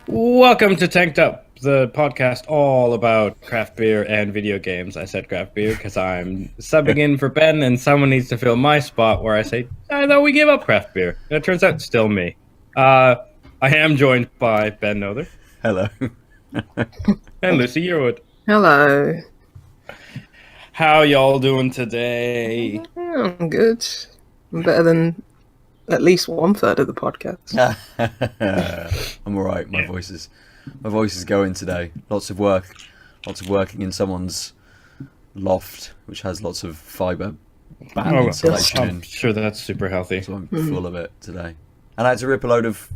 Welcome to Tanked Up, the podcast all about craft beer and video games. I said craft beer because I'm subbing in for Ben, and someone needs to fill my spot where I say, I thought we gave up craft beer. And it turns out it's still me. I am joined by Ben Nother. Hello. And Lucy Yearwood. Hello. How y'all doing today? I'm good. I'm better than at least 1/3 of the podcast. I'm all right. My voice is going today. Lots of working in someone's loft, which has lots of fibre band insulation I'm sure that's super healthy. So I'm full of it today. And I had to rip a load of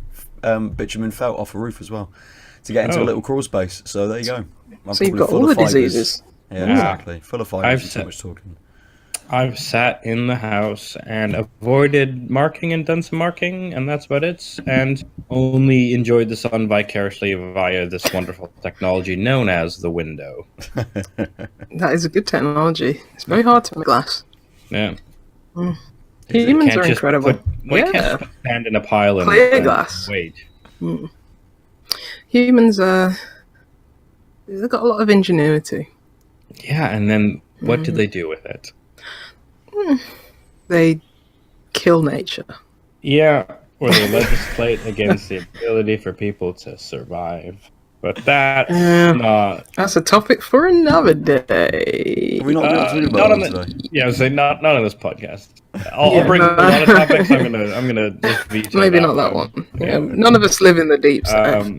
bitumen felt off a roof as well to get into a little crawl space. So there you go. So you've got all the diseases. Yeah, exactly. Full of fibres and too much talking. I've sat in the house and avoided marking and done some marking, and that's about it, and only enjoyed the sun vicariously via this wonderful technology known as the window. That is a good technology. It's very hard to make glass. Yeah. Humans are incredible. Can't just stand in a pile and clear glass. Wait. Humans, they've got a lot of ingenuity. Yeah, and then what do they do with it? They kill nature. Yeah, or they legislate against the ability for people to survive. But that's not... That's a topic for another day. Are we not talking about that today? Yeah, so not on this podcast. I'll bring a lot of topics. I'm gonna just veto maybe not that one. Yeah, none of us live in the deep south.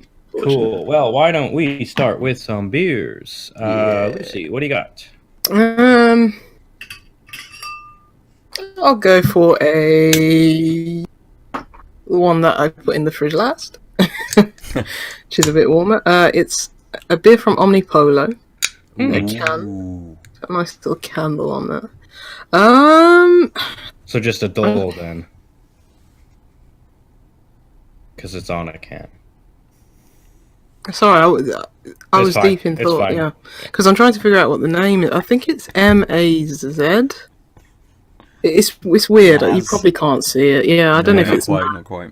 Cool. Well, why don't we start with some beers? Lucy, what do you got? I'll go for the one that I put in the fridge last, which is a bit warmer. It's a beer from Omnipollo. A can. Got a nice little candle on there. So just a dole then, because it's on a can. Sorry, I was deep in thought. Yeah, because I'm trying to figure out what the name is. I think it's M-A-Z. It's weird. You probably can't see it. Yeah, I don't know if it's not quite.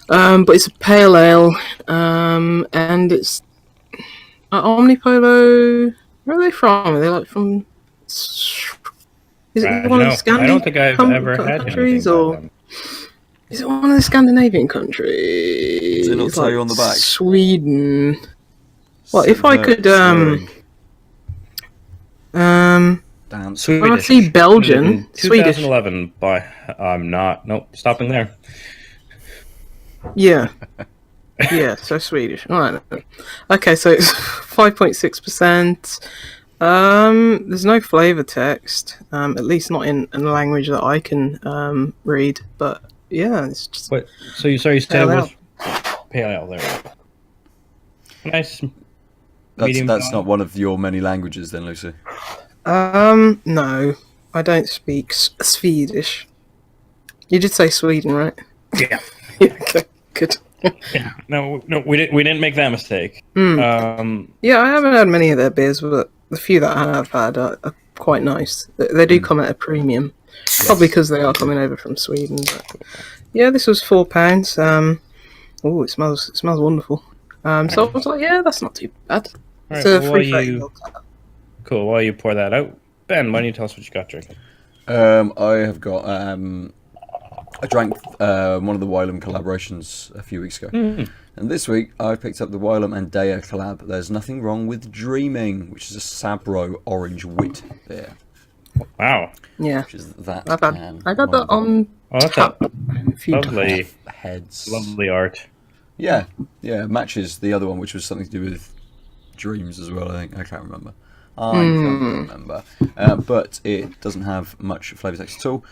But it's a pale ale. And it's Omnipollo. Where are they from? Are they like from? Is it one of the Scandinavian? I don't think I've ever had countries, or is it one of the Scandinavian countries? Does it not tell you on the back? Sweden. Well, if I could Swedish. I see Belgian. 2011 by stopping there. Yeah. Yeah, so Swedish. Alright. Okay, so it's 5.6%. There's no flavour text, at least not in a language that I can read, but yeah, it's just... Wait, so you said it was pale ale there. Nice. That's not one of your many languages then, Lucy? No. I don't speak Swedish. You did say Sweden, right? Yeah. Okay, good. Yeah. No, we didn't make that mistake. Yeah, I haven't had many of their beers, but the few that I have had are quite nice. They do come at a premium, probably because they are coming over from Sweden. But yeah, this was £4. Oh, it smells wonderful. So I was like, yeah, that's not too bad. It's a free Cool. While you pour that out, Ben, why don't you tell us what you got drinking? I have got. I drank one of the Wylam collaborations a few weeks ago, and this week I picked up the Wylam and Deya collab. There's Nothing Wrong with Dreaming, which is a Sabro orange wit beer. Wow. Yeah. Which is that. I got that on tap. Lovely heads. Lovely art. Yeah, matches the other one, which was something to do with dreams as well. I think I can't remember. But it doesn't have much flavour text at all.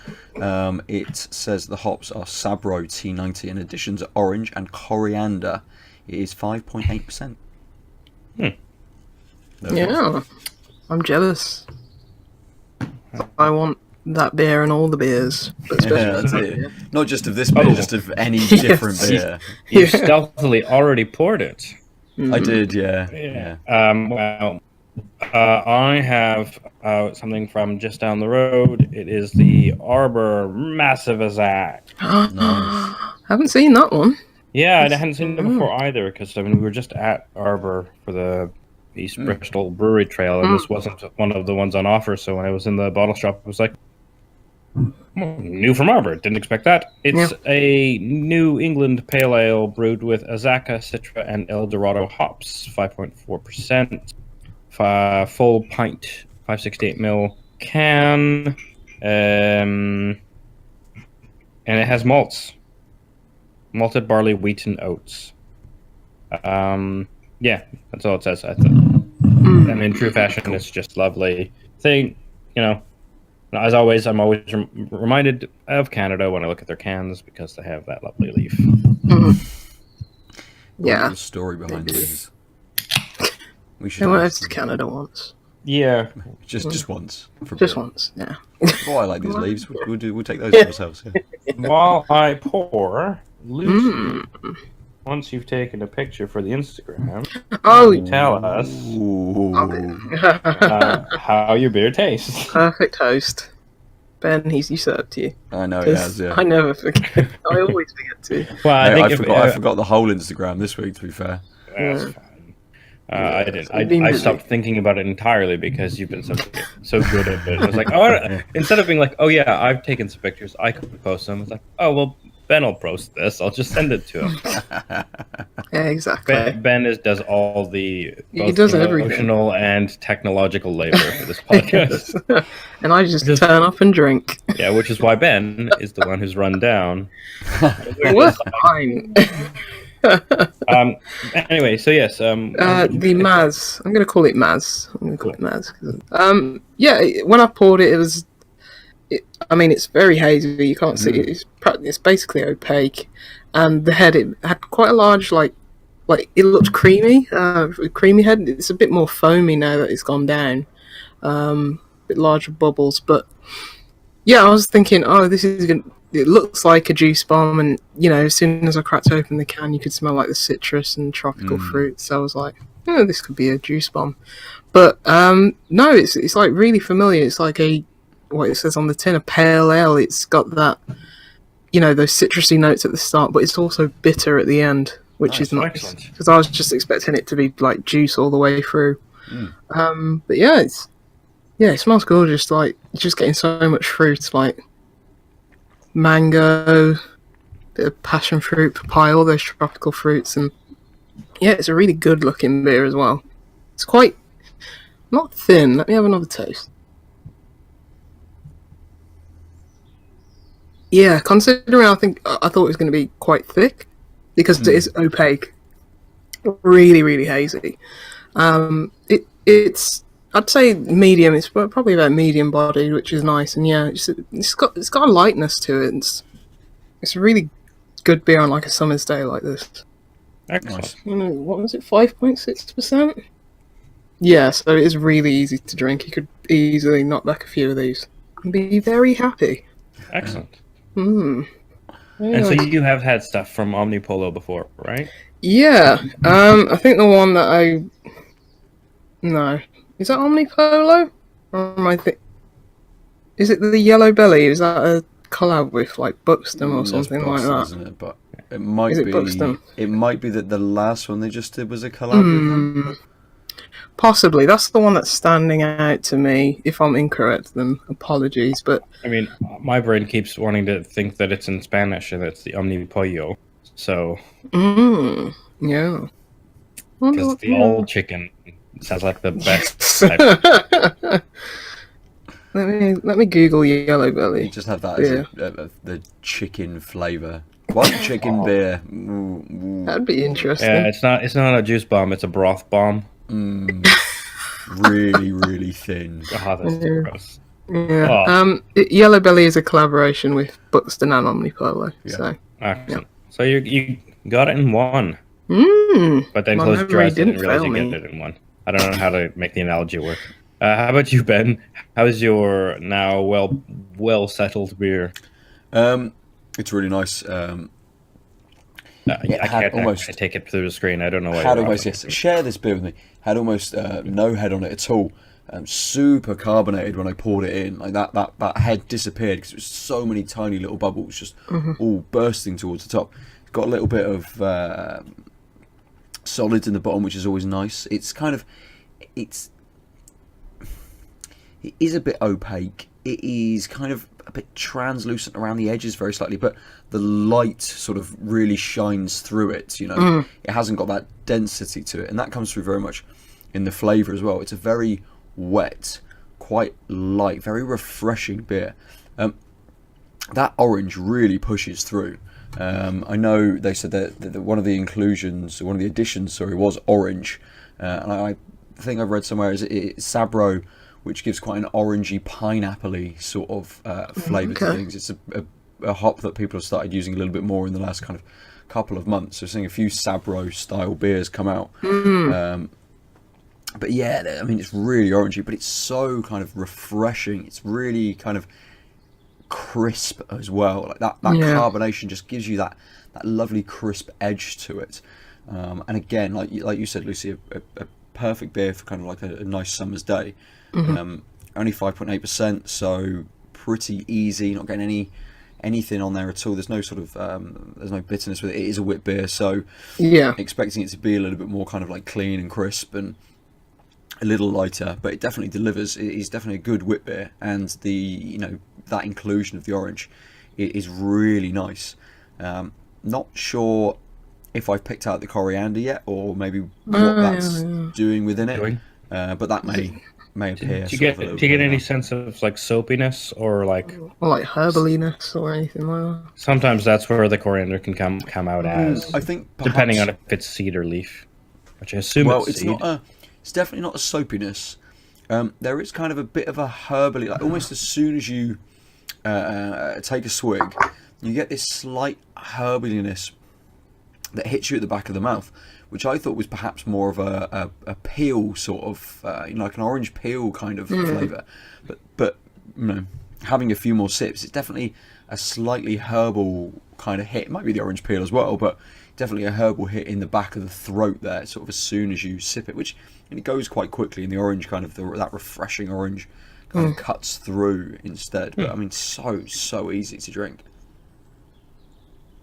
It says the hops are Sabro T90 in addition to orange and coriander. It is 5.8%. Yeah, I'm jealous. I want that beer and all the beers. But that's it. Not just of this beer, just of any different beer. You stealthily already poured it. I did, yeah. Well, I have something from just down the road. It is the Arbor Massive Azzac. Nice. Haven't seen that one. Yeah, I hadn't seen it before either, because I mean we were just at Arbor for the East Bristol Brewery Trail, and this wasn't one of the ones on offer. So when I was in the bottle shop, I was like, new from Arbor. Didn't expect that. It's a New England Pale Ale brewed with Azzac, Citra, and El Dorado hops, 5.4%, full pint, 568 ml can, and it has malts, malted barley, wheat, and oats. Yeah, that's all it says. I mean, in true fashion, it's just lovely thing, you know. As always, I'm always reminded of Canada when I look at their cans because they have that lovely leaf. Yeah. The story behind these. We should. I went over to Canada once. Yeah, just once. Just once. Yeah. Oh, I like these leaves. We'll take those for ourselves. Yeah. While I pour, Lucy, once you've taken a picture for the Instagram, tell us how your beer tastes. Perfect host. Ben, he's usurped you. I know he has, yeah. I never forget. I always forget to. Well, I forgot the whole Instagram this week, to be fair. That's fine. I didn't. I stopped thinking about it entirely because you've been so good at it. I was like, oh, instead of being like, oh yeah, I've taken some pictures, I could post them. It's like, oh well, Ben will post this. I'll just send it to him. Yeah, exactly. Ben does all the emotional and technological labor for this podcast. And I just turn up and drink. Yeah, which is why Ben is the one who's run down. We're fine. Anyway, so yes. The Maz. I'm going to call it Maz. Yeah, when I poured it, it was. I mean, it's very hazy. You can't see it. It's basically opaque, and the head, it had quite a large like it looked creamy, creamy head. It's a bit more foamy now that it's gone down, a bit larger bubbles. But yeah, I was thinking, oh, this is gonna. It looks like a juice bomb, and you know, as soon as I cracked open the can, you could smell like the citrus and tropical fruits. So I was like, oh, this could be a juice bomb. But no, it's like really familiar. It's like what it says on the tin, a pale ale. It's got that, you know, those citrusy notes at the start, but it's also bitter at the end, which is nice. Because I was just expecting it to be like juice all the way through. But yeah, it smells gorgeous. Like you're just getting so much fruit, like mango, bit of passion fruit, papaya, all those tropical fruits, and yeah, it's a really good looking beer as well. It's quite not thin. Let me have another taste. Yeah, considering I thought it was going to be quite thick because it is opaque, really, really hazy. It's I'd say medium. It's probably about medium bodied, which is nice. And yeah, it's got a lightness to it. It's a really good beer on like a summer's day like this. Excellent. What was it? 5.6%. Yeah, so it is really easy to drink. You could easily knock back a few of these and be very happy. Excellent. And so you have had stuff from Omnipollo before, right? Yeah. I think the one that No. Is that Omnipollo? Or am I Is it the Yellow Belly? Is that a collab with like Buxton or something like that? Isn't it? But it might be. Buxton? It might be that the last one they just did was a collab with them. Possibly. That's the one that's standing out to me. If I'm incorrect, then apologies. But I mean, my brain keeps wanting to think that it's in Spanish and it's the Omnipollo. So. Yeah. Because the old chicken sounds like the best type. Let me Google Yellow Belly. You just have that as the chicken flavour. One chicken beer. That'd be interesting. Yeah, it's not a juice bomb. It's a broth bomb. Really, really thin. Oh, that's gross. Yeah. Oh. Yellow Belly is a collaboration with Buxton and Omnipollo. Yeah. So. Excellent. So you got it in one. But then closed your eyes and didn't realize you get it in one. I don't know how to make the analogy work. How about you, Ben? How is your now well settled beer? It's really nice. I take it through the screen. I don't know why. Had almost share this beer with me. Had almost no head on it at all. Super carbonated when I poured it in. Like that head disappeared because it was so many tiny little bubbles just all bursting towards the top. got a little bit of solids in the bottom, which is always nice. It's kind of, it is a bit opaque. It is kind of a bit translucent around the edges very slightly, but the light sort of really shines through it, you know. It hasn't got that density to it, and that comes through very much in the flavour as well. It's a very wet, quite light, very refreshing beer. That orange really pushes through. I know they said that one of the inclusions, one of the additions, sorry, was orange, and I think I've read somewhere is it's Sabro, which gives quite an orangey, pineapple-y sort of flavour to things. It's a hop that people have started using a little bit more in the last kind of couple of months. So seeing a few Sabro-style beers come out. But yeah, I mean, it's really orangey, but it's so kind of refreshing. It's really kind of crisp as well. Like that carbonation just gives you that lovely crisp edge to it. And again, like you said, Lucy, a perfect beer for kind of like a nice summer's day. Only 5.8%, so pretty easy. Not getting anything on there at all. There's no sort of there's no bitterness with it. It is a wit beer, so expecting it to be a little bit more kind of like clean and crisp and a little lighter, but it definitely delivers. It is definitely a good wit beer, and that inclusion of the orange is really nice. Not sure if I've picked out the coriander yet, or maybe what that's doing within it, but that may appear. Do you get any sense of like soapiness or like herbaliness or anything like that? Sometimes that's where the coriander can come out as. I think depending on if it's seed or leaf, which I assume it's seed. It's definitely not a soapiness. There is kind of a bit of a herbally, like almost as soon as you take a swig, you get this slight herbaliness that hits you at the back of the mouth, which I thought was perhaps more of a peel sort of, like an orange peel kind of flavour. But having a few more sips, it's definitely a slightly herbal kind of hit. It might be the orange peel as well, but definitely a herbal hit in the back of the throat there, sort of as soon as you sip it, and it goes quite quickly, and the orange kind of, that refreshing orange kind of cuts through instead. But I mean, so easy to drink.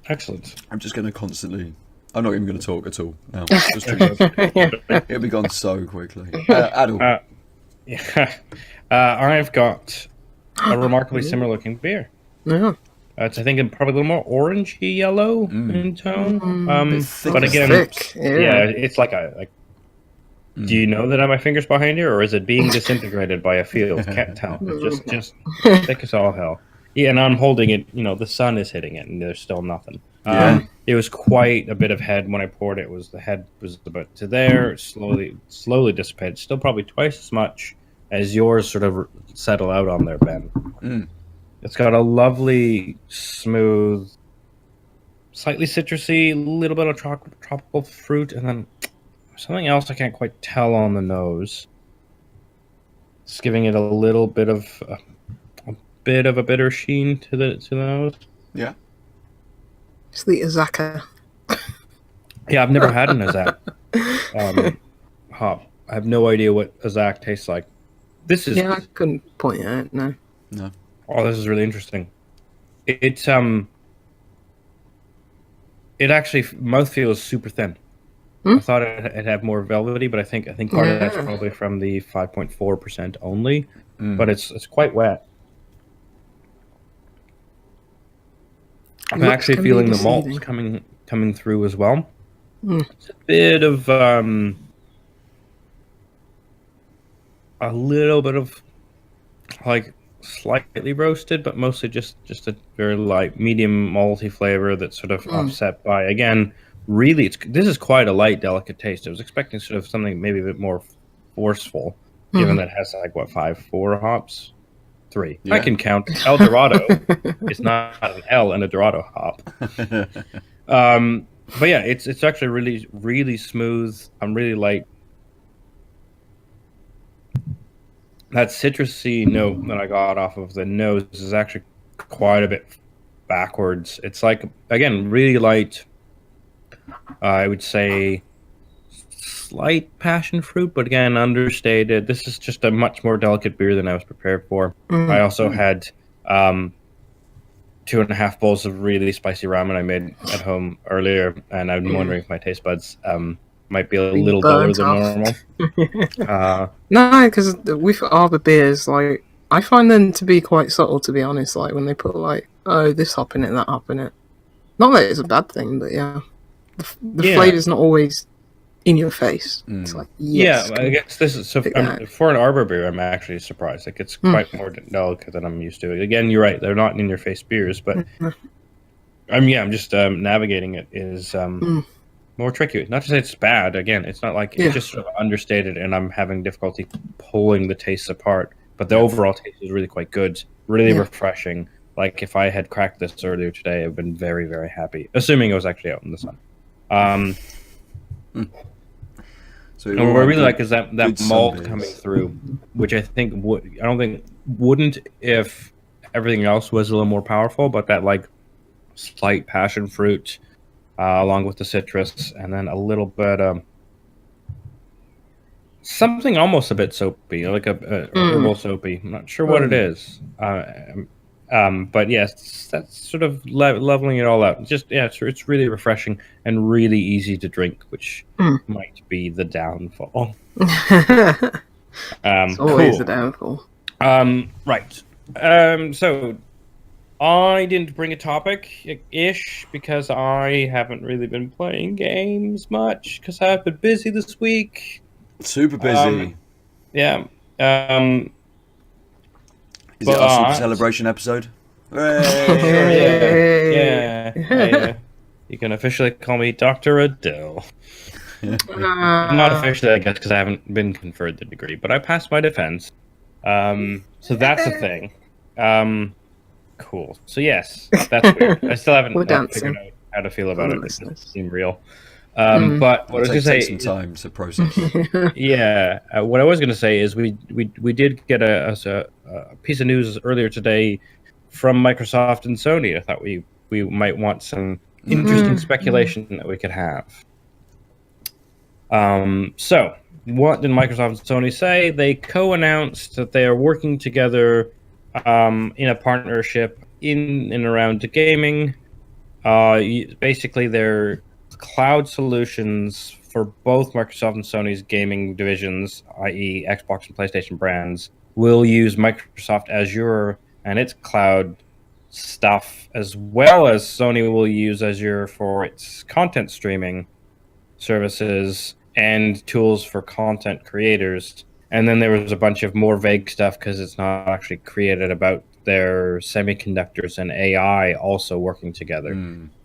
Excellent. I'm just going to constantly... I'm not even going to talk at all now. Just it'll be gone so quickly. Aadil. I've got a remarkably similar looking beer. Yeah. It's, I think, probably a little more orangey yellow in tone. But again, it's like do you know that I have my fingers behind here, or is it being disintegrated by a field? Can't tell. Just thick as all hell. Yeah, and I'm holding it. The sun is hitting it, and there's still nothing. It was quite a bit of head when I poured it. The head was about to there, slowly dissipated. Still probably twice as much as yours sort of settle out on there, Ben. It's got a lovely, smooth, slightly citrusy, little bit of tropical fruit, and then something else I can't quite tell on the nose. It's giving it a little bit of a bitter sheen to the nose. Yeah. It's the Azzac. Yeah, I've never had an Azzac hop. I have no idea what Azzac tastes like. This is... Yeah, I couldn't point it out, no. Oh, this is really interesting. It actually, mouthfeel is super thin. I thought it had more velvety, but I think part of that's probably from the 5.4% only. But it's quite wet. I'm actually feeling the malts coming through as well. It's a bit of a little bit of like slightly roasted, but mostly just a very light, medium malty flavor that's sort of offset by, again, really, this is quite a light, delicate taste. I was expecting sort of something maybe a bit more forceful, given that it has like 4 hops. 3. Yeah. I can count. El Dorado is not an L in a Dorado hop. But yeah, it's actually really, really smooth. I'm really light. That citrusy note that I got off of the nose is actually quite a bit backwards. It's like, again, really light. I would say slight passion fruit, but again, understated. This is just a much more delicate beer than I was prepared for. I also had 2.5 bowls of really spicy ramen I made at home earlier, and I'm wondering if my taste buds might be a little duller than normal. No, because with Arbor beers, like I find them to be quite subtle. To be honest, like when they put like, oh, this hop in it, that hop in it. Not that it's a bad thing, but yeah, the flavor's not always in your face. It's like, yes, I guess this is for an Arbor beer. I'm actually surprised. Like it's quite more delicate than I'm used to. Again, you're right; they're not in your face beers, but I'm just navigating it is more tricky. Not to say it's bad. Again, it's not like it's just sort of understated, and I'm having difficulty pulling the tastes apart. But the overall taste is really quite good, really refreshing. Like if I had cracked this earlier today, I've been very, very happy. Assuming it was actually out in the sun. So what I really like is that malt coming through, which I think wouldn't if everything else was a little more powerful, but that like slight passion fruit. Along with the citrus, and then a little bit something almost a bit soapy, like a herbal soapy. I'm not sure what it is, but yes, that's sort of leveling it all out. Just it's really refreshing and really easy to drink, which might be the downfall. It's always the downfall. Right. So. I didn't bring a topic-ish because I haven't really been playing games much because I've been busy this week. Super busy. Yeah. Is it our Super Celebration episode? Yeah. You can officially call me Dr. Adele. Not officially, I guess, because I haven't been conferred the degree, but I passed my defense. So that's a thing. Cool. So yes, that's weird. I still haven't figured out how to feel about it. It doesn't seem real. But what I was going to say, some time to process. what I was going to say is we did get a piece of news earlier today from Microsoft and Sony. I thought we might want some interesting speculation that we could have. So what did Microsoft and Sony say? They co-announced that they are working together. In a partnership in and around gaming. Basically, their cloud solutions for both Microsoft and Sony's gaming divisions, i.e. Xbox and PlayStation brands, will use Microsoft Azure and its cloud stuff, as well as Sony will use Azure for its content streaming services and tools for content creators. And then there was a bunch of more vague stuff because it's not actually created about their semiconductors and AI also working together,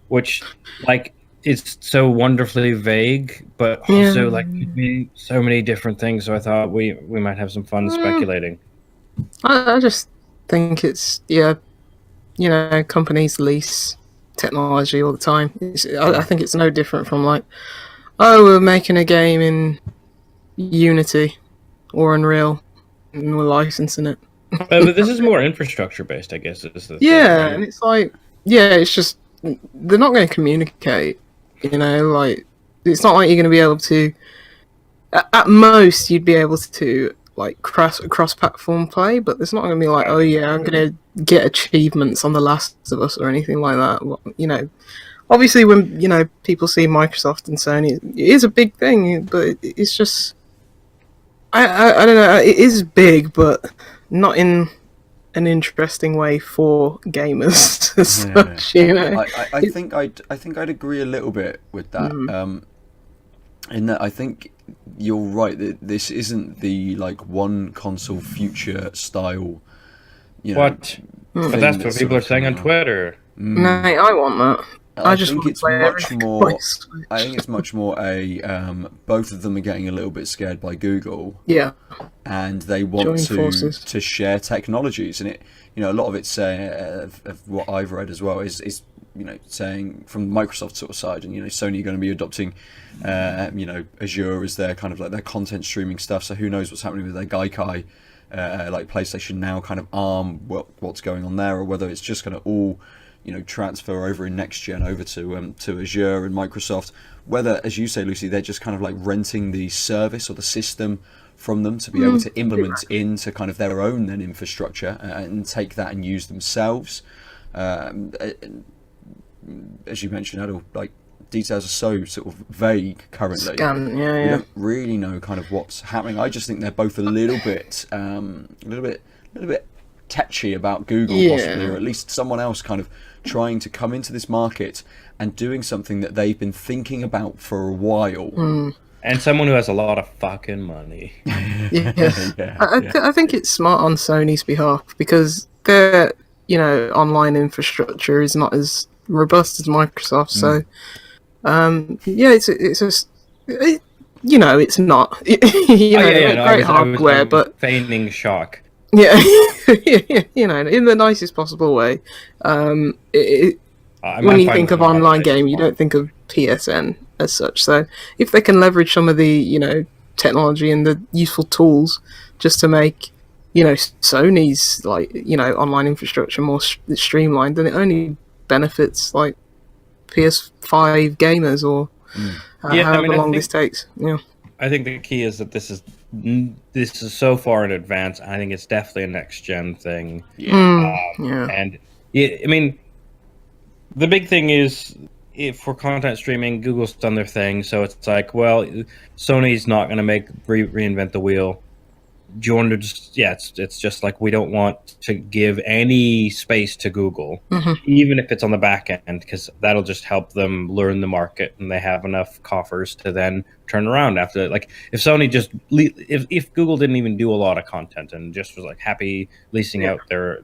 which like is so wonderfully vague, but also like could mean so many different things. So I thought we might have some fun speculating. I just think it's companies lease technology all the time. I think it's no different from like, oh, we're making a game in Unity or Unreal, and we're licensing it. But this is more infrastructure based, I guess. Is the thing, right? And it's like, it's just they're not going to communicate. Like it's not like you're going to be able to. At most, you'd be able to like cross-platform play, but it's not going to be like, oh yeah, I'm going to get achievements on The Last of Us or anything like that. Obviously, when people see Microsoft and Sony, it is a big thing, but it's just. I don't know. It is big, but not in an interesting way for gamers. Such, I think I'd agree a little bit with that. In that I think you're right that this isn't the like one console future style. But that's what people are saying on Twitter. Mate, I want that. I think it's much more. I think it's much more a. Both of them are getting a little bit scared by Google. Yeah. And they want to share technologies, and a lot of it's of what I've read as well is saying from Microsoft's sort of side, and Sony are going to be adopting, Azure as their kind of like their content streaming stuff. So who knows what's happening with their Gaikai, like PlayStation Now kind of arm, what's going on there, or whether it's just going to all. Transfer over in next gen over to Azure and Microsoft. Whether, as you say, Lucy, they're just kind of like renting the service or the system from them to be able to implement into kind of their own then infrastructure and take that and use themselves. As you mentioned, Adil, like details are so sort of vague currently. Scan, yeah, We yeah. don't really know kind of what's happening. I just think they're both a little bit tetchy about Google, Yeah. possibly, or at least someone else kind of trying to come into this market and doing something that they've been thinking about for a while. And someone who has a lot of fucking money. Yes. Yeah, I think it's smart on Sony's behalf because their, online infrastructure is not as robust as Microsoft. So, it's just, it's not. Great hardware, but feigning shock. yeah, in the nicest possible way. When you think of online game, you don't think of PSN as such. So if they can leverage some of the technology and the useful tools just to make Sony's online infrastructure more streamlined, then it only benefits like PS5 gamers or however long this takes. Yeah. I think the key is that this is so far in advance. I think it's definitely a next gen thing. And I mean, the big thing is, if for content streaming, Google's done their thing, so it's like, well, Sony's not going to reinvent the wheel. Do you want to just, it's just like, we don't want to give any space to Google, even if it's on the back end, because that'll just help them learn the market, and they have enough coffers to then turn around after. Like, if Sony just, if Google didn't even do a lot of content and just was like happy leasing out their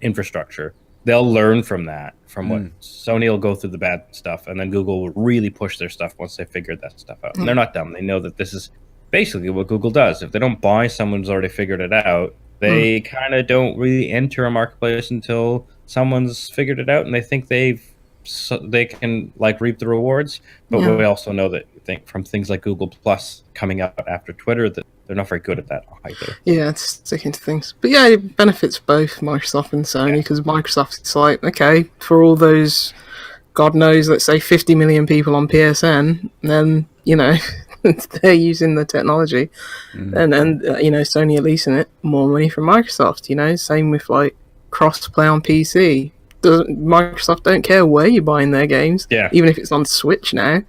infrastructure, they'll learn from that, from what Sony will go through the bad stuff, and then Google will really push their stuff once they figured that stuff out. And they're not dumb. They know that this is basically what Google does. If they don't buy someone who's already figured it out, they kind of don't really enter a marketplace until someone's figured it out, and they think they can like reap the rewards. But we also know that from things like Google Plus coming out after Twitter, that they're not very good at that either. Yeah, it's sticking to things. But yeah, it benefits both Microsoft and Sony, because Microsoft, it's like, okay, for all those, God knows, let's say 50 million people on PSN, then, they're using the technology, and Sony are leasing it, more money from Microsoft. Same with like cross-play on PC. Microsoft don't care where you're buying their games, even if it's on Switch now,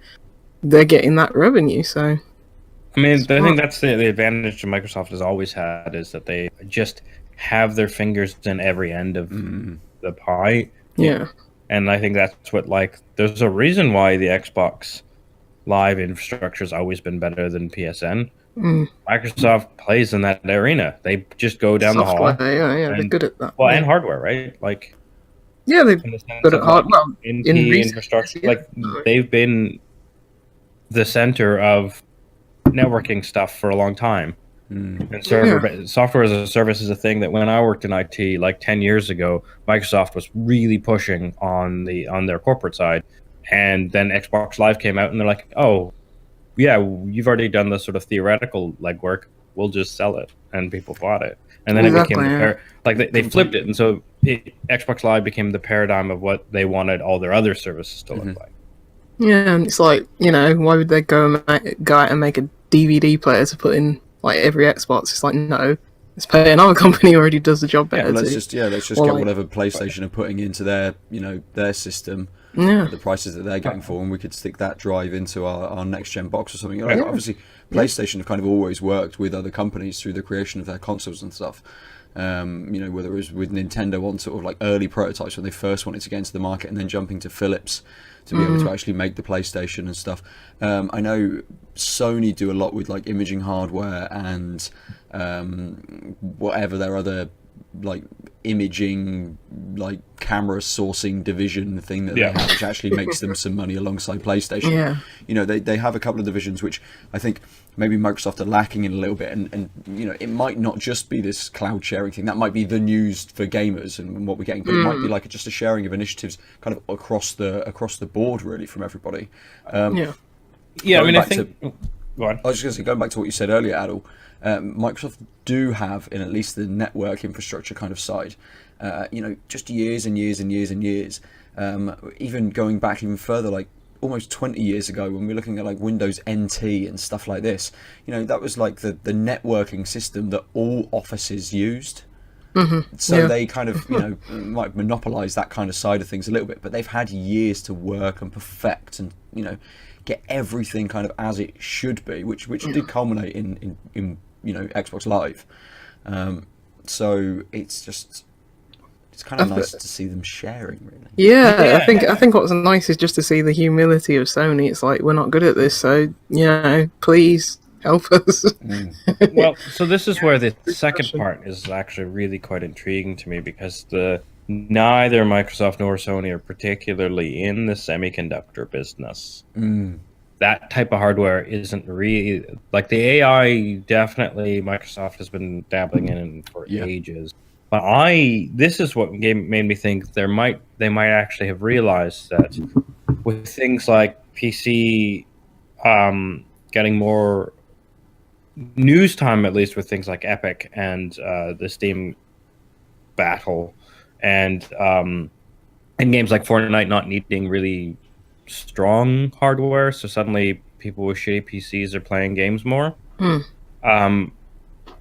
they're getting that revenue. So I mean, I think that's the advantage that Microsoft has always had, is that they just have their fingers in every end of the pie. Yeah. And I think that's what, like, there's a reason why the Xbox Live infrastructure has always been better than PSN. Microsoft plays in that arena. They just go down the hall. Yeah, they're good at that. Well, and hardware, right? Like, yeah, they're good at hardware. Well, in infrastructure, like, they've been the center of networking stuff for a long time. And software as a service is a thing that when I worked in IT like 10 years ago, Microsoft was really pushing on their corporate side. And then Xbox Live came out, and they're like, oh, yeah, you've already done the sort of theoretical legwork. We'll just sell it. And people bought it. And then it became they flipped it. And so Xbox Live became the paradigm of what they wanted all their other services to look like. Yeah, and it's like, why would they go out and make a DVD player to put in like every Xbox? It's like, no, let's pay another company who already does the job better. Let's just get whatever PlayStation are putting into their their system. The prices that they're getting for, and we could stick that drive into our next gen box or something. Obviously, PlayStation have kind of always worked with other companies through the creation of their consoles and stuff. Whether it was with Nintendo on sort of like early prototypes when they first wanted to get into the market, and then jumping to Philips to be able to actually make the PlayStation and stuff. I know Sony do a lot with like imaging hardware and whatever their other like imaging, like camera sourcing division thing that they have, which actually makes them some money alongside PlayStation. They have a couple of divisions which I think maybe Microsoft are lacking in a little bit, and it might not just be this cloud sharing thing. That might be the news for gamers and what we're getting, but it might be like just a sharing of initiatives kind of across the board, really, from everybody. I mean, I think go on. I was just going to say, going back to what you said earlier, Adil, Microsoft do have, in at least the network infrastructure kind of side, just years and years and years and years, even going back even further, like almost 20 years ago, when we're looking at like Windows NT and stuff like this, that was like the networking system that all offices used. So they kind of, might monopolize that kind of side of things a little bit, but they've had years to work and perfect and, get everything kind of as it should be, which did culminate in Xbox Live. So it's kind of nice to see them sharing, really. Yeah, I think what's nice is just to see the humility of Sony. It's like, we're not good at this, so please help us. Well, so this is where the second part is actually really quite intriguing to me, because neither Microsoft nor Sony are particularly in the semiconductor business. That type of hardware isn't really like the AI. Definitely, Microsoft has been dabbling in for ages. But this is what made me think they might actually have realized that with things like PC getting more news time, at least with things like Epic and the Steam battle, and games like Fortnite not needing really strong hardware, so suddenly people with shitty PCs are playing games more. I'm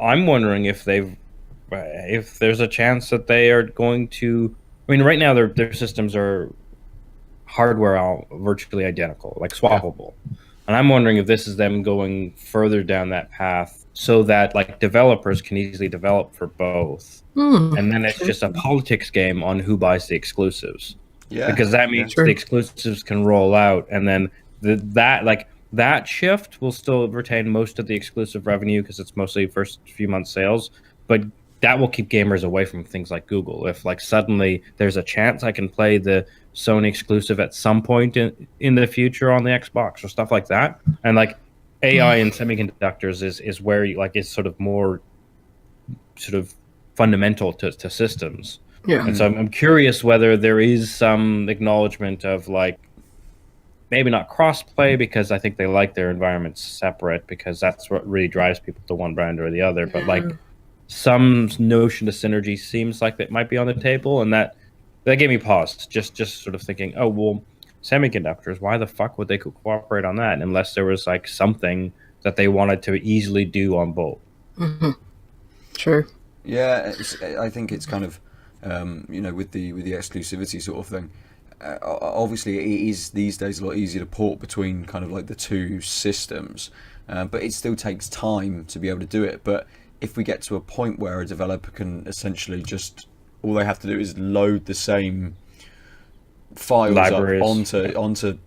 wondering if there's a chance that they are going to. I mean, right now their systems are hardware virtually identical, like swappable. And I'm wondering if this is them going further down that path so that like developers can easily develop for both. And then it's just a politics game on who buys the exclusives. Yeah. Because that means the exclusives can roll out, and then that shift will still retain most of the exclusive revenue because it's mostly first few months sales, but that will keep gamers away from things like Google. If like suddenly there's a chance I can play the Sony exclusive at some point in the future on the Xbox or stuff like that, and like AI and semiconductors is where is sort of more sort of fundamental to systems. Yeah. And so I'm curious whether there is some acknowledgement of like maybe not cross-play, because I think they like their environments separate because that's what really drives people to one brand or the other, but like some notion of synergy seems like that might be on the table, and that gave me pause. Just sort of thinking, oh well, semiconductors, why the fuck would they cooperate on that unless there was like something that they wanted to easily do on both? True. Yeah, I think it's kind of with the exclusivity sort of thing. Obviously, it is these days a lot easier to port between kind of like the two systems, but it still takes time to be able to do it. But if we get to a point where a developer can essentially just, all they have to do is load the same files up onto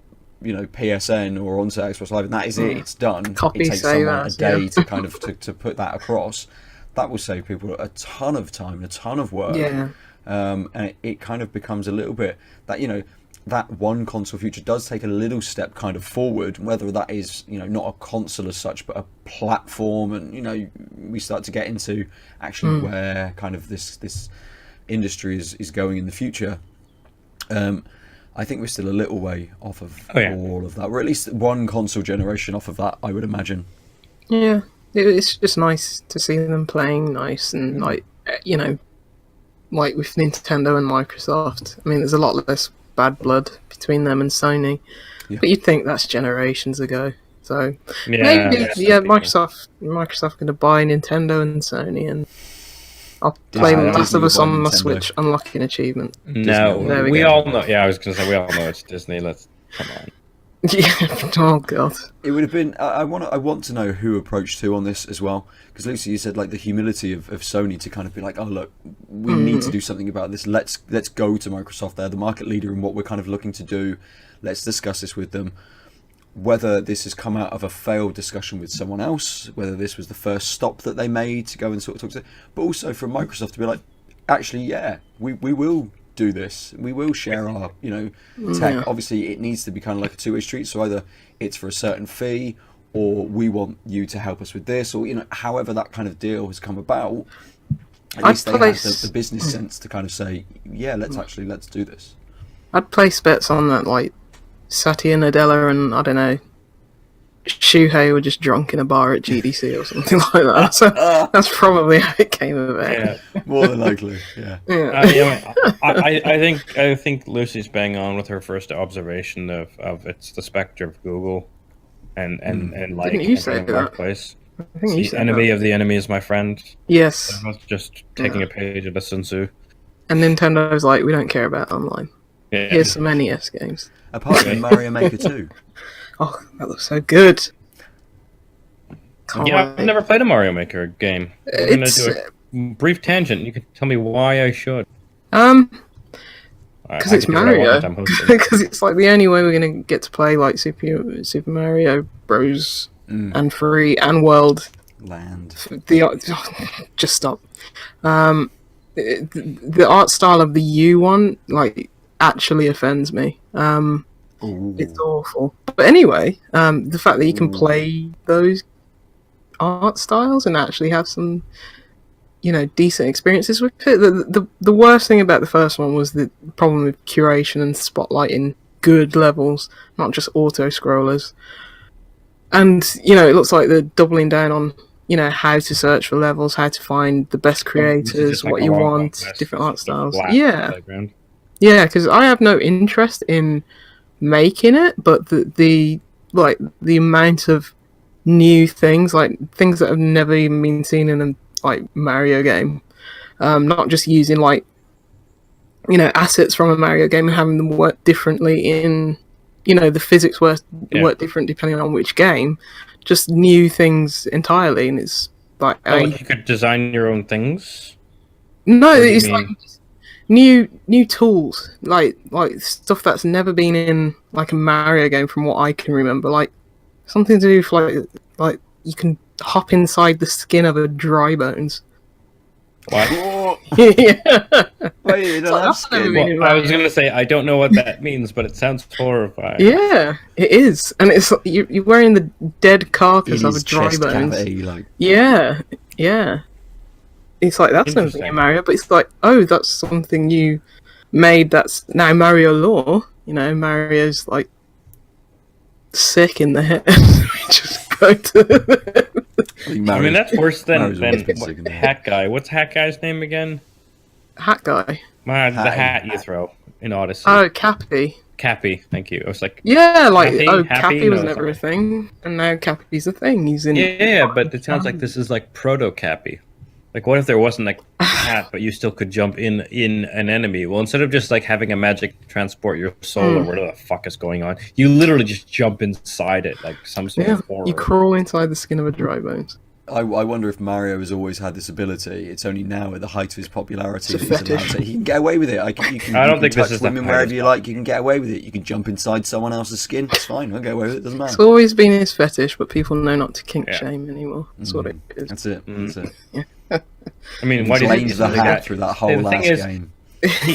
PSN or onto Xbox Live, and that is it. It's done. It takes someone a day to kind of to put that across. That will save people a ton of time and a ton of work. Yeah. And it kind of becomes a little bit that that one console future does take a little step kind of forward, whether that is not a console as such but a platform, and we start to get into actually where kind of this industry is going in the future. I think we're still a little way off of all of that, or at least one console generation off of that, I would imagine. Yeah, it's just nice to see them playing nice and like with Nintendo and Microsoft. I mean, there's a lot less bad blood between them and Sony, but you'd think that's generations ago. So maybe Microsoft going to buy Nintendo and Sony, and I'll play Massive Azzac on my Switch, unlocking achievement. No, we all know. Yeah, I was going to say we all know it's Disney. Let's come on. Yeah. Oh god. It would have been. I want to know who approached who on this as well, because Lucy, you said like the humility of Sony to kind of be like, oh look, we need to do something about this. Let's go to Microsoft. They're the market leader in what we're kind of looking to do. Let's discuss this with them. Whether this has come out of a failed discussion with someone else, whether this was the first stop that they made to go and sort of talk to, but also from Microsoft to be like, actually, we will do this. We will share our tech. Obviously, it needs to be kind of like a two-way street. So either it's for a certain fee, or we want you to help us with this, or however that kind of deal has come about. At least they have the business sense to kind of say, let's do this. I'd place bets on that, like Satya Nadella and I don't know, Shuhei were just drunk in a bar at GDC or something like that. So that's probably how it came about. Yeah, more than likely. Yeah. I think Lucy's bang on with her first observation of it's the spectre of Google, and like didn't you say that? Marketplace. I think you The said enemy that. of the enemy is my friend. Yes. I was just taking a page of a Sun Tzu. And Nintendo's like, we don't care about online. Yeah. Here's some NES games. Apart from Mario Maker 2. Oh, that looks so good. Can't Yeah, I've wait. never played a Mario Maker game. I'm gonna It's do a brief tangent. You can tell me why I should. because it's Mario. I'm hosting. Because it's like the only way we're gonna get to play like Super Mario Bros. And 3 and World. Land. Just stop. The art style of the U one like actually offends me. It's awful. But anyway, the fact that you can play those art styles and actually have some, decent experiences with it. The worst thing about the first one was the problem with curation and spotlighting good levels, not just auto scrollers. And it looks like they're doubling down on how to search for levels, how to find the best creators, what you want, different art styles. Yeah, because I have no interest in making it, but the amount of new things, like things that have never even been seen in a Mario game, not just using assets from a Mario game and having them work differently in the physics work different depending on which game, just new things entirely. And it's like you could design your own things. No, it's like new tools, like stuff that's never been in like a Mario game from what I can remember, like something to do with like you can hop inside the skin of a dry bones. What? Yeah. Wait, you don't have skin. Well, I was gonna say I don't know what that means, but it sounds horrifying. Yeah, it is, and it's you're wearing the dead carcass of a dry chest bones. cavity, like. Yeah. It's like that's never been in Mario, but it's like, oh, that's something you made. That's now Mario lore. Mario's like sick in the head. Just go to. I mean, that's worse than the Hat Guy. What's Hat Guy's name again? Hat Guy. The hat you throw in Odyssey. Oh, Cappy. Cappy, thank you. I was like, yeah, Happy? Cappy was No, never a thing, and now Cappy's a thing. He's in. Yeah, but it sounds like this is like proto Cappy. Like, what if there wasn't like a hat, but you still could jump in an enemy? Well, instead of just like having a magic transport your soul or whatever the fuck is going on, you literally just jump inside it like some sort of horror. You crawl inside the skin of a dry bones. I wonder if Mario has always had this ability. It's only now at the height of his popularity It's a that he's allowed to. He can get away with it. I don't you think can this touch is the women height wherever of you like. You can get away with it. You can jump inside someone else's skin. It's fine. I'll get away with it. Doesn't It's matter. always been his fetish, but people know not to kink shame anymore. That's what it is. That's it. That's it. I mean, why do you think Blames he's the like hat that? through that whole The thing last is, game.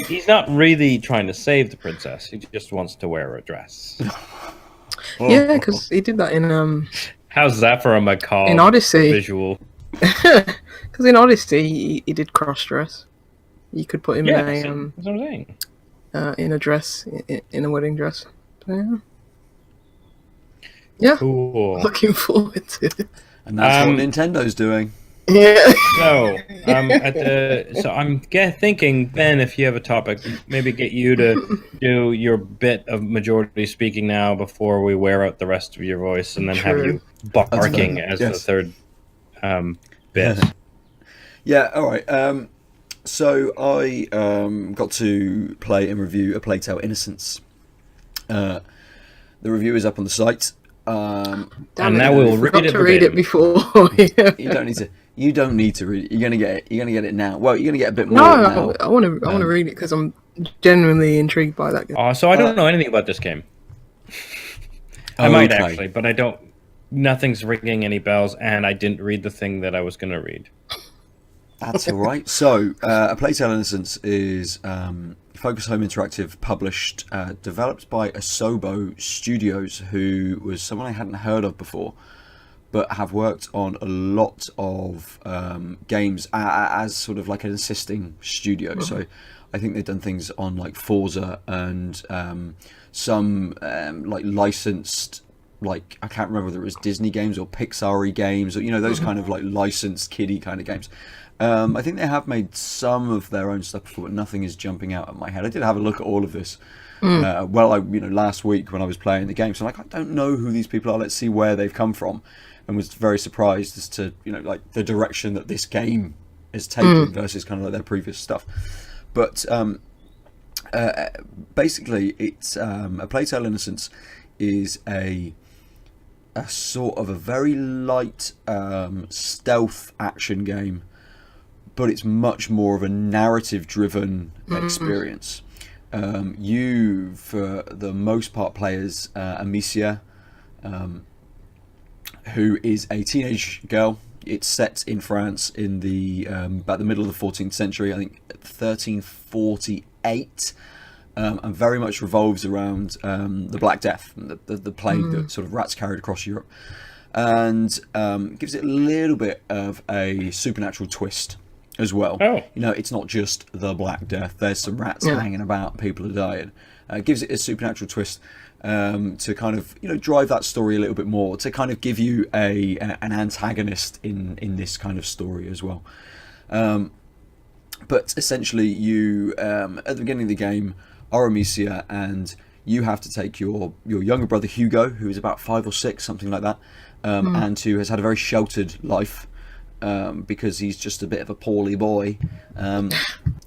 He's not really trying to save the princess. He just wants to wear a dress. Yeah, because he did that in How's that for a macabre In Odyssey. visual? Because in Odyssey he did cross dress. You could put him Yeah, in see, that's what I'm saying. in a dress, in a wedding dress. So, yeah. Cool. Looking forward to it. And that's what Nintendo's doing. Yeah. So, I'm thinking, Ben, if you have a topic, maybe get you to do your bit of majority speaking now before we wear out the rest of your voice, and then have you barking as the third bit. Yeah, all right. So I got to play and review A Plague Tale: Innocence. The review is up on the site. Damn and it, now we'll I read forgot it to read it verbatim. before. Yeah. You don't need to read it. You're gonna get it now. Well, you're gonna get a bit more No, now. I want to read it because I'm genuinely intrigued by that game. So I don't know anything about this game. I might actually, but I don't. Nothing's ringing any bells, and I didn't read the thing that I was going to read. That's all right. So, A Plague Tale: Innocence is Focus Home Interactive, published, developed by Asobo Studios, who was someone I hadn't heard of before, but have worked on a lot of games as sort of like an assisting studio. So I think they've done things on like Forza and some like licensed, like I can't remember whether it was Disney games or Pixar-y games, or those kind of like licensed kiddie kind of games. I think they have made some of their own stuff before, but nothing is jumping out at my head. I did have a look at all of this. Last week when I was playing the game, so I'm like, I don't know who these people are. Let's see where they've come from. and was very surprised as to like the direction that this game is taken versus kind of like their previous stuff. But basically, it's A Plague Tale: Innocence is a sort of a very light stealth action game, but it's much more of a narrative-driven experience. You, for the most part, play as Amicia, who is a teenage girl. It's set in France in the about the middle of the 14th century, I think 1348, and very much revolves around the Black Death, the plague that sort of rats carried across Europe, and gives it a little bit of a supernatural twist as well. It's not just the Black Death. There's some rats hanging about, people are dying. It gives it a supernatural twist to kind of drive that story a little bit more, to kind of give you an antagonist in this kind of story as well. But essentially, you at the beginning of the game are Amicia, and you have to take your younger brother Hugo, who is about 5 or 6, something like that, and who has had a very sheltered life. Because he's just a bit of a poorly boy,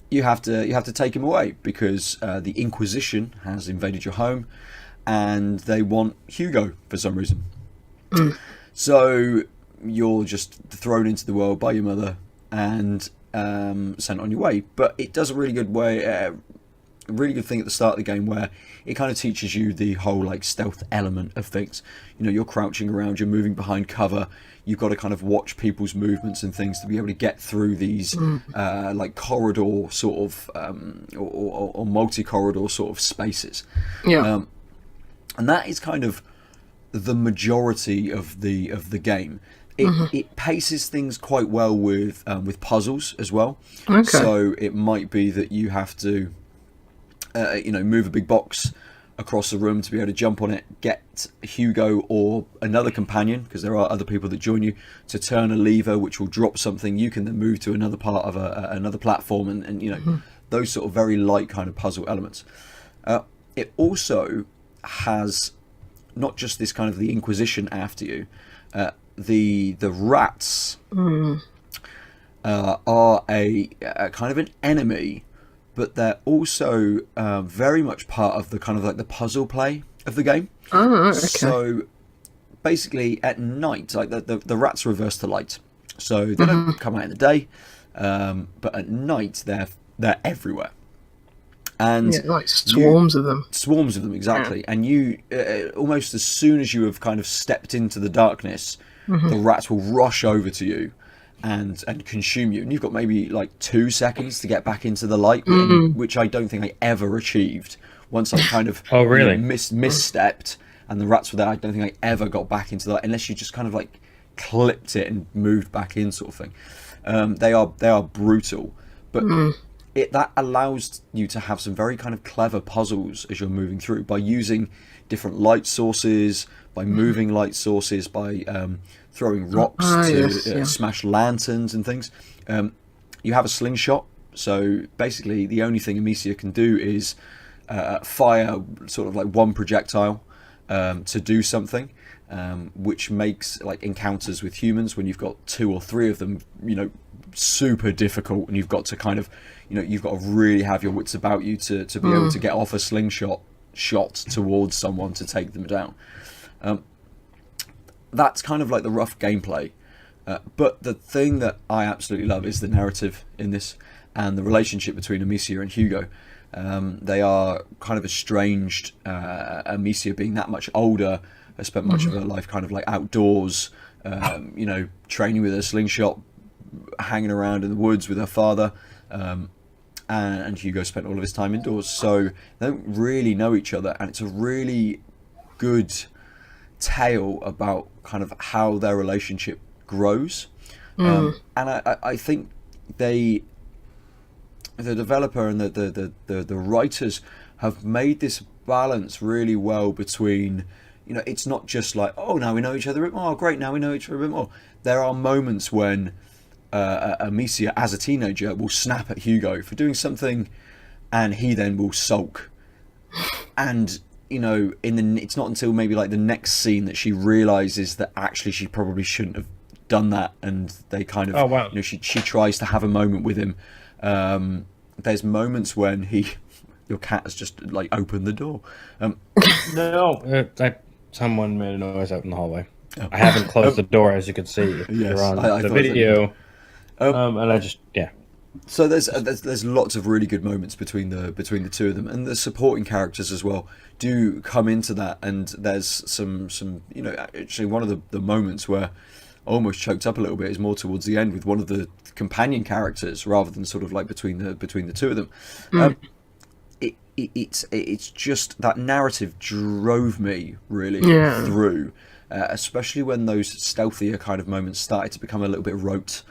you have to take him away because the Inquisition has invaded your home, and they want Hugo for some reason. So you're just thrown into the world by your mother and sent on your way. But it does a really good thing at the start of the game where it kind of teaches you the whole like stealth element of things. You're crouching around, you're moving behind cover. You've got to kind of watch people's movements and things to be able to get through these like corridor sort of or multi-corridor sort of spaces. And that is kind of the majority of the game. It paces things quite well with puzzles as well. So it might be that you have to move a big box across the room to be able to jump on it, get Hugo or another companion, because there are other people that join you, to turn a lever which will drop something. You can then move to another part of another platform, and those sort of very light kind of puzzle elements. It also has not just this kind of the Inquisition after you. The rats are a kind of an enemy, but they're also very much part of the kind of like the puzzle play of the game. So basically at night, like the rats reverse to light, so they don't come out in the day, but at night they're everywhere, and like swarms of them, exactly. And you almost as soon as you have kind of stepped into the darkness, the rats will rush over to you and consume you, and you've got maybe like 2 seconds to get back into the light, which I don't think I ever achieved. Once I kind of misstepped and the rats were there, I don't think I ever got back into the light unless you just kind of like clipped it and moved back in, sort of thing. They are brutal, but that allows you to have some very kind of clever puzzles as you're moving through by using different light sources, by moving light sources, by throwing rocks to smash lanterns and things. You have a slingshot, so basically the only thing Amicia can do is fire sort of like one projectile to do something, which makes like encounters with humans, when you've got 2 or 3 of them, super difficult, and you've got to kind of, you've got to really have your wits about you to be able to get off a slingshot shot towards someone to take them down. That's kind of like the rough gameplay, but the thing that I absolutely love is the narrative in this, and the relationship between Amicia and Hugo. They are kind of estranged. Amicia, being that much older, has spent much of her life kind of like outdoors, training with a slingshot, hanging around in the woods with her father, and Hugo spent all of his time indoors, so they don't really know each other, and it's a really good tale about kind of how their relationship grows. And I think the developer and the writers have made this balance really well between, it's not just like, oh, now we know each other a bit more, great, now we know each other a bit more. There are moments when Amicia, as a teenager, will snap at Hugo for doing something, and he then will sulk, and you know, it's not until maybe like the next scene that she realizes that actually she probably shouldn't have done that, and they kind of, Oh, wow. you know, she tries to have a moment with him. There's moments when your cat has just like opened the door. No, someone made a noise out in the hallway. I haven't closed the door, as you can see. If Yes, you're on I the thought video. And I just, So there's lots of really good moments between the two of them, and the supporting characters as well do come into that. And there's some you know, actually one of the moments where I almost choked up a little bit is more towards the end with one of the companion characters rather than sort of like between the two of them. It's just that narrative drove me really through, especially when those stealthier kind of moments started to become a little bit rote.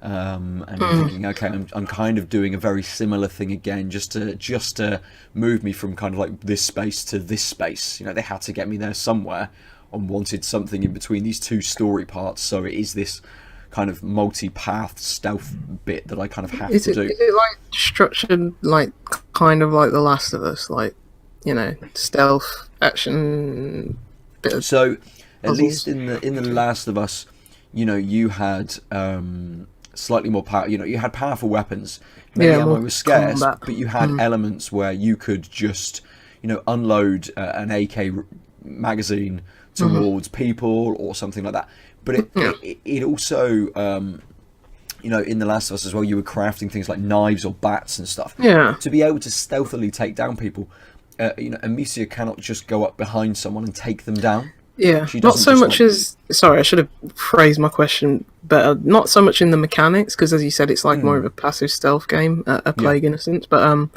And I'm thinking, okay, I'm kind of doing a very similar thing again, just to move me from kind of like this space to this space. You know, they had to get me there somewhere, and wanted something in between these two story parts. So it is this kind of multi-path stealth bit that I kind of have to do. Is it like structured, like kind of like The Last of Us, like, you know, stealth action? So at puzzles? least in the Last of Us, you know, you had slightly more power. You know, you had powerful weapons. Maybe ammo was scarce, combat. but you had elements where you could just, you know, unload an AK magazine towards people or something like that. But it also, you know, in The Last of Us as well, you were crafting things like knives or bats and stuff. Yeah. To be able to stealthily take down people, you know, Amicia cannot just go up behind someone and take them down. Yeah, She not doesn't so just much as... Sorry, I should have phrased my question better. Not so much in the mechanics, because as you said, it's like more of a passive stealth game, a Plague Innocence. But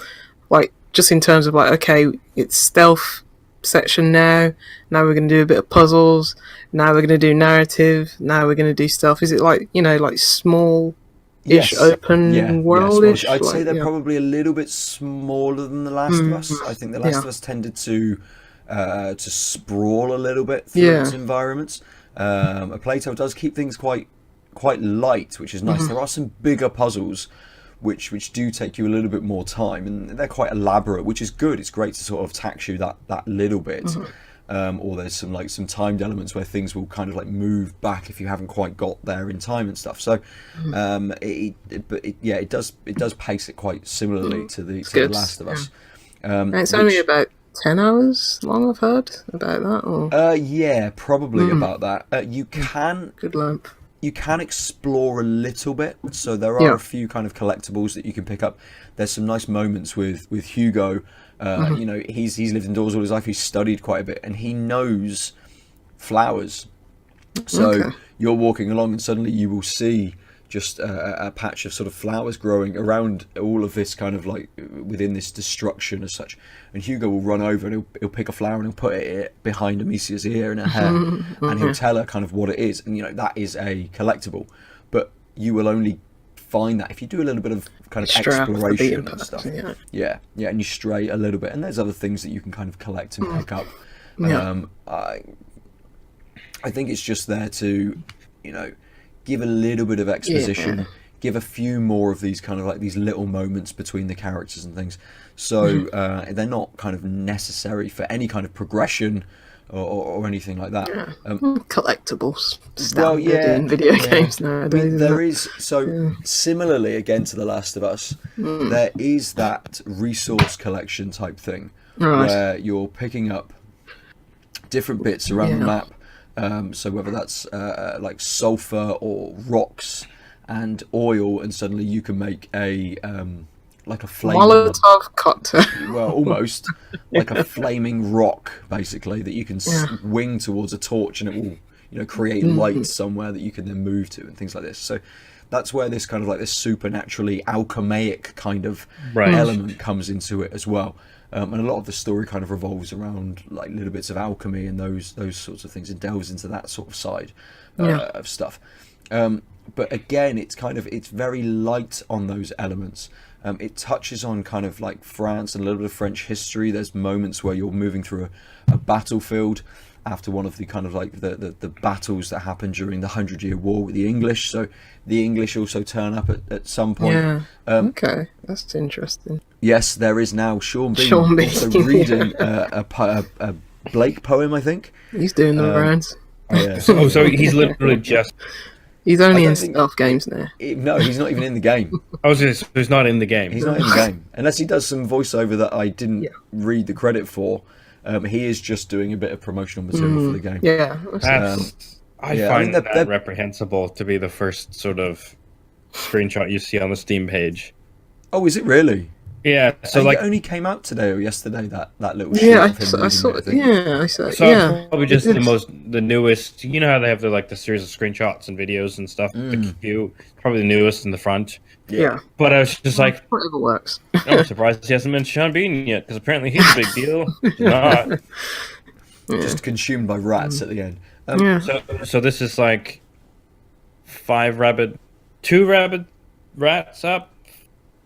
like just in terms of like, okay, it's stealth section now. Now we're going to do a bit of puzzles. Now we're going to do narrative. Now we're going to do stealth. Is it like, you know, like small-ish open world-ish? I'd say like, they're probably a little bit smaller than The Last of Us. I think The Last of Us tended to sprawl a little bit through its environments. A Plague Tale does keep things quite light, which is nice. There are some bigger puzzles which do take you a little bit more time, and they're quite elaborate, which is good. It's great to sort of tax you that little bit. Or there's some timed elements where things will kind of like move back if you haven't quite got there in time and stuff. So it does pace it quite similarly to The Last of Us. And it's only about 10 hours long, I've heard about that. Or... yeah, probably about that. You can Good lamp. You can explore a little bit, so there are a few kind of collectibles that you can pick up. There's some nice moments with Hugo. You know, he's lived indoors all his life. He's studied quite a bit, and he knows flowers. So you're walking along, and suddenly you will see just a patch of sort of flowers growing around all of this kind of like within this destruction as such. And Hugo will run over and he'll pick a flower and he'll put it behind Amicia's ear and her hair, and he'll tell her kind of what it is. And you know, that is a collectible, but you will only find that if you do a little bit of kind of exploration and stuff. Yeah, and you stray a little bit, and there's other things that you can kind of collect and pick up. I think it's just there to, you know, give a little bit of exposition, give a few more of these kind of like these little moments between the characters and things. So they're not kind of necessary for any kind of progression or anything like that. Collectibles standard in video games nowadays. There is, so similarly again to The Last of Us, there is that resource collection type thing where you're picking up different bits around the map. So whether that's like sulfur or rocks and oil, and suddenly you can make a like a flaming Molotov cocktail. Well, almost like a flaming rock, basically, that you can swing towards a torch, and it will, you know, create light somewhere that you can then move to, and things like this. So that's where this kind of like this supernaturally alchemaic kind of element comes into it as well. And a lot of the story kind of revolves around like little bits of alchemy and those sorts of things, and delves into that sort of side of stuff. But again, it's very light on those elements. It touches on kind of like France and a little bit of French history. There's moments where you're moving through a battlefield, after one of the kind of like the battles that happened during the 100-Year War with the English. So the English also turn up at some point. Yeah. Okay, that's interesting. Yes, there is now Sean Bean also Bean, reading a Blake poem, I think. He's doing the rounds. Yeah. So he's literally just. He's only in stealth games now. No, he's not even in the game. I was just, he's not in the game. He's not in the game. Unless he does some voiceover that I didn't read the credit for. He is just doing a bit of promotional material for the game. Yeah. I find that reprehensible to be the first sort of screenshot you see on the Steam page. Oh, is it really? Yeah, so it only came out today or yesterday. That little yeah, shit I saw it. Yeah, I saw it. So Yeah, probably just the newest. You know how they have the series of screenshots and videos and stuff. The queue, probably the newest in the front. Yeah. But I was just like, whatever works. I'm surprised he hasn't mentioned Sean Bean yet, because apparently he's a big deal. He's not. just consumed by rats at the end. So this is like 2 rabid rats up.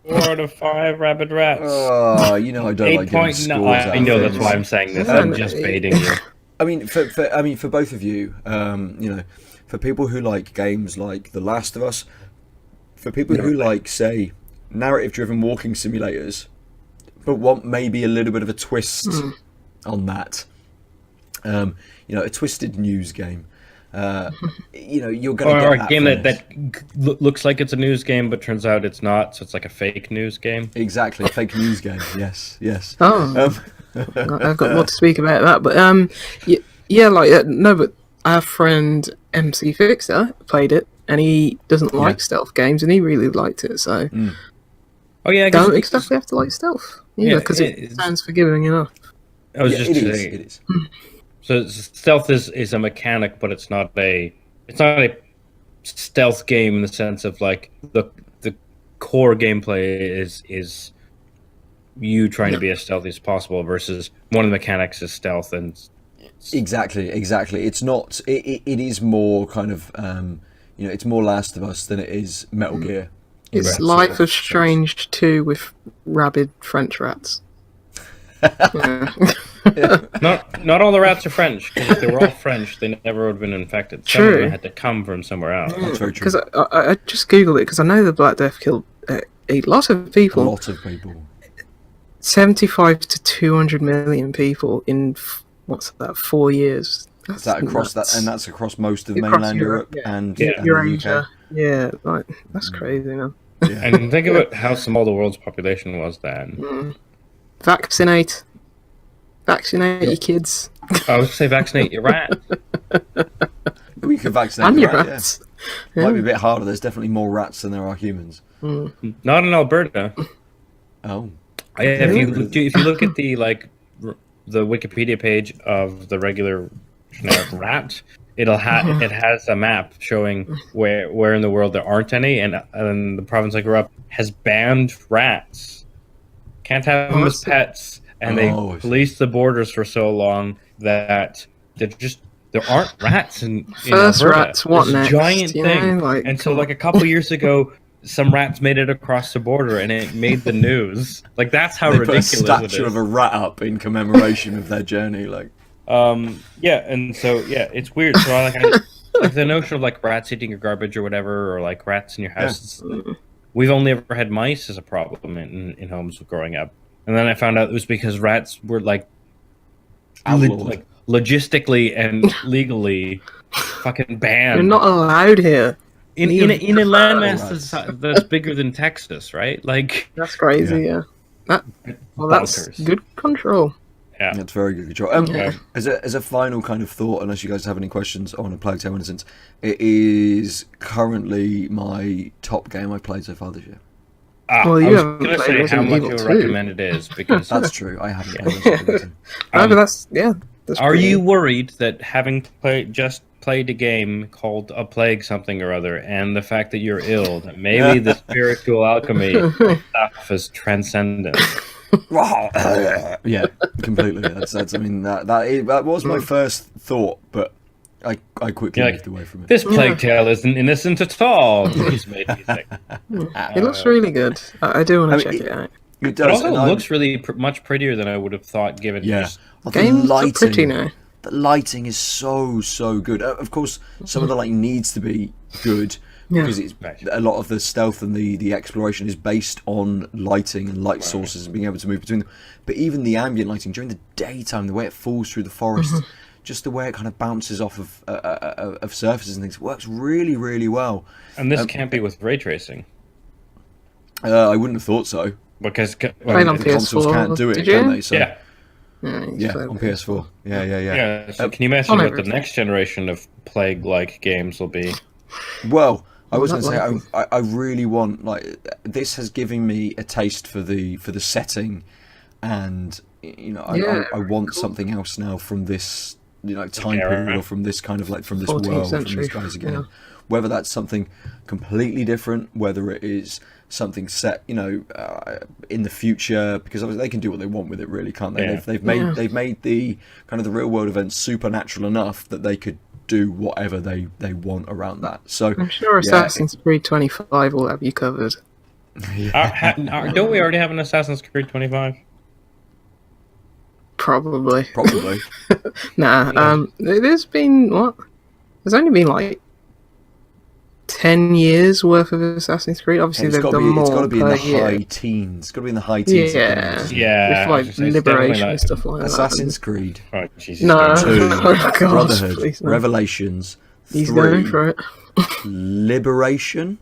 4 out of 5 rabid rats. Oh, you know I don't like giving scores. I know that's why I'm saying this. I'm just baiting you. I mean, for both of you, for people who like games like The Last of Us, for people who like, say, narrative-driven walking simulators, but want maybe a little bit of a twist on that, a twisted news game. You're going to get a game that looks like it's a news game, but turns out it's not. So it's like a fake news game. Exactly, a fake news game. Yes. Oh, I've got more to speak about that, but but our friend MC Fixer played it, and he doesn't like stealth games, and he really liked it. So, don't exactly have to like stealth, because it sounds forgiving enough. I was just saying, it is. So stealth is a mechanic, but it's not a stealth game in the sense of like the core gameplay is you trying to be as stealthy as possible versus one of the mechanics is stealth and exactly. It's not. It is more kind of it's more Last of Us than it is Metal Gear. It's Life is Strange 2 with rabid French rats. Not all the rats are French, because if they were all French, they never would have been infected. Some of them had to come from somewhere else. That's very true. Because I just googled it, because I know the Black Death killed lots of people. A lot of people. 75 to 200 million people in, 4 years. That's across nuts. And that's across most of mainland Europe and Eurasia. Yeah, that's crazy, man. Yeah. And think about how small the world's population was then. Vaccinate your kids. I was going to say vaccinate your rat. We could vaccinate and your rats. Yeah. Might be a bit harder. There's definitely more rats than there are humans. Not in Alberta. Oh. If you look at the Wikipedia page of the regular generic rat, it has a map showing where in the world there aren't any, and the province I grew up has banned rats. Can't have them as pets, and they policed the borders for so long that there aren't rats in First Alberta. Rats, what this next? Giant thing, and so a couple years ago, some rats made it across the border, and it made the news. That's how ridiculous it is. They put a statue of a rat up in commemoration of their journey. And so it's weird. So the notion of rats eating your garbage or whatever, or rats in your house. Yeah. We've only ever had mice as a problem in homes growing up, and then I found out it was because rats were logistically and legally fucking banned. You're not allowed here in a landmass that's bigger than Texas, right? That's crazy. Yeah. That's good control. Yeah, that's very good control. As a final kind of thought, unless you guys have any questions on A Plague Tale: Innocence, it is currently my top game I've played so far this year. Well, you haven't played Resident how much you recommend it is, because that's true. I haven't played it. But that's are you worried that having played a game called A Plague something or other, and the fact that you're ill, that maybe the spiritual alchemy stuff is transcendent? Yeah, completely. That was my first thought, but I quickly moved away from it. This Plague Tale isn't innocent at all. It made me think. It looks really good. I do want to check it out. It also looks really much prettier than I would have thought, given games are pretty now. the lighting is so good. Of course, some of the lighting needs to be good because it's a lot of the stealth and the exploration is based on lighting and light sources and being able to move between them. But even the ambient lighting during the daytime, the way it falls through the forest, just the way it kind of bounces off of surfaces and things, works really, really well. And this can't be with ray tracing. I wouldn't have thought so. Because Played on consoles PS4, can't do it, did you? can they? So, yeah. Yeah, on PS4. Yeah. So can you imagine what the next generation of Plague-like games will be? Well, I was going to say, I really want, this has given me a taste for the setting, and I want something else now from this time period, or from this kind of from this world, from these guys again. Yeah. Whether that's something completely different, whether it is something set, in the future, because obviously they can do what they want with it, really, can't they? Yeah. They've made the kind of the real world events supernatural enough that they could do whatever they want around that. So I'm sure Assassin's Creed 25 will have you covered. Don't we already have an Assassin's Creed 25? Probably. Nah. Yeah. There's only been 10 years worth of Assassin's Creed. Obviously, they've done more. It's got to be in the year. high teens. It's got to be in the high teens. Yeah. With Liberation and stuff like that. Assassin's Creed. Oh, Jesus. No. 2, Oh, gosh, Brotherhood, please, no. Revelations. He's 3, going for it. Liberation.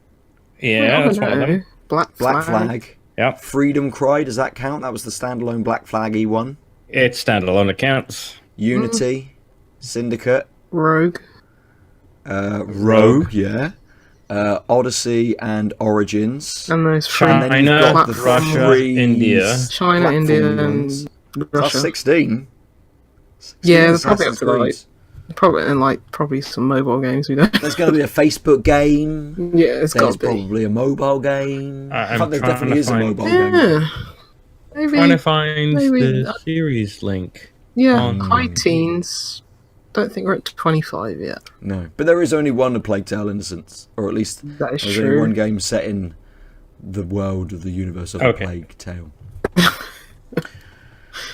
Yeah, that's one of them. Black Flag. Yeah. Freedom Cry. Does that count? That was the standalone Black Flag one. It's standalone accounts. Unity. Syndicate. Rogue. Yeah. Odyssey and Origins. And those China, Russia, India. China, India, and Russia. That's 16. Yeah, they're probably up to probably some mobile games we don't. There's going to be a Facebook game. Yeah, it's got to be. There's probably a mobile game. I think there definitely is a mobile game. Yeah. Maybe, trying to find the series link. Yeah, high teens. Don't think we're at 25 yet. No, but there is only one A Plague Tale: Innocence, or at least there's only one game set in the world of the universe of A Plague Tale.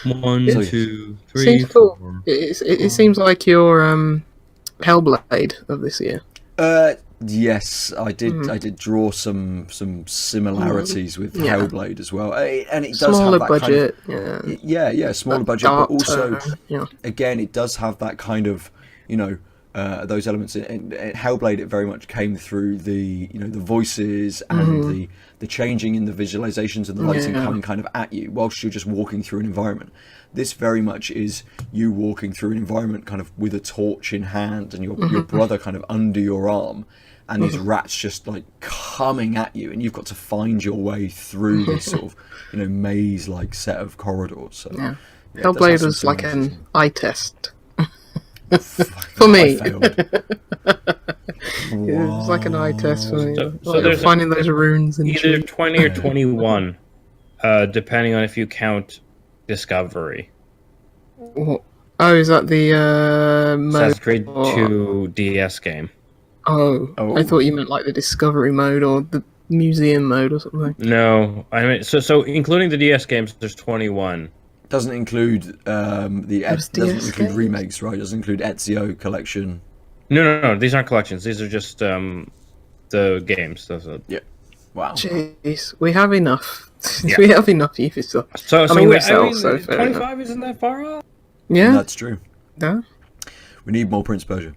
1, 2, 3, seems 4. Cool. It seems like your Hellblade of this year. Yes, I did. I did draw some similarities with Hellblade as well, and it does smaller have that budget. Smaller that budget, but also again, it does have that kind of those elements. In Hellblade, it very much came through the the voices and the changing in the visualizations and the lighting coming kind of at you whilst you're just walking through an environment. This very much is you walking through an environment kind of with a torch in hand and your brother kind of under your arm, and these rats just coming at you, and you've got to find your way through this sort of maze-like set of corridors. So Hellblade was like an eye test for me. It was like an eye test for me. So there's finding those runes in either 20 or 21, depending on if you count Discovery. Oh, is that the Assassin's Creed 2 DS game? Oh, I thought you meant like the Discovery mode or the Museum mode or something. No, I mean so including the DS games, there's 21. Doesn't include doesn't include remakes, right? Doesn't include Ezio collection. No. These aren't collections. These are just the games. Yeah. Wow. Jeez, we have enough. We have enough FIFA stuff. So 25 isn't that far off? Yeah, that's true. Yeah. We need more Prince Persia.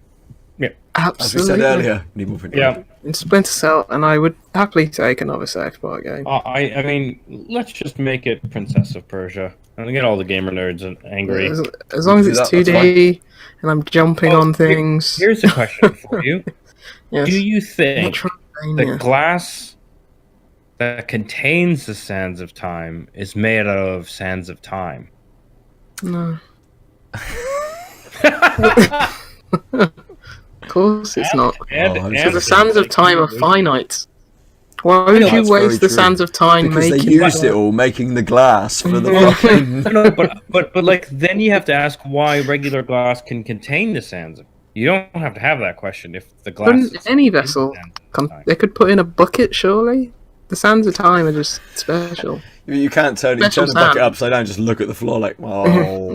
Yeah. Absolutely. As we said earlier, we need more Prince Persia. In Splinter Cell, and I would happily take another South Park game. I mean, let's just make it Princess of Persia. And get all the gamer nerds angry. As long as it's 2D and I'm jumping on things. Here's a question for you. Yes. Do you think the glass that contains the sands of time is made out of sands of time? No. Of course it's not. Because the sands of time are finite. Why would you waste the sands of time because making... they used it all making the glass for the fucking... No, but then you have to ask why regular glass can contain the sands of... You don't have to have that question if the glass... Wouldn't any vessel... They could put in a bucket, surely? The sands of time are just special. You can't turn the Special bucket sand. upside down and just look at the floor like, Oh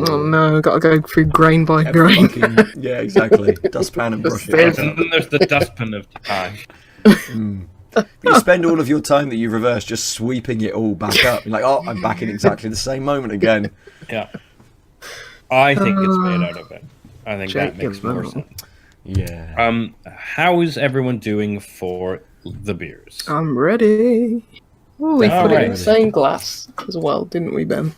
oh. no, I've got to go through grain by grain. Yeah, exactly. Dustpan and brush it. Just And then there's the dustbin of time. You spend all of your time that you've reversed just sweeping it all back up. You're like, oh, I'm back in exactly the same moment again. Yeah. I think it's made out of it. I think that makes more Jacob, sense. Yeah. How is everyone doing for the beers? I'm ready. Oh, we put it in Alright. the same glass as well, didn't we, Ben?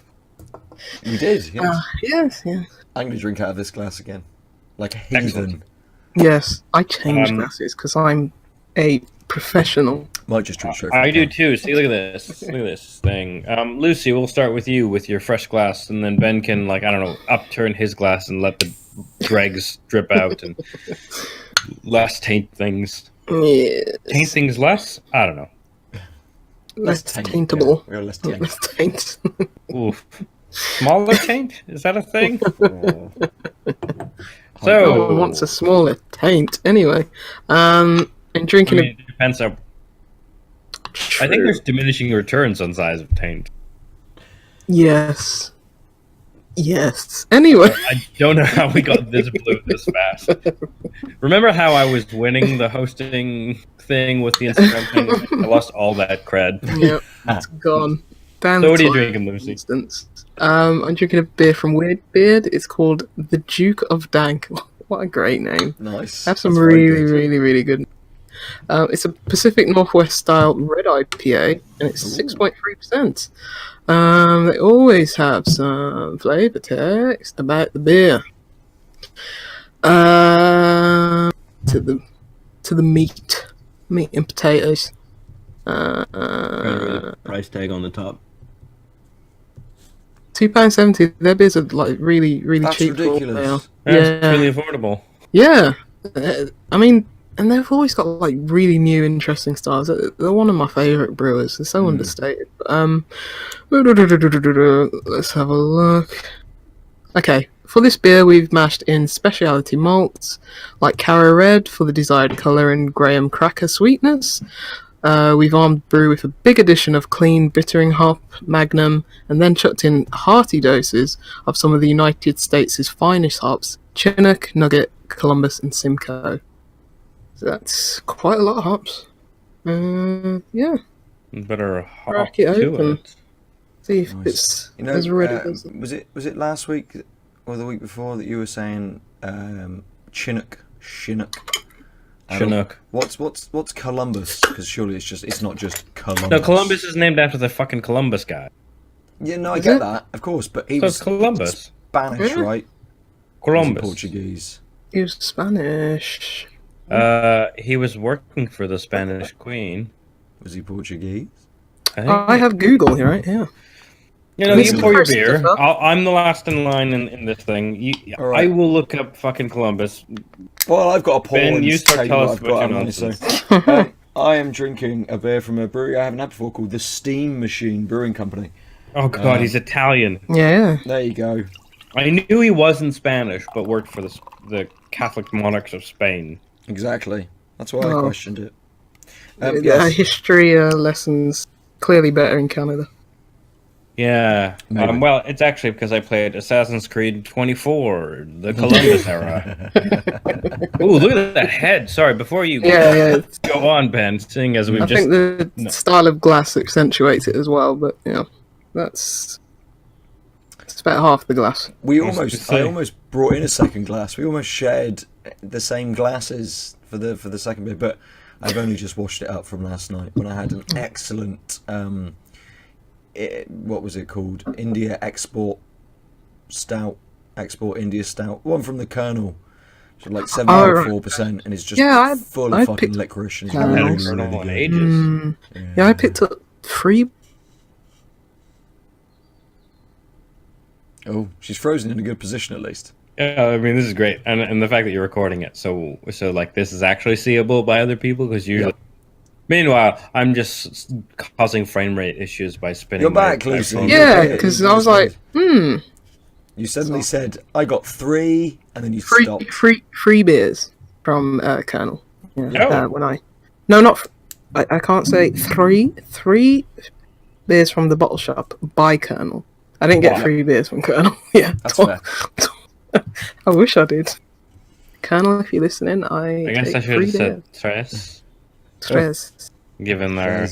We did, yes. Yes. I'm going to drink out of this glass again. Like a heathen. Excellent. Yes, I change glasses because I'm a professional. Might just drink straight I from do the too. See, look at this. Look at this thing. Lucy, we'll start with you with your fresh glass, and then Ben can, like, I don't know, upturn his glass and let the dregs drip out and less taint things. Yes. Taint things less? I don't know. Less taint, taintable. Yeah. We're less taint. Less taint. Oof. Smaller taint? Is that a thing? Oh. No So, one wants a smaller taint. Anyway, and drinking it depends on. I think there's diminishing returns on size of taint. Yes. Anyway, I don't know how we got this blue this fast. Remember how I was winning the hosting thing with the Instagram thing? I lost all that cred. yep, it's gone. Down So what are you the drinking, Lucy? instance. I'm drinking a beer from Weird Beard. It's called the Duke of Dank. What a great name. Nice. Have some That's very really, good. really, really good. It's a Pacific Northwest style red IPA, and it's 6.3%. They always have some flavor text about the beer. To the meat and potatoes. Price tag on the top. £2.70. Their beers are like really, really That's cheap. for what they ridiculous. are. That's Yeah, really affordable. yeah. I mean, and they've always got like really new, interesting styles. They're one of my favourite brewers. They're so understated. But, let's have a look. Okay, for this beer, we've mashed in specialty malts like Caro Red for the desired colour and Graham Cracker sweetness. We've armed brew with a big addition of clean bittering hop, Magnum, and then chucked in hearty doses of some of the United States' finest hops, Chinook, Nugget, Columbus, and Simcoe. So that's quite a lot of hops. Yeah, Better hop Crack it to open. it. see if Nice. it's You know, as ready as was it last week or the week before that you were saying Chinook? Chinook. What's Columbus? Because surely it's not just Columbus. No, Columbus is named after the fucking Columbus guy. Yeah, no, I Is get it? that, of course, but he So was it's Columbus. Spanish, Yeah. right? Or was he Columbus. Portuguese. He was Spanish. He was working for the Spanish Queen. Was he Portuguese? I think. I have Google here, right? Yeah. You know, Mr. you pour your Christopher. beer. I'm the last in line in this thing. All right. I will look up fucking Columbus. Well, I've got a poll Ben, and you just start tell you tell what us I've got, what haven't your I? So, nonsense. I am drinking a beer from a brewery I haven't had before called the Steam Machine Brewing Company. Oh god, he's Italian. Yeah. There you go. I knew he wasn't Spanish, but worked for the Catholic monarchs of Spain. Exactly. That's why I Oh. questioned it. Yes. History lessons clearly better in Canada. Yeah. Maybe. Well, it's actually because I played Assassin's Creed 24, the Columbus era. Ooh, look at that head. Sorry, before you Yeah. go on, Ben, seeing as we've I just... think the style of glass accentuates it as well, but it's about half the glass. I almost brought in a second glass. We almost shared the same glasses for the second beer, but I've only just washed it up from last night when I had an excellent what was it called? India Export India Stout. One from the Colonel. So like 7.4%, and it's just full of I fucking picked licorice. And it's Colonel. really, Colonel really in good. ages. Yeah, I picked up 3. Oh, she's frozen in a good position at least. Yeah, I mean, this is great. And the fact that you're recording it, so like, this is actually seeable by other people, because usually... Yep. Meanwhile, I'm just causing frame rate issues by spinning. You're my back, Lucy. phone. Yeah, Okay, because you I was just like, You suddenly said, I got 3, and then you free, stopped. free, free beers from Colonel. Yeah, Oh. when I... No, not... I can't say three beers from the bottle shop by Colonel. I didn't get 3 beers from Colonel. Yeah, That's fair. I wish I did. Colonel, if you're listening, I guess I take should have 3 said beers. tres, Tres. given their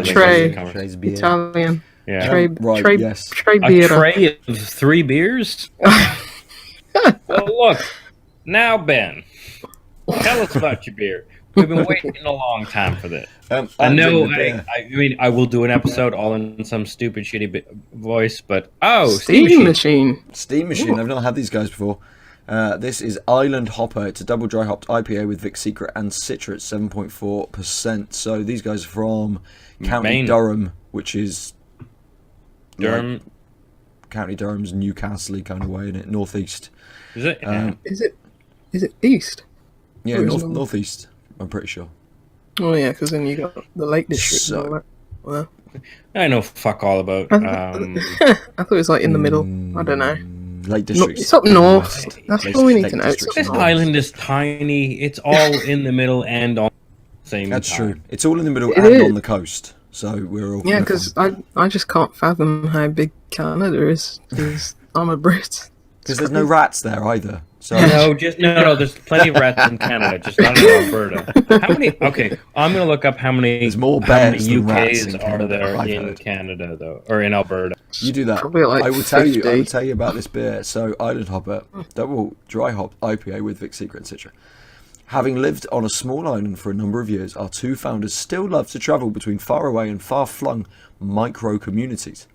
Tray. conversation. beer. Italian. Yeah. Tray, Right, tray, yes. tray A beer. tray of 3 beers? Well, look. Now, Ben, tell us about your beer. We've been waiting a long time for this. I know. I mean, I will do an episode all in some stupid, shitty voice, but Steam machine. Steam Machine. I've not had these guys before. This is Island Hopper. It's a double dry hopped IPA with Vic Secret and Citra at 7.4%. So these guys are from County Maine. Durham, which is Durham. County Durham's Newcastle kind of way in it, northeast. Is it? Is it east? Yeah, Or is it northeast. I'm pretty sure. Oh yeah, because then you got the Lake District. So- and all that. Well, I know fuck all about. I thought it was like in the middle. I don't know. Lake No, District. it's up north. West. That's Lake- all we need Lake to know. It's District. up This north. island is tiny. It's all in the middle and on the same That's time. true. It's all in the middle It and is. on the coast. So we're all Yeah, kinda because fine. I just can't fathom how big Canada is. Because I'm a Brit. Because there's no rats there either. So No, there's plenty of rats in Canada, just not in Alberta. How many? Okay, I'm gonna look up how many. There's more how many bears than rats UKs in are Canada, there I've in heard. Canada though, or in Alberta? you do that. Probably like I will tell you. I 50. will tell you about this beer. So Island Hopper, double dry hop IPA with Vic Secret and Citra. Having lived on a small island for a number of years, our 2 founders still love to travel between faraway and far-flung micro communities.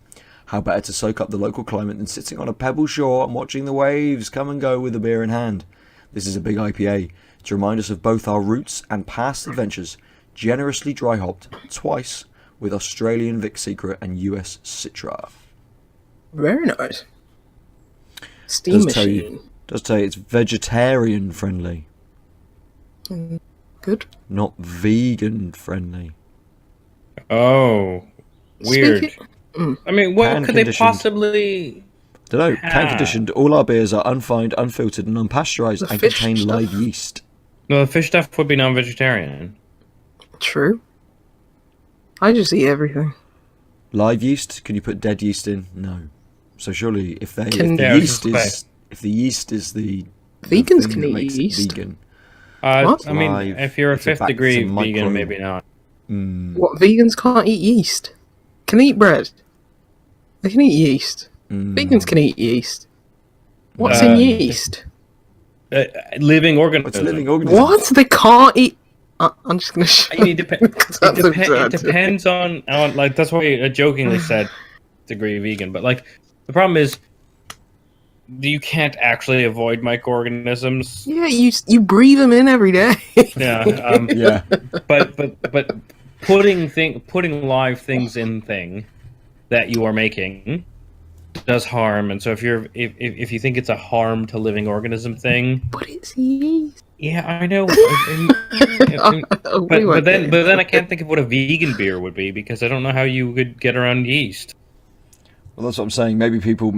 How better to soak up the local climate than sitting on a pebble shore and watching the waves come and go with a beer in hand. This is a big IPA to remind us of both our roots and past adventures, generously dry hopped twice with Australian Vic Secret and US Citra. Very nice. Steam Does tell you- machine. Does say it's vegetarian friendly, Good. not vegan friendly. Oh, weird. Speaking- I mean, what Pan could they conditioned. possibly? Don't know. Can Ah. conditioned. All our beers are unfined, unfiltered, and unpasteurized, The and fish contain stuff. live yeast. No, the fish stuff would be non-vegetarian. True. I just eat everything. Live yeast? Can you put dead yeast in? No. So surely, if the Yeah, I was yeast just is if the yeast is the Vegans thing can that eat makes it yeast. vegan. What? I mean, Live. if you're a It's a 5th back- degree it's a micro- vegan, maybe not. What, vegans can't eat yeast? Can eat bread? They can eat yeast. Vegans can eat yeast. What's in yeast? Living It's organism. a living organism. What? They can't eat... I'm just going to I mean, shut it depends on like that's why I jokingly said degree vegan, but like the problem is you can't actually avoid microorganisms. Yeah, you breathe them in every day. Yeah, Yeah. but putting live things in thing that you are making does harm, and so if you think it's a harm to living organism thing, But it's yeast. yeah, I know. We But won't then get I can't think of what a vegan beer would be because I don't know how you could get around yeast. Well, that's what I'm saying. Maybe people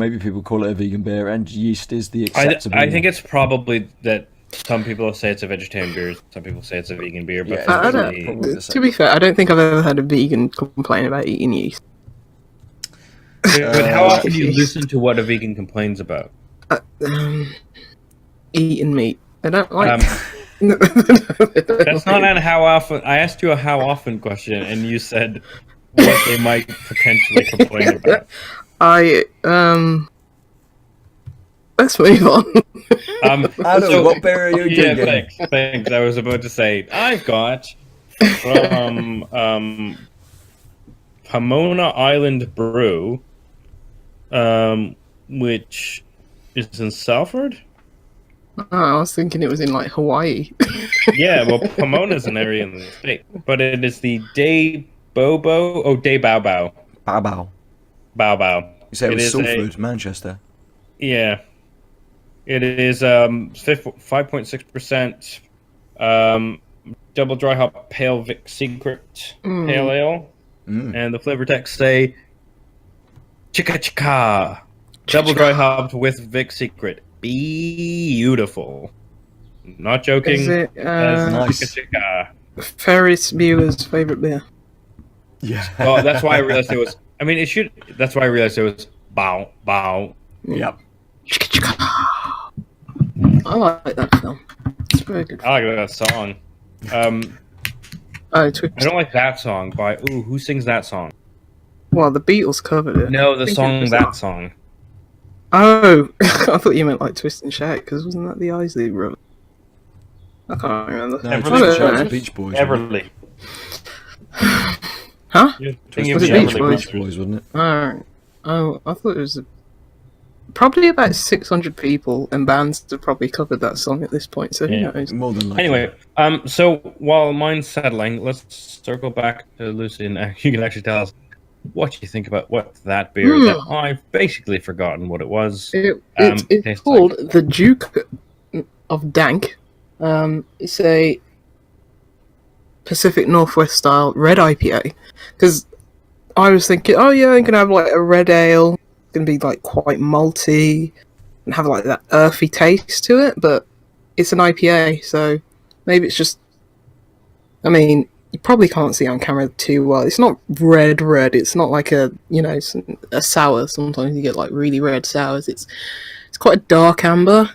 call it a vegan beer, and yeast is the acceptable. I think it's probably that some people say it's a vegetarian beer, some people say it's a vegan beer, but Yeah, for I me- probably the To same. be fair, I don't think I've ever had a vegan complain about eating yeast. but how often do you yeast. listen to what a vegan complains about? Eating meat. I don't like... That's not on how often. I asked you a how often question, and you said what they might potentially complain about. Let's move on. Adam, what beer are you Yeah, drinking? thanks. I was about to say I've got from Pomona Island Brew, which is in Salford. Oh, I was thinking it was in like Hawaii. Yeah, well, Pomona's an area in the state, but it is the Day Bobo. Oh, Day Bao Bao. Bow bow. Bao Bao. You say it was is a- Salford, Manchester. Yeah. It is 5.6% double dry hop pale Vic Secret pale ale. And the flavor text say Chika Chika. Double dry hopped with Vic Secret. Beautiful. Not joking. Is it, That's Nice. Chika Chika. Ferris Bueller's favourite beer. Yeah. Oh, that's why I realized it was. I mean, it should. That's why I realized it was bow bow. Yep. I like that film. It's very good. I like that song. Oh, I don't like that song by. Ooh, who sings that song? Well, the Beatles covered it. No, the I think song. it was That song. Oh, I thought you meant like Twist and Shout, because wasn't that the Isley Brothers? I can't remember. No, Everly. Twist and Shout was Beach Boys. Everly. Huh? You're Twist thinking and of Was the it Shout Beach was Everly Boys? Beach Boys, wasn't it? Alright. Oh, I thought it was probably about 600 people and bands have probably covered that song at this point, so Yeah. who knows? More than likely. Anyway, so while mine's settling, let's circle back to Lucy, and you can actually tell us what you think about what that beer is. I've basically forgotten what it was. It's tastes called the Duke of Dank. It's a Pacific Northwest style red IPA. Because I was thinking, oh yeah, I'm gonna have like a red ale. It's gonna be like quite malty and have like that earthy taste to it. But it's an IPA, so maybe it's just. I mean, you probably can't see it on camera too well. It's not red. It's not like a a sour. Sometimes you get like really red sours. It's quite a dark amber.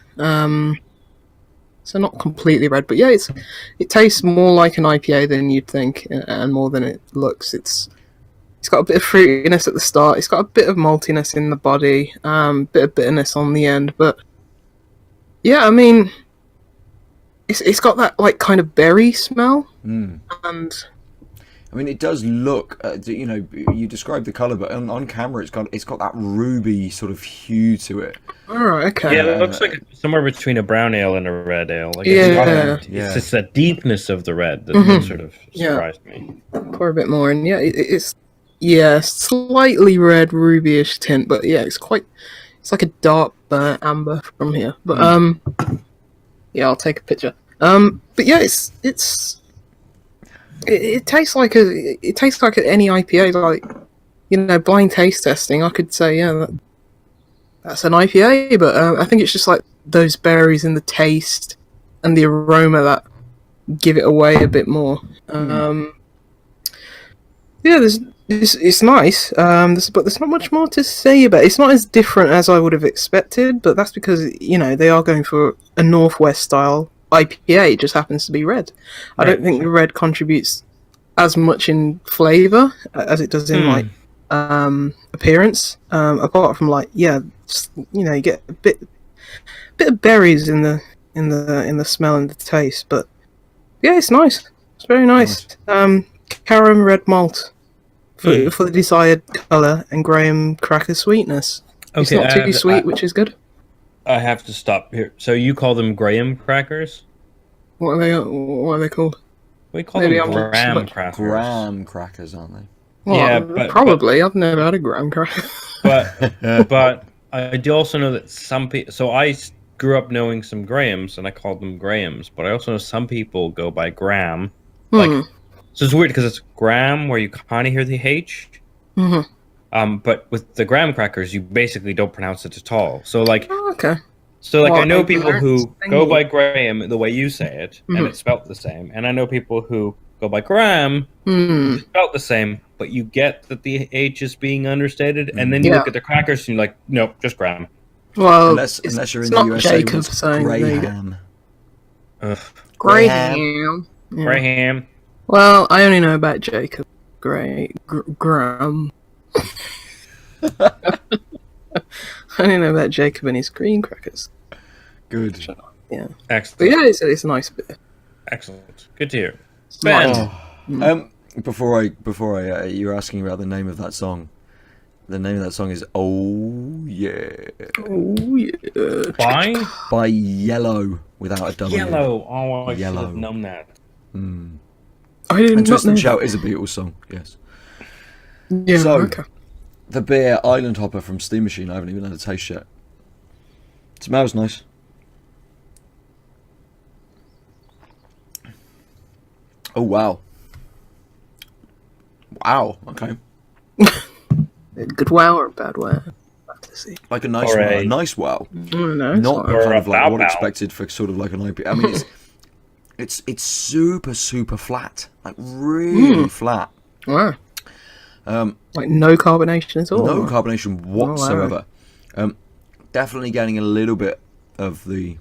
So not completely red, but yeah, it tastes more like an IPA than you'd think, and more than it looks. It's got a bit of fruitiness at the start. It's got a bit of maltiness in the body, bit of bitterness on the end. But yeah, I mean, it's got that like kind of berry smell, and I mean, it does look. You described the color, but on camera, it's got that ruby sort of hue to it. all right, okay, Yeah, it looks like somewhere between a brown ale and a red ale. Like Yeah. it's just the deepness of the red that sort of surprised me. pour a bit more, and yeah, it's slightly red rubyish tint, but yeah, it's like a dark burnt amber from here. But yeah, I'll take a picture. But yeah, it tastes like any IPA. Like, blind taste testing, I could say that's an IPA, but I think it's just like those berries in the taste and the aroma that give it away a bit more. Yeah, it's nice. But there's not much more to say about it. It's not as different as I would have expected, but that's because they are going for a Northwest style IPA. It just happens to be red. I don't think the red contributes as much in flavour as it does in like appearance. Apart from you get a bit of berries in the smell and the taste. But yeah, it's nice. It's very nice. Caram red malt for the desired colour and graham cracker sweetness. It's not too sweet, which is good. I have to stop here. So you call them graham crackers? What are they called? We call Maybe them I'm graham crackers. Graham crackers, aren't they? Well, Yeah, probably. I've never had a graham cracker. But I do also know that some people. So I grew up knowing some grahams, and I called them grahams. But I also know some people go by graham. So it's weird because it's graham where you kind of hear the H. But with the graham crackers, you basically don't pronounce it at all. So like. Oh, okay. So, like, Well, I know I people learned who something go new. by Graham the way you say it, and it's spelt the same. And I know people who go by Graham, it's spelt the same, but you get that the H is being understated, and then you look at the crackers and you're like, nope, just Graham. Well, Unless you're in the not USA, Jacob it's saying there you go. Graham. Graham. Yeah. Graham. Well, I only know about Jacob. Graham. I only know about Jacob and his green crackers. Good. Yeah. Excellent. But yeah, it's a nice bit. Excellent. Good to hear. Ben. Before I, you're asking about the name of that song. The name of that song is "Oh Yeah" Oh yeah. By Yellow without a W. Yellow. Oh, I should Yellow. have known that. I didn't And Twist know and that. Shout is a Beatles song. Yes. Yeah. So- Okay. The beer Island Hopper from Steam Machine. I haven't even had a taste yet. It smells nice. Oh wow. Wow. Okay. Good wow or a bad wow? Have to see. Like a nice Or wow. a- A nice wow. I don't know. It's Not fine. Or kind a of like what bow-bow. expected for sort of like an IPA. I mean, It's super flat, like really flat. Wow. Like no carbonation at all. No carbonation whatsoever. Definitely getting a little bit of the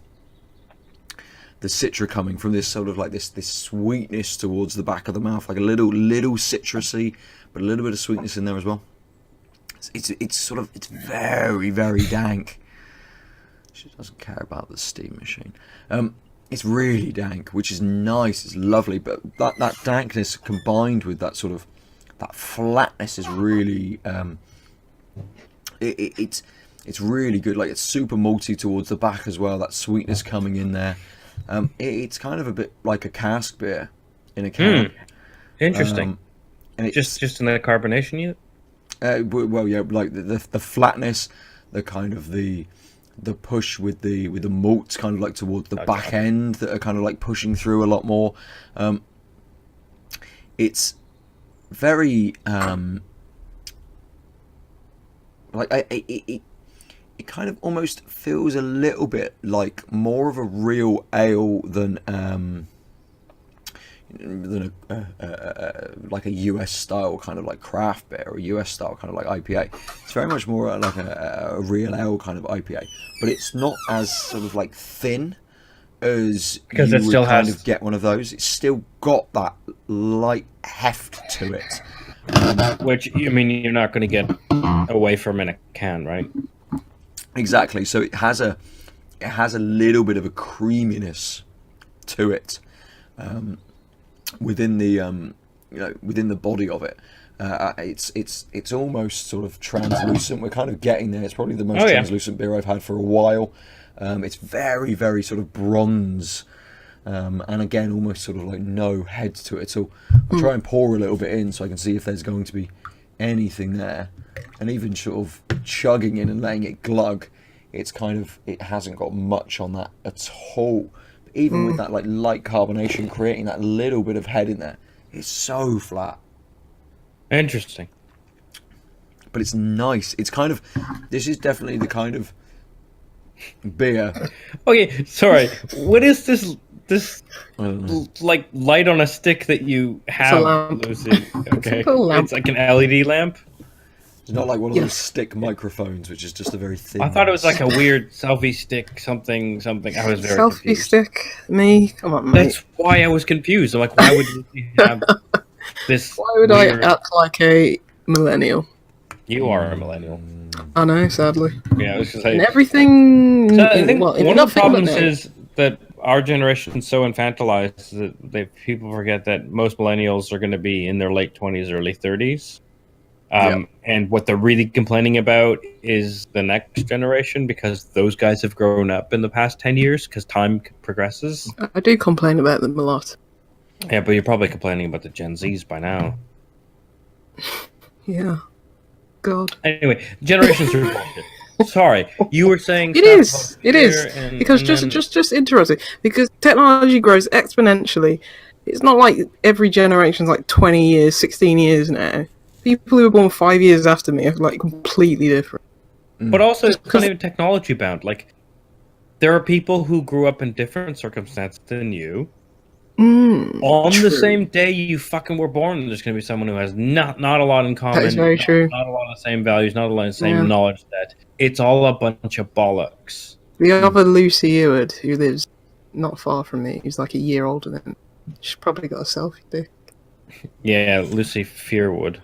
citra coming from this sort of like this sweetness towards the back of the mouth, like a little citrusy, but a little bit of sweetness in there as well. It's very dank. She doesn't care about the steam machine. It's really dank, which is nice. It's lovely, but that dankness combined with that sort of that flatness is really it's really good. Like, it's super malty towards the back as well. That sweetness coming in there. It's kind of a bit like a cask beer in a can. Interesting. And it's just in the carbonation unit. Well, yeah, like the flatness, the kind of the push with the malts kind of like towards the back end that are kind of like pushing through a lot more. It's very it kind of almost feels a little bit like more of a real ale than like a US style kind of like craft beer, or a US style kind of like IPA. It's very much more like a real ale kind of IPA, but it's not as sort of like thin as because you it still would kind has of get one of those. It's still got that light heft to it. Which, I mean, you're not going to get away from in a can, right? Exactly. So it has a little bit of a creaminess to it within the within the body of it. It's almost sort of translucent. We're kind of getting there. It's probably the most translucent beer I've had for a while. It's very sort of bronze. And again, almost sort of like no head to it at all. I'll try and pour a little bit in so I can see if there's going to be anything there. And even sort of chugging in and letting it glug, it hasn't got much on that at all. But even with that like light carbonation creating that little bit of head in there, it's so flat. Interesting. But it's nice. It's kind of, this is definitely the kind of beer. Okay, sorry. What is this like light on a stick that you have, Lucy? Okay, it's like an LED lamp. It's not like one of those stick microphones, which is just a very thin. I thought it was like a weird selfie stick, something. I was very selfie confused. Stick. Me, come on, mate. That's why I was confused. I'm like, why would you have this? Why would I act like a millennial? You are a millennial. I know, sadly. Yeah, I was just saying. And everything. So I think one of the problems millennial. is that our generation is so infantilized that people forget that most millennials are going to be in their late 20s, early 30s. And what they're really complaining about is the next generation, because those guys have grown up in the past 10 years because time progresses. I do complain about them a lot. Yeah, but you're probably complaining about the Gen Zs by now. Yeah. God. Anyway, generations are bullshit. Sorry, you were saying It is because just interrupting, because technology grows exponentially. It's not like every generation's like 20 years, 16 years now. People who were born 5 years after me are like completely different. But also, it's not even technology bound. Like, there are people who grew up in different circumstances than you. On the same day you fucking were born, there's going to be someone who has not a lot in common. That is very true. Not a lot of the same values, not a lot of the same knowledge set. It's all a bunch of bollocks. The other Lucy Eward, who lives not far from me, who's like a year older than me, she's probably got a selfie dick. Yeah, Lucy Fearwood.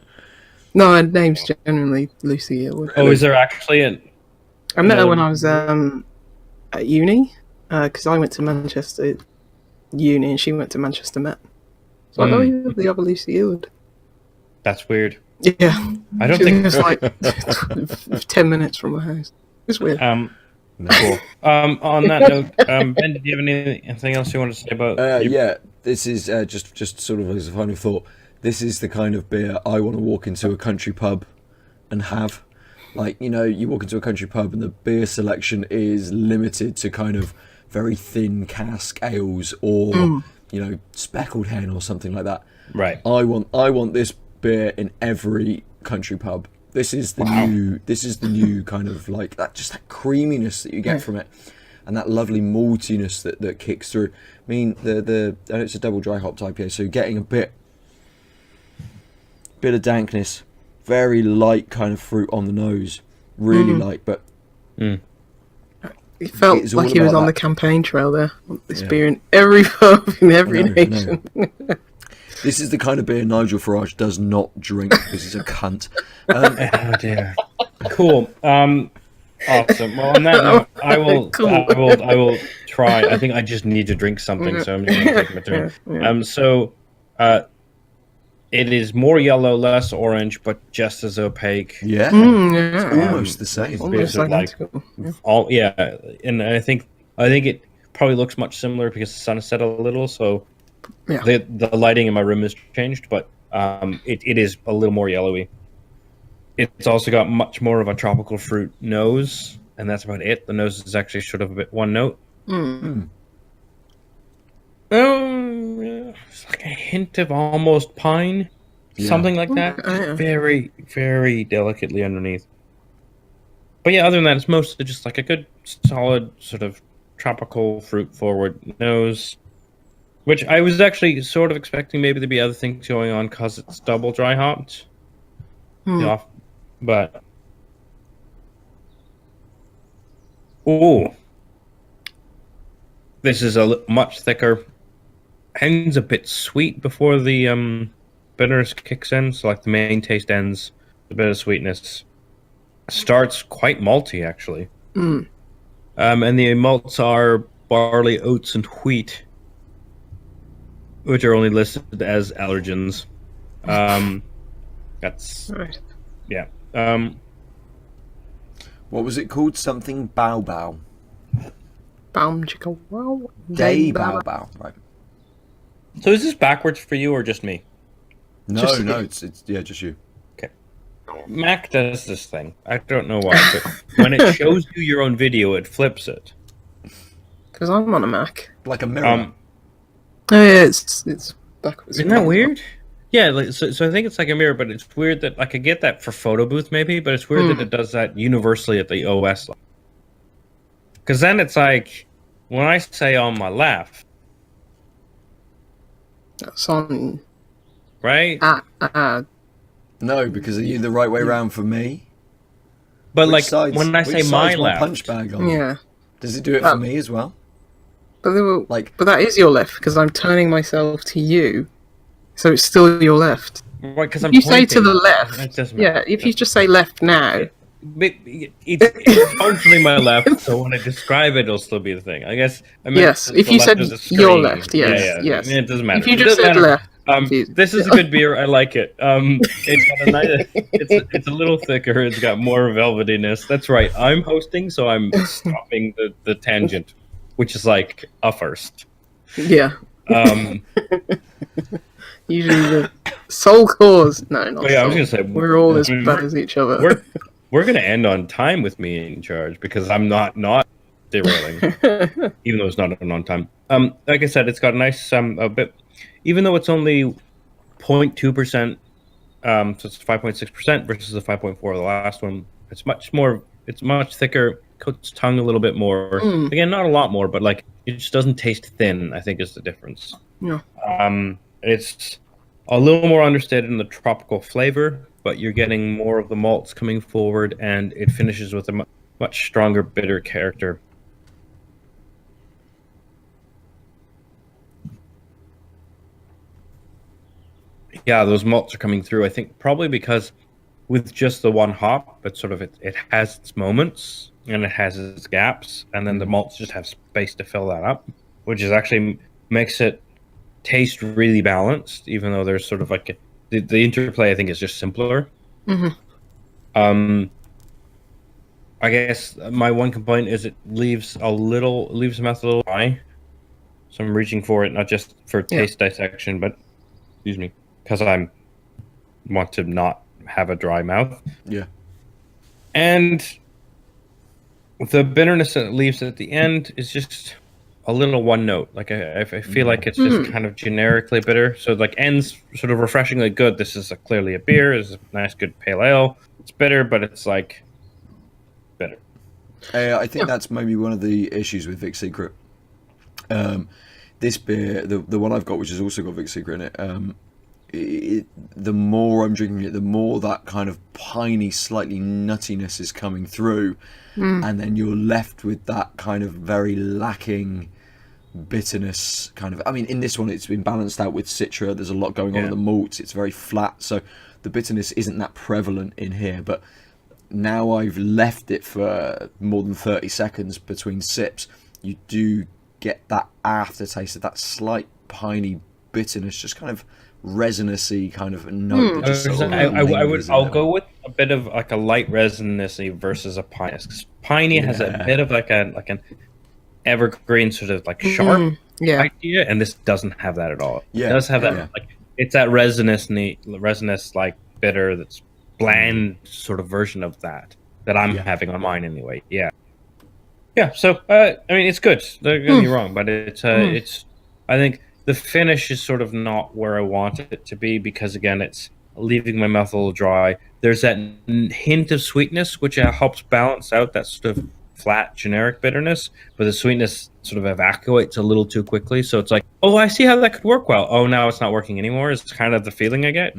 No, her name's genuinely Lucy Eward. Oh, is there actually a... I met her when I was at uni, because I went to Manchester uni and she went to Manchester Met. So I thought you were the other Lucy Eward. That's weird. Yeah. I don't think... It was like 10 minutes from my house. It's weird. No. Cool. On that note, Ben, did you have anything else you want to say about... Yeah, this is just sort of as a final thought. This is the kind of beer I want to walk into a country pub and have. Like, you know, you walk into a country pub and the beer selection is limited to kind of very thin cask ales or, you know, speckled hen or something like that. Right. I want this beer in every country pub. This is the new kind of like that, just that creaminess that you get from it. and that lovely maltiness that kicks through. I mean, and it's a double dry hopped IPA, so you're getting a bit of dankness, very light kind of fruit on the nose, really light, but It felt like he was on the campaign trail there. This beer in every pub in every nation. This is the kind of beer Nigel Farage does not drink because he's a cunt. Oh dear. Cool. Awesome. Well, on that note, I will try. I think I just need to drink something, so I'm just going to take my turn. So, it is more yellow, less orange, but just as opaque. Yeah, it's almost the same. Almost identical. And I think it probably looks much similar because the sun has set a little, so the lighting in my room has changed, but it is a little more yellowy. It's also got much more of a tropical fruit nose, and that's about it. The nose is actually sort of a bit one note. It's like a hint of almost pine, something like that. Very, very delicately underneath. But yeah, other than that, it's mostly just like a good, solid sort of tropical fruit-forward nose, which I was actually sort of expecting maybe to be other things going on because it's double dry hopped. But this is much thicker. Ends a bit sweet before the bitterness kicks in, so like the main taste ends a bit of sweetness. Starts quite malty actually, and the malts are barley, oats, and wheat, which are only listed as allergens. That's right. Yeah. What was it called? Something Bao Bao. Baum chicka wow. Day Bao Bao. Right. So is this backwards for you or just me? No, it's just you. Okay. Mac does this thing. I don't know why, but when it shows you your own video, it flips it. Because I'm on a Mac. Like a mirror. Oh yeah, it's backwards. Isn't that weird? Yeah, so I think it's like a mirror, but it's weird that I could get that for photo booth maybe, but it's weird that it does that universally at the OS level. Because then it's like, when I say on my left, that's on. Right? No, because are you the right way around for me? But Which like sides? when I say my left, punch bag on? Yeah. Does it do it for me as well? But but that is your left because I'm turning myself to you, so it's still your left. Right? Because you say to the left. If you just say left now. It's functionally my left, so when I describe it, it'll still be the thing. I guess. Yes, if you said your left, yes. It doesn't matter. If you just said left. This is a good beer. I like it. It's got a nice, it's a little thicker. It's got more velvetyness. That's right. I'm hosting, so I'm stopping the tangent, which is like a first. Yeah. Usually the sole cause. No, not. Yeah, I was gonna say we're all as bad as each other. We're gonna end on time with me in charge because I'm not derailing, even though it's not on time. Like I said, it's got a nice a bit. Even though it's only 0.2%, so it's 5.6% versus the 5.4 of the last one. It's much more. It's much thicker. Coats tongue a little bit more. Again, not a lot more, but like it just doesn't taste thin. I think is the difference. Yeah. It's a little more understated in the tropical flavor, but you're getting more of the malts coming forward, and it finishes with a much stronger bitter character. Yeah, those malts are coming through. I think probably because with just the one hop, but sort of it has its moments and it has its gaps, and then the malts just have space to fill that up, which is actually makes it taste really balanced, even though there's sort of like the interplay I think is just simpler. I guess my one complaint is it leaves the mouth a little dry, so I'm reaching for it not just for taste dissection, but because I want to not have a dry mouth. Yeah. And the bitterness that it leaves at the end is just a little one note. Like I feel like it's just kind of generically bitter. So like ends sort of refreshingly good. This is clearly a beer. It's a nice, good pale ale. It's bitter, but it's like bitter. I think that's maybe one of the issues with Vic's Secret. This beer, the one I've got, which has also got Vic's Secret in it, the more I'm drinking it, the more that kind of piney, slightly nuttiness is coming through, and then you're left with that kind of very lacking bitterness. Kind of, I mean, in this one, it's been balanced out with Citra. There's a lot going on in the malts. It's very flat, so the bitterness isn't that prevalent in here. But now I've left it for more than 30 seconds between sips, you do get that aftertaste of that slight piney bitterness, just kind of resinousy kind of note. That just sort of I'll go with a bit of like a light resinousy versus a piney. Piney has a bit of like an evergreen sort of like sharp idea, and this doesn't have that at all. It does have that like it's that resinous like bitter that's bland sort of version of that I'm having on mine anyway. So I mean, it's good. Don't get me wrong, but it's I think the finish is sort of not where I want it to be, because again, it's leaving my mouth a little dry. There's that hint of sweetness which helps balance out that sort of flat generic bitterness, but the sweetness sort of evacuates a little too quickly. So it's like, oh, I see how that could work well. Oh, now it's not working anymore. It's kind of the feeling I get.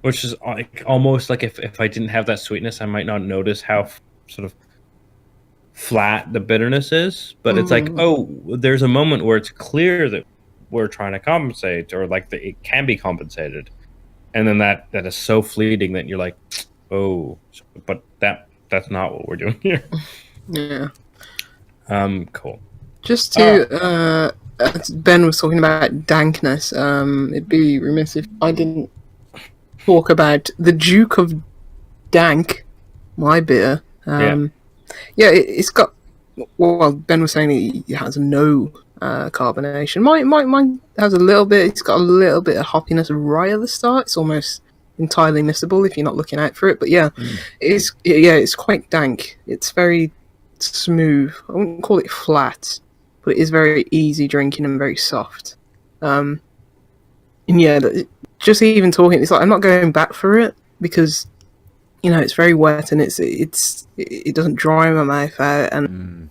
Which is like almost like if I didn't have that sweetness, I might not notice how sort of flat the bitterness is. But it's like, oh, there's a moment where it's clear that we're trying to compensate, or like it can be compensated, and then that is so fleeting that you're like, oh, but that's not what we're doing here. Cool. Just to as Ben was talking about dankness, it'd be remiss if I didn't talk about the Duke of Dank, my beer. It's got, well, Ben was saying it has no carbonation. Mine has a little bit. It's got a little bit of hoppiness right at the start. It's almost entirely missable if you're not looking out for it. But it's quite dank. It's very smooth. I wouldn't call it flat, but it is very easy drinking and very soft. Just even talking, it's like I'm not going back for it because it's very wet and it doesn't dry my mouth out, and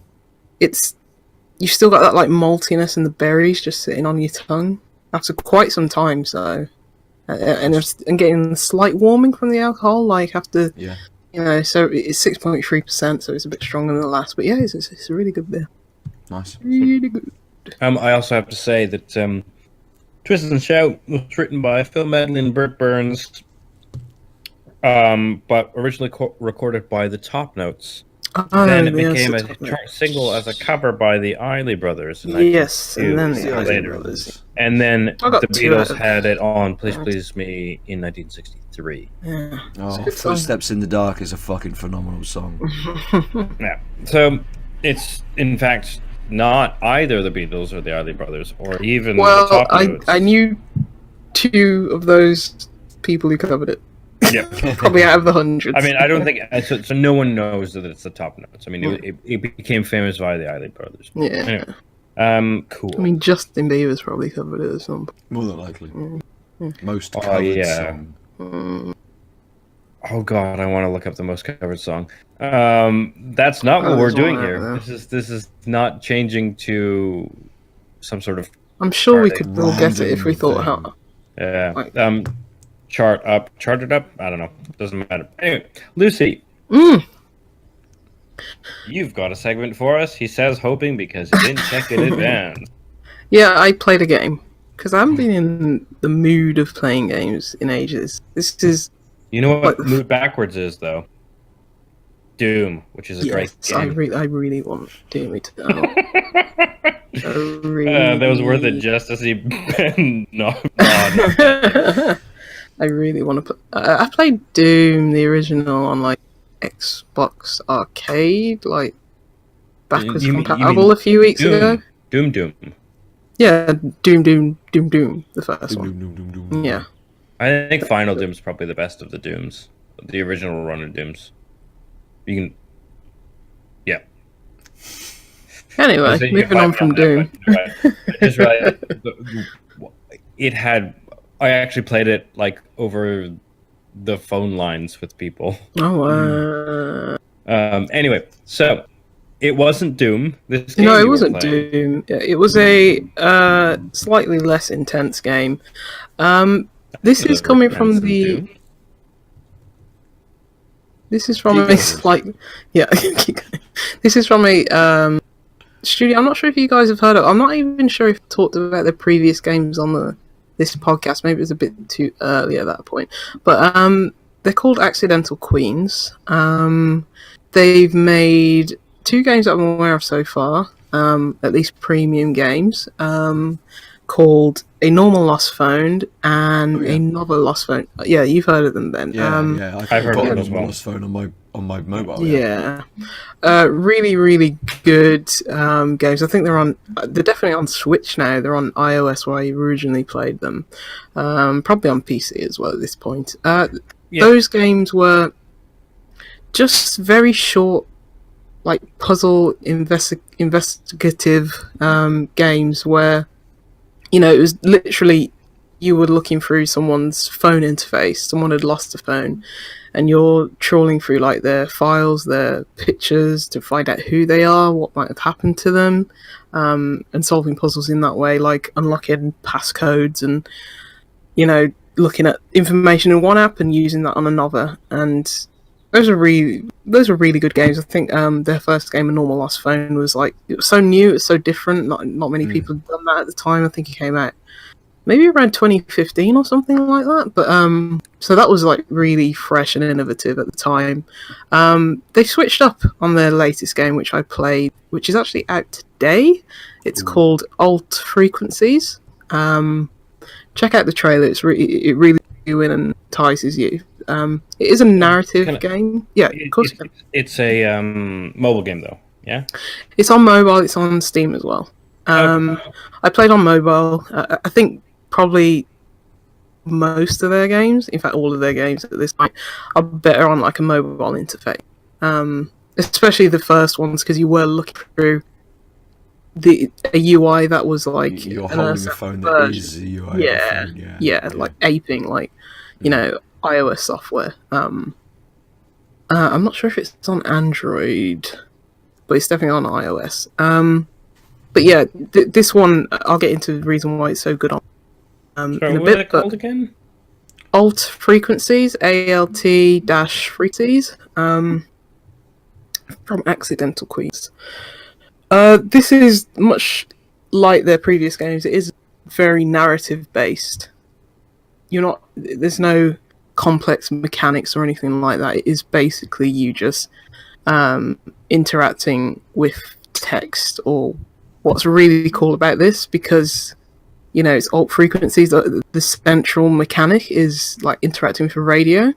you've still got that like maltiness and the berries just sitting on your tongue after quite some time. So and getting the slight warming from the alcohol, like after so it's 6.3%, so it's a bit stronger than the last. But it's a really good beer. Nice, really good. I also have to say that Twist and Shout was written by Phil Medley and Bert Burns, but originally recorded by the Top Notes. Then it became a single as a cover by the Isley Brothers. Yes, and then the Isley Brothers. And then the Beatles had it on Please Please Me in 1963. Yeah. Oh, Footsteps in the Dark is a fucking phenomenal song. So it's, in fact, not either the Beatles or the Isley Brothers, or even the Top Notes. I knew two of those people who covered it. Yeah, probably out of the hundreds. I mean, I don't think so. No one knows that it's the Top Notes. I mean, it became famous via the Isley Brothers. Yeah. Anyway, cool. I mean, Justin Bieber's probably covered it or something. More than likely. Most covered song. Oh god, I want to look up the most covered song. That's not what we're doing here. This is not changing to some sort of. I'm sure we could all get it if we thought how. Yeah. Charted up. I don't know. Doesn't matter. Anyway, Lucy. You've got a segment for us. He says, hoping because he didn't check it in advance. Yeah, I played a game because I haven't been in the mood of playing games in ages. This is. You know what mood backwards is, though? Doom, which is a great game. I really want Doom Eternal. That was worth it just to see Ben nod. I really want to put. I played Doom, the original, on like Xbox Arcade, like backwards compatible a few weeks ago. Doom. Yeah, Doom, the first one. Doom. Yeah. I think Final Doom is probably the best of the Dooms. The original run of Dooms. You can... Yeah. Anyway, moving on from Doom. Just realized it had... I actually played it like over the phone lines with people. Oh, Anyway, so it wasn't Doom. This game No, it you were wasn't playing. Doom. It was a slightly less intense game. This is coming from the. Doom. This is from Keep a going. slight. Yeah, keep going. This is from a studio. I'm not sure if you guys have heard of. I'm not even sure if I talked about the previous games on this podcast. Maybe it was a bit too early at that point. But they're called Accidental Queens. They've made 2 games that I'm aware of so far, at least premium games, called A Normal Lost Phone and Another Lost Phone. Yeah, you've heard of them, Ben. Yeah. I've heard of got it as well. Lost phone on my mobile. Yeah. Really, really good games. I think they're definitely on Switch now. They're on iOS where I originally played them. Probably on PC as well at this point. Those games were just very short, like puzzle investigative games where, it was literally you were looking through someone's phone interface. Someone had lost a phone, and you're trawling through like their files, their pictures to find out who they are, what might have happened to them, and solving puzzles in that way, like unlocking passcodes and looking at information in one app and using that on another. And those were really good games. I think their first game, A Normal Lost Phone, was like, it was so new, it was so different. Not many people had done that at the time. I think it came out maybe around 2015 or something like that. But so that was like really fresh and innovative at the time. They switched up on their latest game, which I played, which is actually out today. It's called Alt-Frequencies. Check out the trailer. It really you in and entices you. It is a narrative game. Yeah, of course you can. It's a mobile game, though. Yeah. It's on mobile. It's on Steam as well. I played on mobile. I think probably most of their games, in fact, all of their games at this point, are better on like a mobile interface. Especially the first ones, because you were looking through a UI that was like You're holding a phone that is a UI. Yeah, like aping like iOS software. I'm not sure if it's on Android, but it's definitely on iOS. But yeah, this one I'll get into the reason why it's so good on Sorry, in a what bit. are they called again? Alt-Frequencies, ALT-frequencies, from Accidental Queens. This is much like their previous games. It is very narrative based. There's no complex mechanics or anything like that. It is basically you just interacting with text. Or what's really cool about this, because it's alt frequencies, the central mechanic is like interacting with a radio.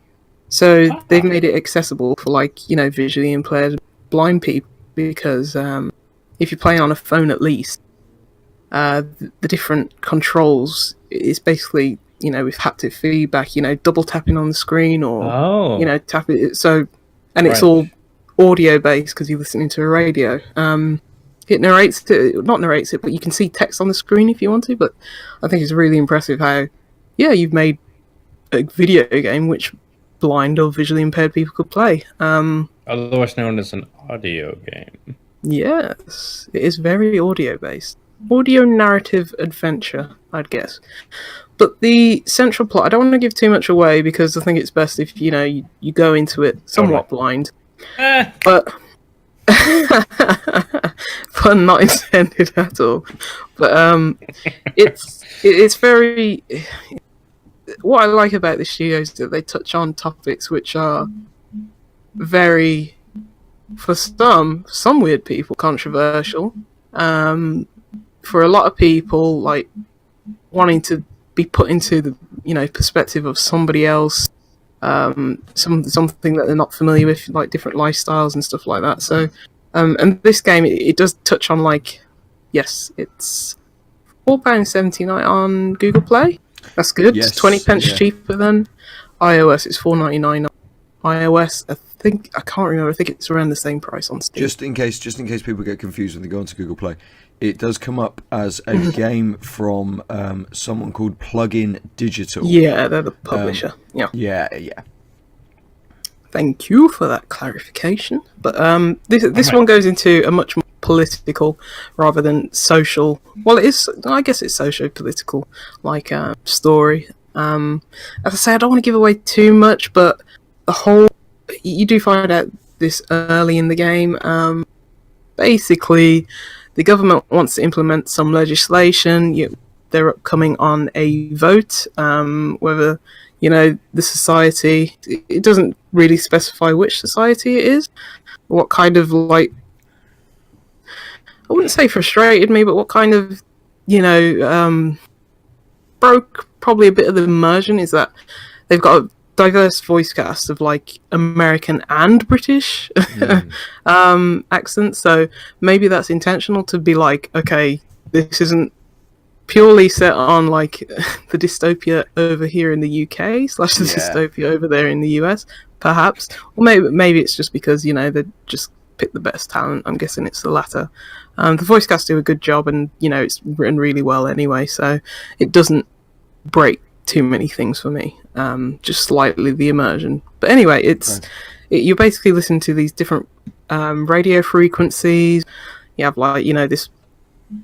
So they've made it accessible for like visually impaired blind people, because if you're playing on a phone, at least the different controls is basically with haptic feedback, double tapping on the screen or tap it. So, and it's all audio based because you're listening to a radio. It not narrates it, but you can see text on the screen if you want to. But I think it's really impressive how you've made a video game which blind or visually impaired people could play. Otherwise known as an audio game. Yes, it is very audio based. Audio narrative adventure, I'd guess. But the central plot, I don't want to give too much away, because I think it's best if you go into it somewhat blind. But pun not intended at all. But it's very. What I like about the studio is that they touch on topics which are very, for some weird people, controversial. For a lot of people, like wanting to be put into the perspective of somebody else, something that they're not familiar with, like different lifestyles and stuff like that. So, and this game it does touch on it's £4.79 on Google Play. That's good. Yes, It's 20p cheaper than iOS. It's $4.99 on iOS. I can't remember. I think it's around the same price on Steam. Just in case people get confused when they go onto Google Play, it does come up as a game from someone called Plugin Digital. Yeah, they're the publisher. Yeah. Thank you for that clarification. But this one goes into a much more political rather than social. Well, it is. I guess it's socio-political, like story. As I say, I don't want to give away too much, but the whole you do find out this early in the game. Basically, the government wants to implement some legislation. They're coming on a vote. Whether the society, it doesn't really specify which society it is, what kind of, like, I wouldn't say frustrated me, but what kind of, broke probably a bit of the immersion is that they've got a diverse voice cast of, like, American and British accents, so maybe that's intentional to be like, okay, this isn't purely set on, like, the dystopia over here in the UK / the dystopia over there in the US, perhaps. Or maybe it's just because, they just pick the best talent. I'm guessing it's the latter. The voice cast do a good job, and, it's written really well anyway, so it doesn't break too many things for me. Just slightly the immersion. But anyway, you basically listen to these different radio frequencies. You have, like, this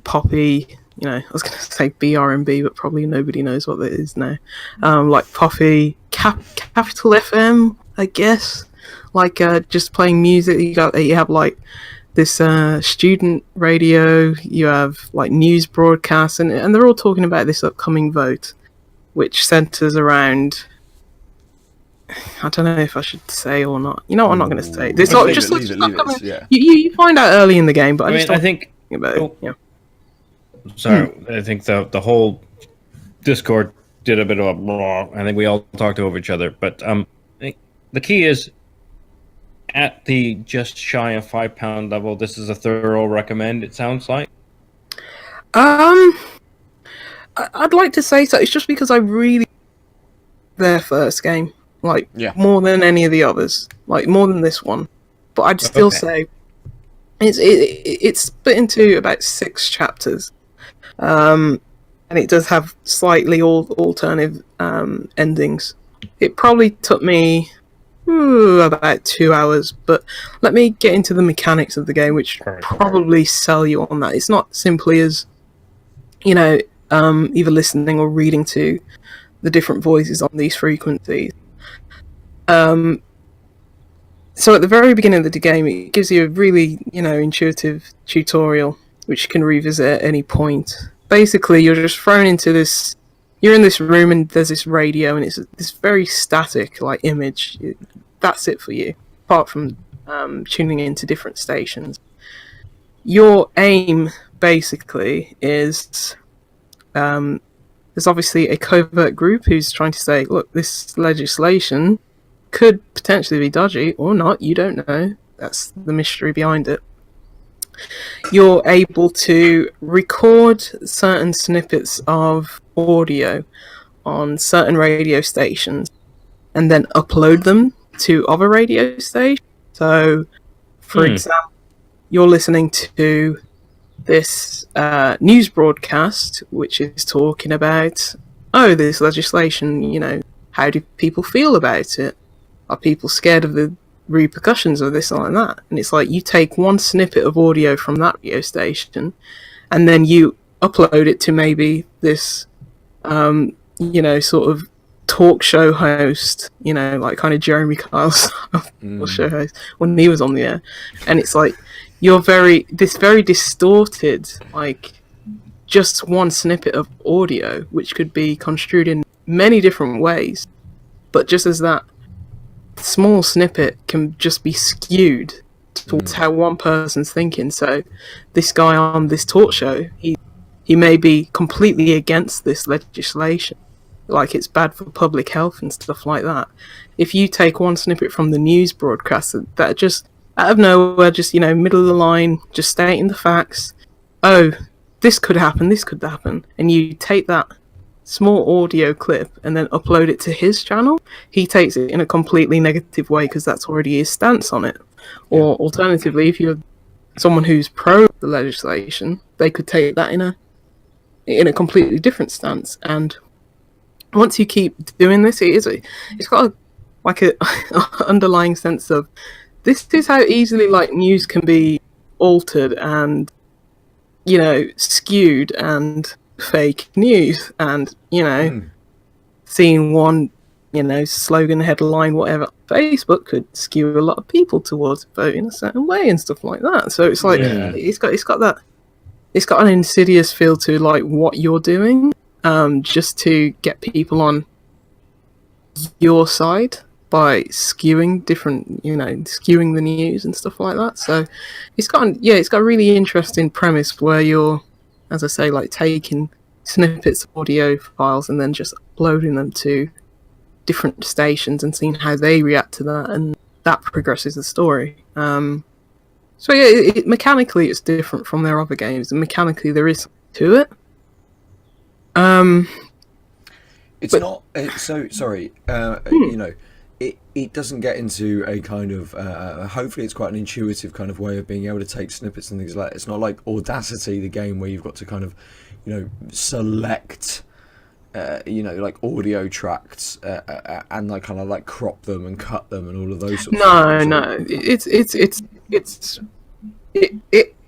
poppy... I was going to say BRMB, but probably nobody knows what that is now. Like Poppy, Capital FM, I guess. Like just playing music. You have like this student radio. You have like news broadcasts, and they're all talking about this upcoming vote, which centres around. I don't know if I should say or not. You know what? I'm not going to say. It's not just leave it. You find out early in the game, but I think about it. Yeah. So I think the whole Discord did a bit of a. I think we all talked over each other, but I think the key is at the just shy of £5 level. This is a thorough recommend. It sounds like. I'd like to say so. It's just because I really their first game, like more than any of the others, like more than this one. But I'd still say it's split into about 6 chapters. And it does have slightly alternative endings. It probably took me about 2 hours, but let me get into the mechanics of the game, which probably sell you on that. It's not simply as, either listening or reading to the different voices on these frequencies. So at the very beginning of the game, it gives you a really, intuitive tutorial, which you can revisit at any point. Basically, you're just thrown into this... You're in this room and there's this radio, and it's this very static, like, image. That's it for you, apart from tuning into different stations. Your aim, basically, is... there's obviously a covert group who's trying to say, look, this legislation could potentially be dodgy, or not, you don't know. That's the mystery behind it. You're able to record certain snippets of audio on certain radio stations and then upload them to other radio stations. So, for example, you're listening to this news broadcast, which is talking about, this legislation, how do people feel about it? Are people scared of the repercussions of this or that? And it's like you take one snippet of audio from that radio station and then you upload it to maybe this sort of talk show host, like kind of Jeremy Kyle's show host when he was on the air. And it's like you're very distorted, like just one snippet of audio which could be construed in many different ways, but just as that small snippet can just be skewed towards how one person's thinking. So this guy on this talk show, he may be completely against this legislation, like it's bad for public health and stuff like that. If you take one snippet from the news broadcast that just out of nowhere, just middle of the line, just stating the facts, this could happen, and you take that small audio clip and then upload it to his channel, he takes it in a completely negative way because that's already his stance on it. Or alternatively, if you're someone who's pro the legislation, they could take that in a completely different stance. And once you keep doing this, it's got like a underlying sense of this is how easily like news can be altered and skewed and fake news, and seeing one slogan, headline, whatever, Facebook could skew a lot of people towards voting a certain way and stuff like that. So it's like it's got an insidious feel to like what you're doing, just to get people on your side by skewing skewing the news and stuff like that. So it's got a really interesting premise where you're, as I say, like taking snippets of audio files and then just uploading them to different stations and seeing how they react to that, and that progresses the story. So yeah, mechanically it's different from their other games, and mechanically there is to it. It's not. So sorry. It doesn't get into a kind of. Hopefully, it's quite an intuitive kind of way of being able to take snippets and things like that. It's not like Audacity, the game where you've got to kind of, select, like audio tracts and like kind of like crop them and cut them and all of those sorts of things. No.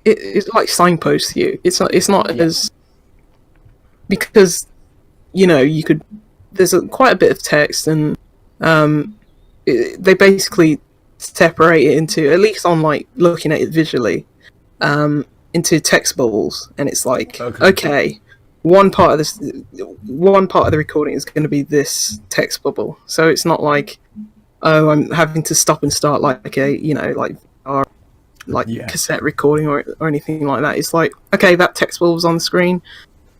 It's like signposts you. It's not as, because you could. There's quite a bit of text, and they basically separate it into, at least on like looking at it visually, into text bubbles, and it's like okay, one part of the recording is going to be this text bubble. So it's not like, oh, I'm having to stop and start like a cassette recording or anything like that. It's like, okay, that text bubble's on the screen,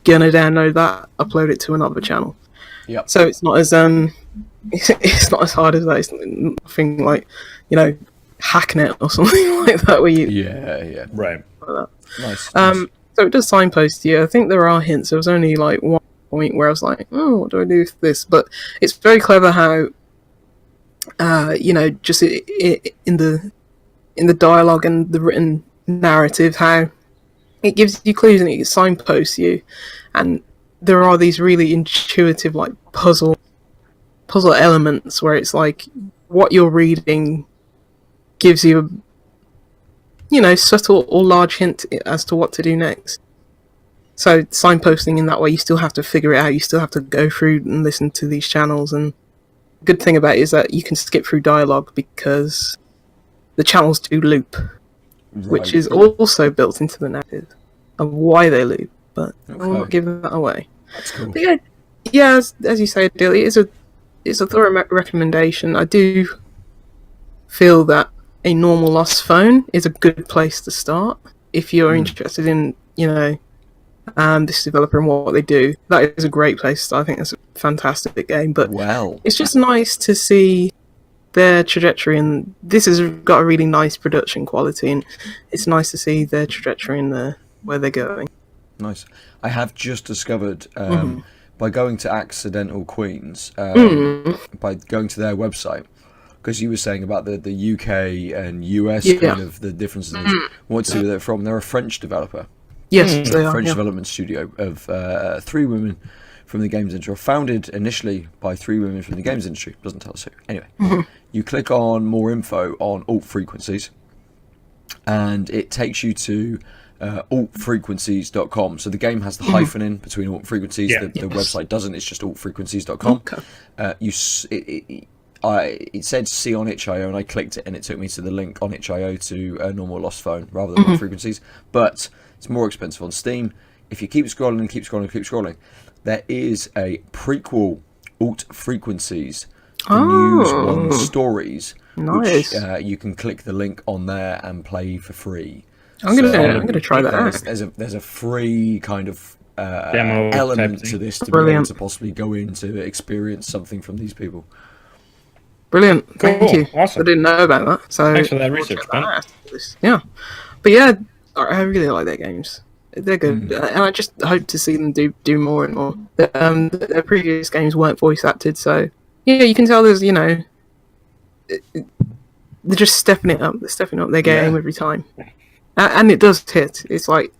gonna download that, upload it to another channel. Yep. So it's not as it's not as hard as that. It's nothing like Hacknet or something like that where you right. Like that. Nice. So it does signpost you. I think there are hints. There was only like one point where I was like, oh, what do I do with this? But it's very clever how just in the dialogue and the written narrative, how it gives you clues and it signposts you, and there are these really intuitive like puzzle elements where it's like what you're reading gives you a subtle or large hint as to what to do next. So signposting in that way, you still have to figure it out, you still have to go through and listen to these channels, and the good thing about it is that you can skip through dialogue because the channels do loop, which is also built into the narrative of why they loop, but I will not give that away. That's cool. But yeah, as you say, Aadil, it's a thorough recommendation. I do feel that a normal lost phone is a good place to start if you're interested in this developer and what they do. That is a great place to start. I think that's a fantastic game, but it's just nice to see their trajectory, and this has got a really nice production quality, and it's nice to see their trajectory and where they're going. Nice. I have just discovered by going to Accidental Queens, by going to their website, because you were saying about the UK and US kind of the differences. What to do with it from? They're a French developer. Yes, they are. French development studio of 3 women from the games industry, founded initially by 3 women from the games industry. Doesn't tell us who. Anyway, you click on more info on Alt-Frequencies, and it takes you to altfrequencies.com. So the game has the hyphen in between Alt-Frequencies. The website doesn't. It's just altfrequencies.com. It said see on itch.io, and I clicked it, and it took me to the link on itch.io to a normal lost phone rather than Alt-Frequencies. But it's more expensive on Steam. If you keep scrolling, there is a prequel, Alt-Frequencies, the News One Stories, nice. Which you can click the link on there and play for free. I'm gonna try that out. There's a free kind of demo element to this to be able to possibly go in to experience something from these people. Brilliant, thank you. Awesome. I didn't know about that. So thanks for that research, man. Yeah, but yeah, I really like their games. They're good, and I just hope to see them do more and more. Their previous games weren't voice acted, so yeah, you can tell there's they're just stepping it up. They're stepping up their game every time, and it does hit. It's like,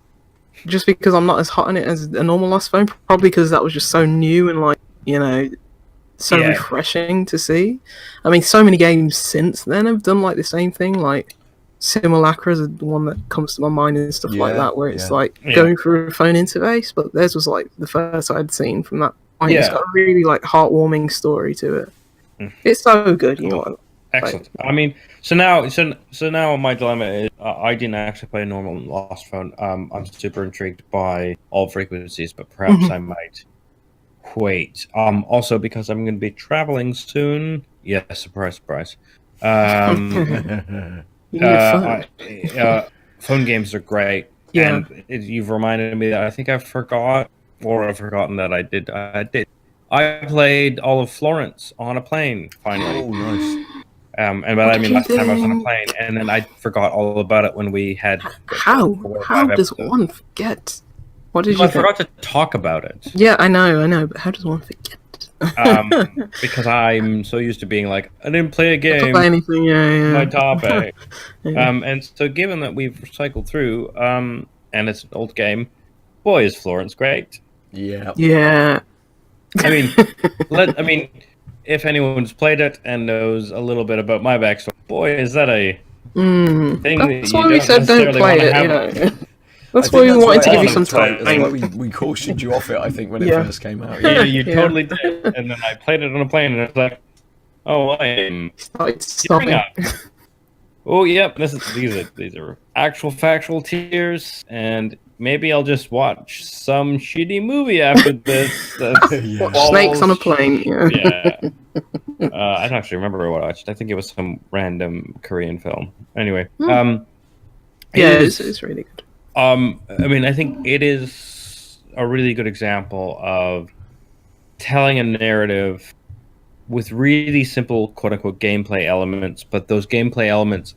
just because I'm not as hot on it as a normal Lost Phone, probably because that was just so new and like so refreshing to see. I mean, so many games since then have done like the same thing. Like Simulacra is the one that comes to my mind and stuff like that, where it's like going through a phone interface. But theirs was like the first I'd seen from that point. It's got a really like heartwarming story to it. It's so good, you know. Excellent. I mean, so now my dilemma is I didn't actually play a normal Lost Phone. I'm super intrigued by Alt-Frequencies, but perhaps I might wait. Also because I'm going to be traveling soon. Yeah, surprise, surprise. Phone games are great. Yeah. And you've reminded me that I think I forgot, or I've forgotten that I did. I played all of Florence on a plane, finally. Oh, nice. And by that I mean last time I was on a plane, and then I forgot all about it when we had... How does one forget? What did you I forgot to talk about it. Yeah, I know, but how does one forget? Because I'm so used to being like, I didn't play a game. Don't play anything, My topic. And so given that we've cycled through, and it's an old game, boy, is Florence great. Yeah. Yeah. I mean, if anyone's played it and knows a little bit about my backstory, boy, is that a thing that's that why we said don't play it, you know. That's why we wanted to give you some time. We cautioned you off it, I think, when it first came out. Yeah, you totally did. And then I played it on a plane, and it's like, oh, I am stopping. Oh, yep. These are actual factual tears, and maybe I'll just watch some shitty movie after this. Watch Snakes on a Plane. Yeah. I don't actually remember what I watched. I think it was some random Korean film. Anyway, it's really good. I mean, I think it is a really good example of telling a narrative with really simple, quote-unquote, gameplay elements, but those gameplay elements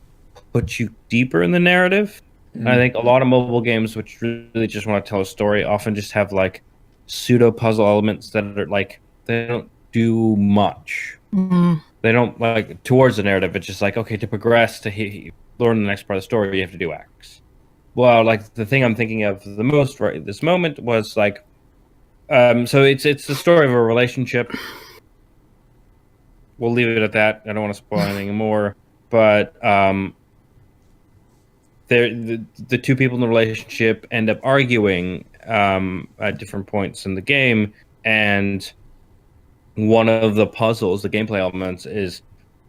put you deeper in the narrative. And I think a lot of mobile games, which really just want to tell a story, often just have, like, pseudo-puzzle elements that are, like, they don't do much. They don't, like, towards the narrative. It's just like, okay, to progress, to learn the next part of the story, you have to do X. Well, like, the thing I'm thinking of the most right at this moment was, like, so it's the story of a relationship. We'll leave it at that. I don't want to spoil anything more. But the two people in the relationship end up arguing at different points in the game. And one of the puzzles, the gameplay elements, is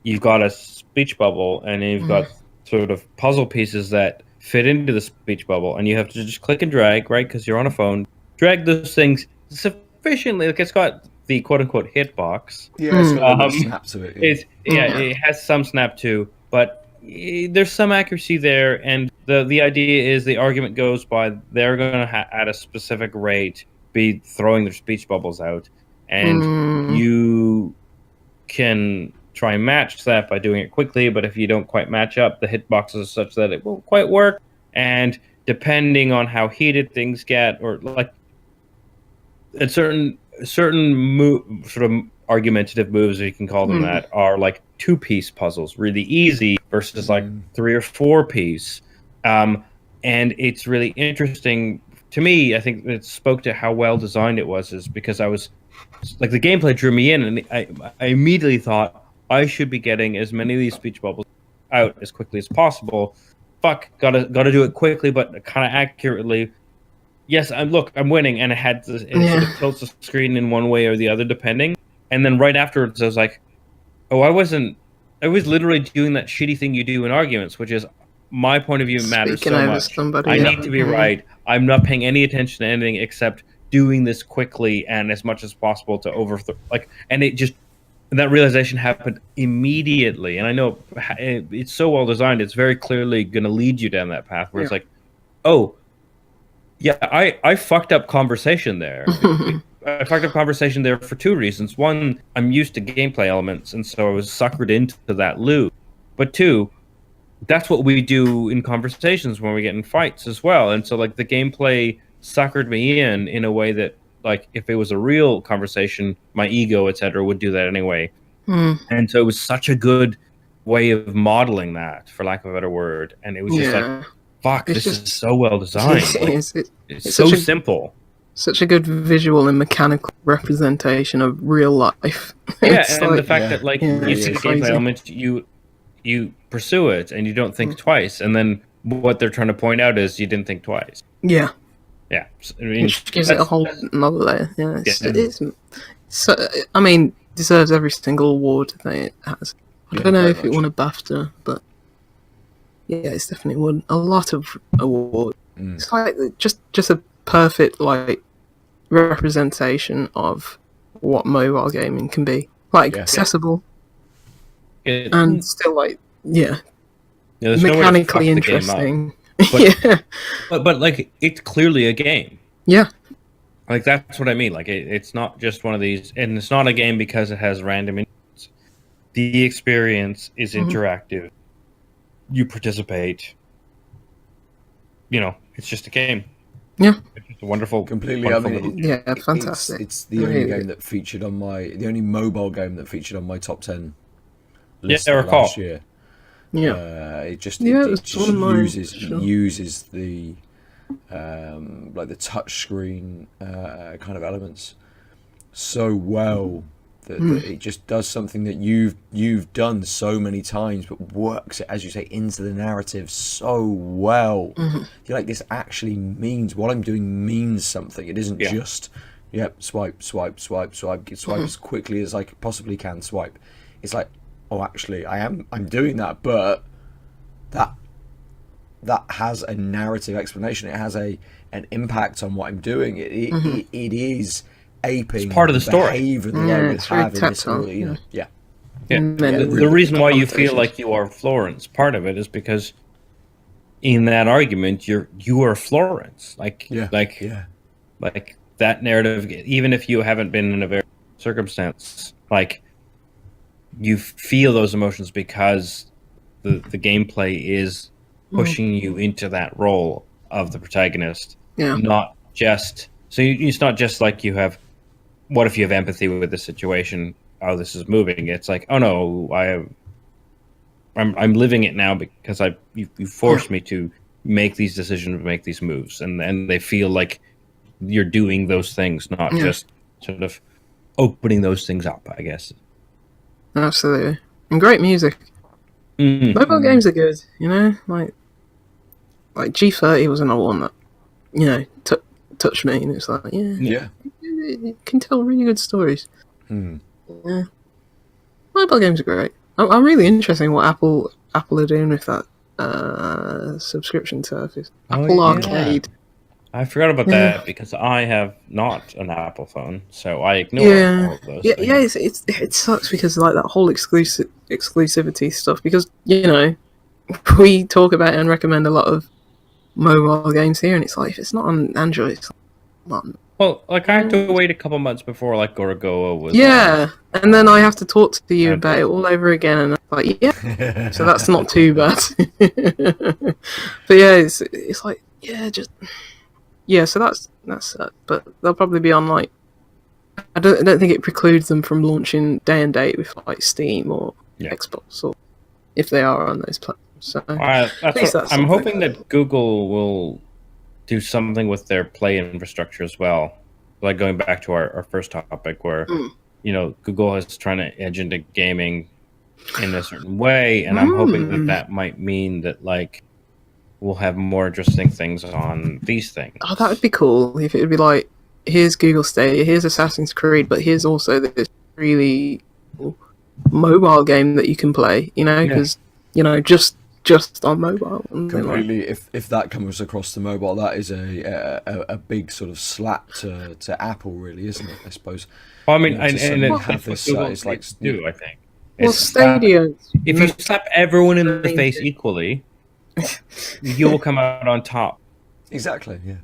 you've got a speech bubble, and you've got sort of puzzle pieces that fit into the speech bubble, and you have to just click and drag, right? Because you're on a phone. Drag those things sufficiently. Like, it's got the quote-unquote hitbox. Yeah, it's got a snap to it. It has some snap too, but there's some accuracy there. And the idea is the argument goes by they're going to at a specific rate be throwing their speech bubbles out, and you can try and match that by doing it quickly. But if you don't quite match up, the hitboxes are such that it won't quite work. And depending on how heated things get, or like a certain sort of argumentative moves, if you can call them that, are like 2-piece puzzles, really easy, versus like 3 or 4-piece. And it's really interesting to me. I think it spoke to how well designed it was, is because I was like, the gameplay drew me in, and I immediately thought I should be getting as many of these speech bubbles out as quickly as possible. Gotta do it quickly, but kind of accurately. Yes, I'm winning, and it sort of tilts the screen in one way or the other, depending. And then right afterwards, I was like, oh, I was literally doing that shitty thing you do in arguments, which is my point of view matters so much. I need to be right. I'm not paying any attention to anything except doing this quickly and as much as possible to overthrow. And that realization happened immediately. And I know it's so well designed; it's very clearly going to lead you down that path where it's like, oh, yeah, I fucked up conversation there. I fucked up conversation there for 2 reasons. One, I'm used to gameplay elements, and so I was suckered into that loop. But 2, that's what we do in conversations when we get in fights as well. And so, like, the gameplay suckered me in a way that, like, if it was a real conversation, my ego, etc., would do that anyway. And so it was such a good way of modeling that, for lack of a better word. And it was just like, fuck, this is so well designed. It's so simple. such a good visual and mechanical representation of real life. Yeah, It's and like- the fact that like Yeah, you see the it's gameplay crazy. elements, you pursue it and you don't think twice, and then what they're trying to point out is you didn't think twice. Yeah, Yeah, I mean, which gives it a that's- whole that's- another layer. Yeah, Yeah. it's so, I mean, deserves every single award that it has. I Yeah, don't know very if it much. won a BAFTA, but yeah, it's definitely won a lot of awards. It's like just a perfect like representation of what mobile gaming can be. Like Yeah. accessible it- and still like there's no way to fuck mechanically the game up. interesting. But- yeah, But like it's clearly a game. yeah, Like that's what I mean. Like it's not just one of these, and it's not a game because it has random. The experience is interactive. You participate. You know, it's just a game. yeah, It's just a wonderful, Completely. wonderful I mean, little- yeah. Fantastic. It's the only Really game good. that featured on the only mobile game that featured on my top 10 Yeah, list I of recall. last year. Yeah, It just Yeah, it it's just one of mine, uses sure. uses the like the touch screen kind of elements so well that it just does something that you've done so many times, but works it, as you say, into the narrative so well. You're like, this actually means what I'm doing means something. It isn't Yeah. just swipe as quickly as I possibly can swipe. It's like, oh, actually I'm doing that, but that has a narrative explanation. It has an impact on what I'm doing. It is aping It's part of the story. behavior that Yeah, I would it's very have in this tactile, order, you know. Yeah. Yeah. And then The, it the really reason why you feel connotations. like you are Florence, part of it is because in that argument you are Florence. Like Yeah. like that narrative, even if you haven't been in a very circumstance, like you feel those emotions because the gameplay is pushing you into that role of the protagonist. yeah, Not just it's not just like you have. What if you have empathy with the situation? Oh, this is moving. It's like, oh no, I'm living it now because you forced me to make these decisions, make these moves, and they feel like you're doing those things, not Yeah. just sort of opening those things up, I guess. absolutely. And great music. Mobile games are good, you know. Like G30 was another one that touched me, and it's like, Yeah. you can tell really good stories. Hmm. Yeah, mobile games are great. I'm really interested in what Apple are doing with that subscription service. Oh, Apple yeah. Arcade. I forgot about Yeah. that because I have not an Apple phone, so I ignore all of those. Yeah, things. it sucks because like that whole exclusivity stuff. Because we talk about and recommend a lot of mobile games here, and it's like if it's not on Android, it's not on. Well, like I had to wait a couple months before like Gorogoa was. Yeah, and then I have to talk to you Yeah. about it all over again, and I'm like, yeah, so that's not too bad. But yeah, it's like so that's but they'll probably be on like I don't think it precludes them from launching day and date with like Steam or Yeah. Xbox, or if they are on those platforms. So That's least what, that's I'm something. hoping that Google will do something with their play infrastructure as well. Like going back to our first topic, where Google is trying to edge into gaming in a certain way, and I'm hoping that might mean that like we'll have more interesting things on these things. oh, that would be cool if it would be like, here's Google Stadia, here's Assassin's Creed, but here's also this really cool mobile game that you can play. Because just on mobile. And they're like, Completely. If that comes across the mobile, that is a big sort of slap to Apple, really, isn't it? I suppose. Well, I mean, To and suddenly it's have what this, Google it's like needs to do, I think. well, It's slap- Stadia. if you slap everyone in the face equally, you will come out on top. Exactly. Yeah.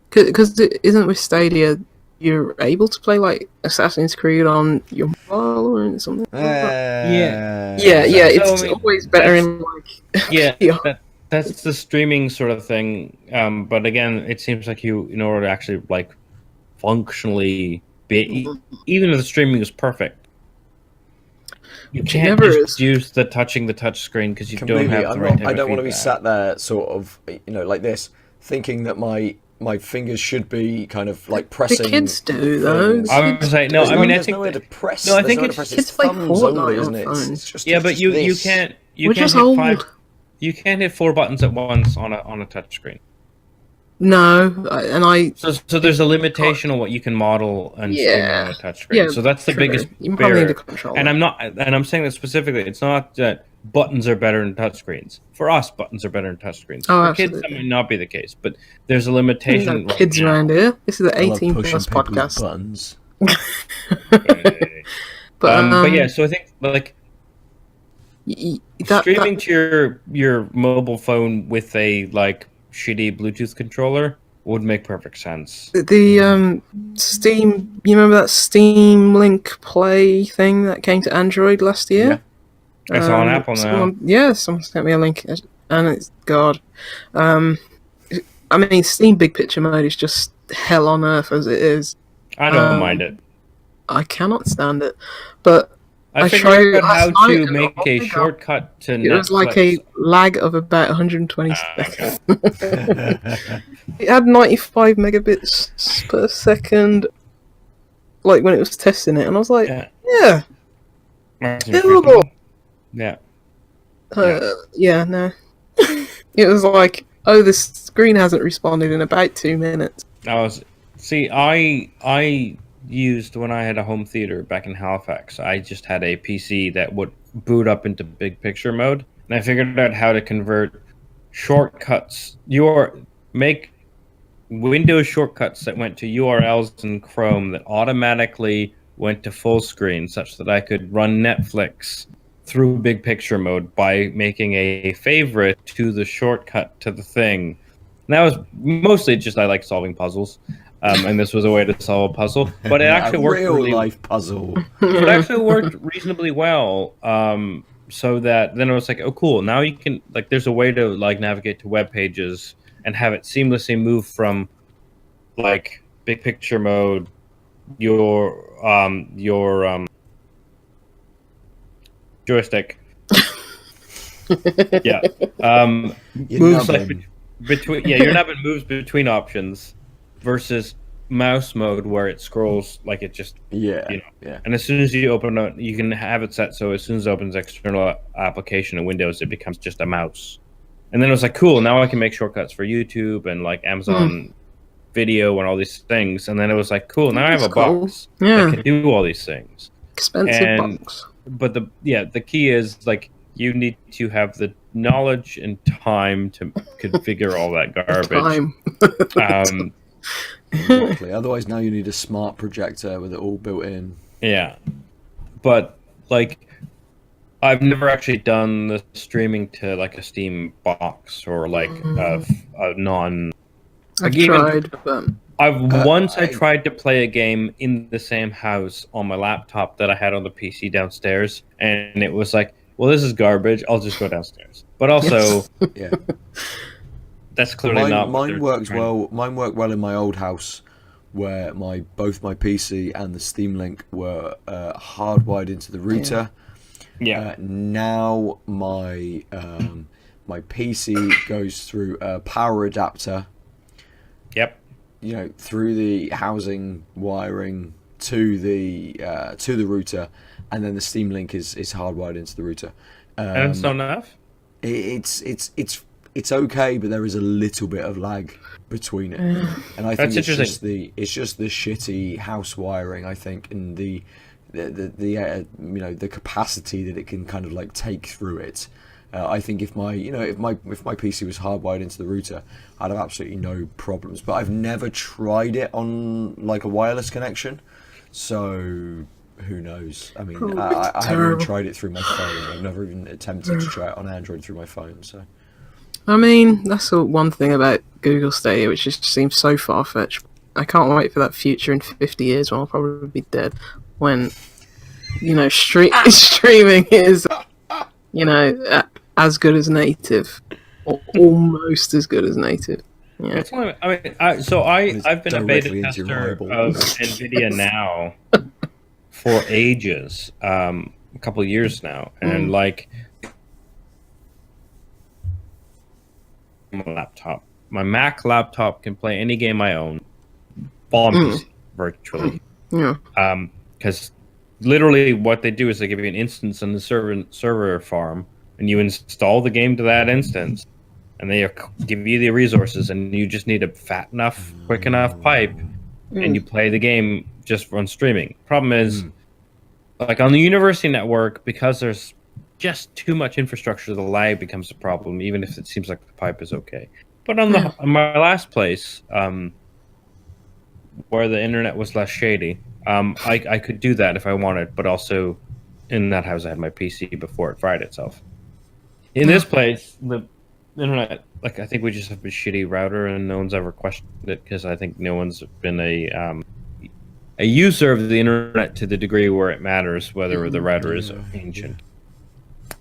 Because isn't with Stadia you're able to play like Assassin's Creed on your mobile or something? Yeah. Yeah, it's I mean, always better in like Yeah, Yeah. that's the streaming sort of thing. But again, it seems like in order to actually like functionally be, even if the streaming is perfect, you Which it can't never just is. use the touching the touch screen because you Completely. don't have the right type I of don't want to be feedback. sat there sort of like this, thinking that my my fingers should be kind of like pressing. The kids do though. I would say no. I mean, I think nowhere to press. no, I think there's nowhere to it's press. kids It's play thumbs Fortnite only, on isn't it? phones. It's just yeah, it's but just you this. can't We're hit just old. You can't hit 4 buttons at once on a touch screen. No, So there's a limitation on what you can model and stream on a touch screen. Yeah, so that's the true. biggest You probably need barrier. a controller. And I'm saying that specifically. It's not that buttons are better than touchscreens. For us, buttons are better than touchscreens. Oh, For kids, that absolutely. might not be the case, but there's a limitation. No kids right around here. This is an I love 18 pushing plus people's podcast. buttons. But yeah, so I think like streaming to your mobile phone with a like shitty Bluetooth controller would make perfect sense. The Steam, you remember that Steam Link Play thing that came to Android last year? Yeah. It's on Apple now. Someone sent me a link, and it's God. I mean, Steam Big Picture Mode is just hell on earth as it is. I don't mind it. I cannot stand it, but I figured out how to make a shortcut to Netflix. It was like a lag of about 120 seconds. It had 95 megabits per second, like when it was testing it, and I was like, yeah. Terrible. Yeah. Yeah, no. It was like, oh, the screen hasn't responded in about 2 minutes. I used when I had a home theater back in Halifax. I just had a PC that would boot up into big picture mode, and I figured out how to convert shortcuts. Make Windows shortcuts that went to URLs in Chrome that automatically went to full screen, such that I could run Netflix through big picture mode by making a favorite to the shortcut to the thing. And that was mostly just I like solving puzzles. And this was a way to solve a puzzle, but it actually worked. A real life puzzle. It actually worked reasonably well. So that then I was like, oh, cool. Now you can there's a way to navigate to web pages and have it seamlessly move from big picture mode, your joystick. Yeah. Moves between your nubbin moves between options versus mouse mode where it scrolls it just and as soon as you open it, you can have it set so as soon as it opens external application in Windows, it becomes just a mouse. And then it was like, cool, now I can make shortcuts for YouTube and Amazon Video and all these things. And then it was like, cool, now I have a box that can do all these things. Expensive box. But the key is you need to have the knowledge and time to configure all that garbage. Exactly. Otherwise, now you need a smart projector with it all built in. Yeah, but I've never actually done the streaming to a Steam box or a non. I've tried, but I tried to play a game in the same house on my laptop that I had on the PC downstairs, and it was like, well, this is garbage. I'll just go downstairs. But also, yeah. That's clearly not. Mine worked well. Mine worked well in my old house, where both my PC and the Steam Link were hardwired into the router. Yeah. Now my my PC goes through a power adapter. Yep. Through the housing wiring to the router, and then the Steam Link is hardwired into the router. And it's not enough. It's okay, but there is a little bit of lag between it, and I think it's just the shitty house wiring. I think, and the capacity that it can kind of take through it. I think if my PC was hardwired into the router, I'd have absolutely no problems. But I've never tried it on a wireless connection, so who knows? I mean, I haven't even tried it through my phone. I've never even attempted to try it on Android through my phone. So. I mean, that's the one thing about Google Stadia, which just seems so far-fetched. I can't wait for that future in 50 years when I'll probably be dead, when, streaming is, as good as native, or almost as good as native. Yeah. I've been a beta tester of NVIDIA now for ages, a couple of years now, and my laptop my Mac laptop can play any game I own, on PC virtually. Yeah. Because literally what they do is they give you an instance on the server farm, and you install the game to that instance, and they give you the resources, and you just need a fat enough, quick enough pipe, and you play the game just on streaming. Problem is, like on the university network, because there's just too much infrastructure, the lag becomes a problem, even if it seems like the pipe is okay. But on my last place, where the internet was less shady, I could do that if I wanted, but also in that house I had my PC before it fried itself. In this place, the internet, like I think we just have a shitty router, and no one's ever questioned it because I think no one's been a user of the internet to the degree where it matters whether the router is ancient.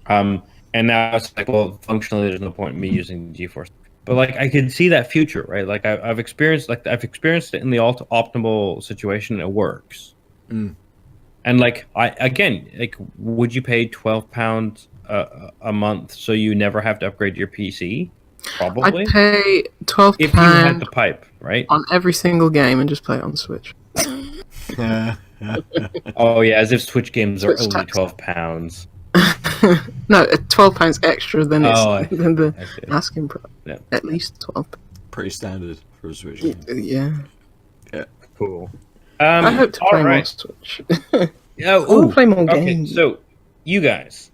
And now it's like, well, functionally, there's no point in me using GeForce. But like, I can see that future, right? Like, I've experienced it in the optimal situation. It works. And like, would you pay £12 a month so you never have to upgrade your PC? Probably. I'd pay £12 if you had the pipe, right? on every single game and just play it on Switch. Oh yeah, as if Switch games are only £12. No, £12 extra than the asking price. Yeah. At least 12. Pretty standard for a Switch game. Yeah. Cool. I hope to play more Switch. I'll play more games. So, you guys.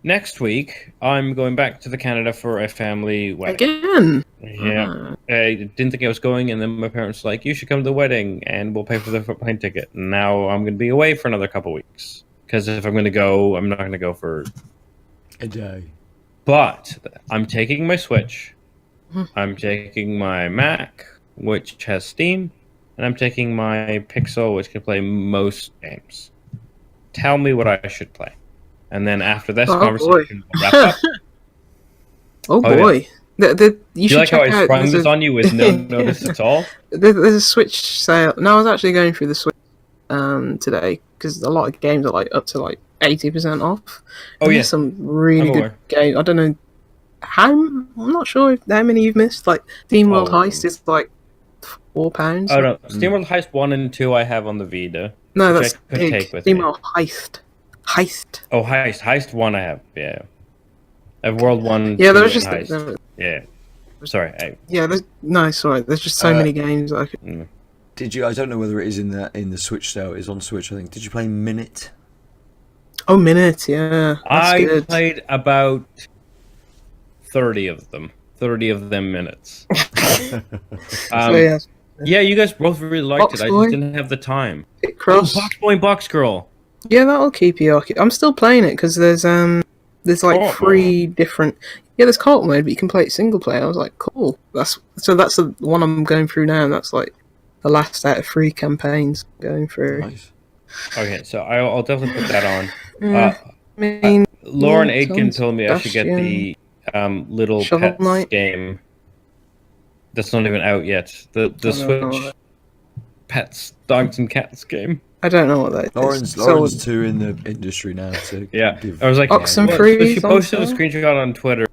Next week, I'm going back to Canada for a family wedding. Again? Yeah. I didn't think I was going, and then my parents were like, you should come to the wedding, and we'll pay for the plane ticket. And now I'm going to be away for another couple weeks. Because if I'm going to go, I'm not going to go for a day. But I'm taking my Switch. I'm taking my Mac, which has Steam. And I'm taking my Pixel, which can play most games. Tell me what I should play. And then after this conversation, we'll wrap up. Oh boy. Yeah. You should like check how I sprung this on you with no notice at all? There's a Switch sale. No, I was actually going through the Switch today, because a lot of games are like up to like 80% off. Oh yeah. There's some really good games. I don't know I'm not sure how many you've missed. Like SteamWorld Heist is like £4. Oh no, SteamWorld Heist 1 and 2 I have on the Vita. No, that's big. SteamWorld Heist. Oh, Heist 1 I have, yeah. I have World 1, yeah, there's just yeah. Sorry. Sorry. There's just so many games that I could... Did you? I don't know whether it is in the Switch sale. It's on Switch, I think. Did you play Minute? Oh, Minute, yeah. I played about 30 of them. 30 of them minutes. Yeah, you guys both really liked it. I just didn't have the time. Box Boy and Box Girl. Yeah, that'll keep you occupied. I'm still playing it because there's like 3 different. Yeah, there's co-op mode, but you can play it single player. I was like, cool. That's the one I'm going through now. And that's like the last out of 3 campaigns going through. Nice. Okay, so I'll definitely put that on. Lauren Aitken told me I should get the Little Shovel Pets Knight game. That's not even out yet. The Switch Pets, Dogs and Cats game. I don't know what that is. Lauren's too in the industry now. I was like, Oxenfree. She posted a screenshot on Twitter,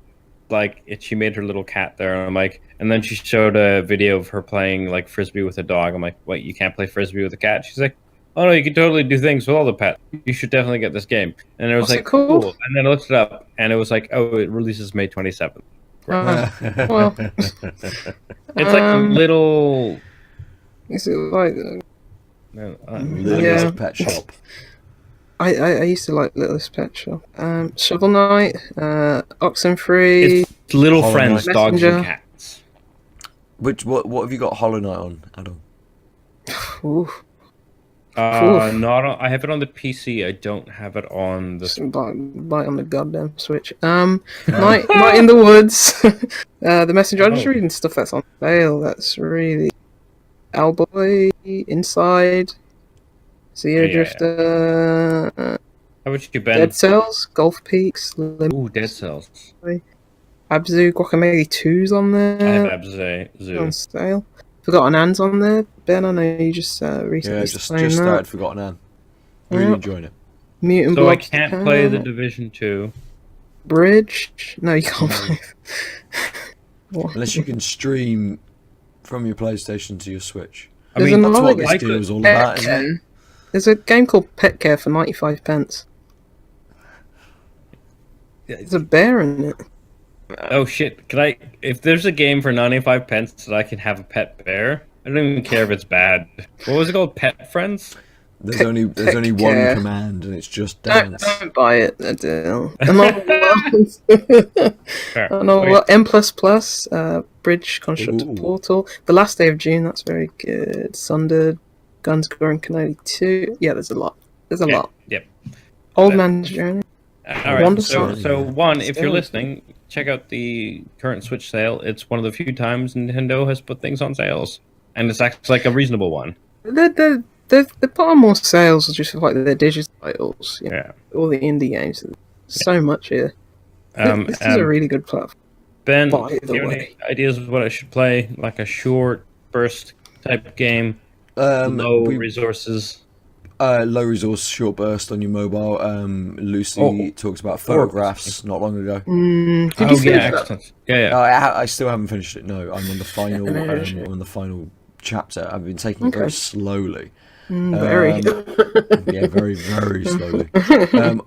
like she made her little cat there, and I'm like, and then she showed a video of her playing like frisbee with a dog. I'm like, wait, you can't play frisbee with a cat? She's like, oh no, you can totally do things with all the pets. You should definitely get this game. And it was like, cool. And then I looked it up, and it was like, oh, it releases May 27th. Well, it's like little. Is it like? Littlest Pet Shop. I used to like Littlest Pet Shop. Shovel Knight, Oxenfree. It's Little Friends, Dogs and Cats. What have you got Hollow Knight on, Adam? Oof. Not on, I have it on the PC. I don't have it on the. Buy on the goddamn Switch. Night in the Woods. The Messenger. I'm just reading stuff that's on sale. That's really. Owlboy, Inside, Zero Drifter. How about you, Ben? Dead Cells, Golf Peaks. Ooh, Dead Cells. Abzu, Guacamelee 2's on there. I have Abzu. On sale. Forgotten Anne's on there. Ben, I know you just recently started Forgotten Anne. Really enjoying it. Mutant So Blob I can't play the Division 2. Bridge? No, you can't play. Unless you can stream from your PlayStation to your Switch. I There's mean, that's another what this game, deal is all about, isn't it? There's a game called Pet Care for 95 pence. There's a bear in it. Oh shit! Can I? If there's a game for 95 pence that I can have a pet bear, I don't even care if it's bad. What was it called? Pet Friends? There's only one care. command, and it's just dance. Don't buy it, Adil. Another M++, Bridge Constructor Ooh. Portal. The Last Day of June, that's very good. Sundered, Guns Gore and Canoli 2. Yeah, there's a lot. There's a lot. Yep. Old Man's Journey. All right. Wonderful. So one, if you're listening, check out the current Switch sale. It's one of the few times Nintendo has put things on sales, and it's actually like a reasonable one. They put on more sales just for like their digital titles. Yeah. All the indie games. So much here. This is a really good platform. Ben, By do the you have way. any ideas of what I should play? Like a short burst type game, low resources. Low resource, short burst on your mobile. Lucy talks about photographs not long ago. Did you finish that? Excellent. Yeah. I still haven't finished it. No, I'm on the final. I'm on the final chapter. I've been taking it very slowly. Very. Yeah, very, very slowly.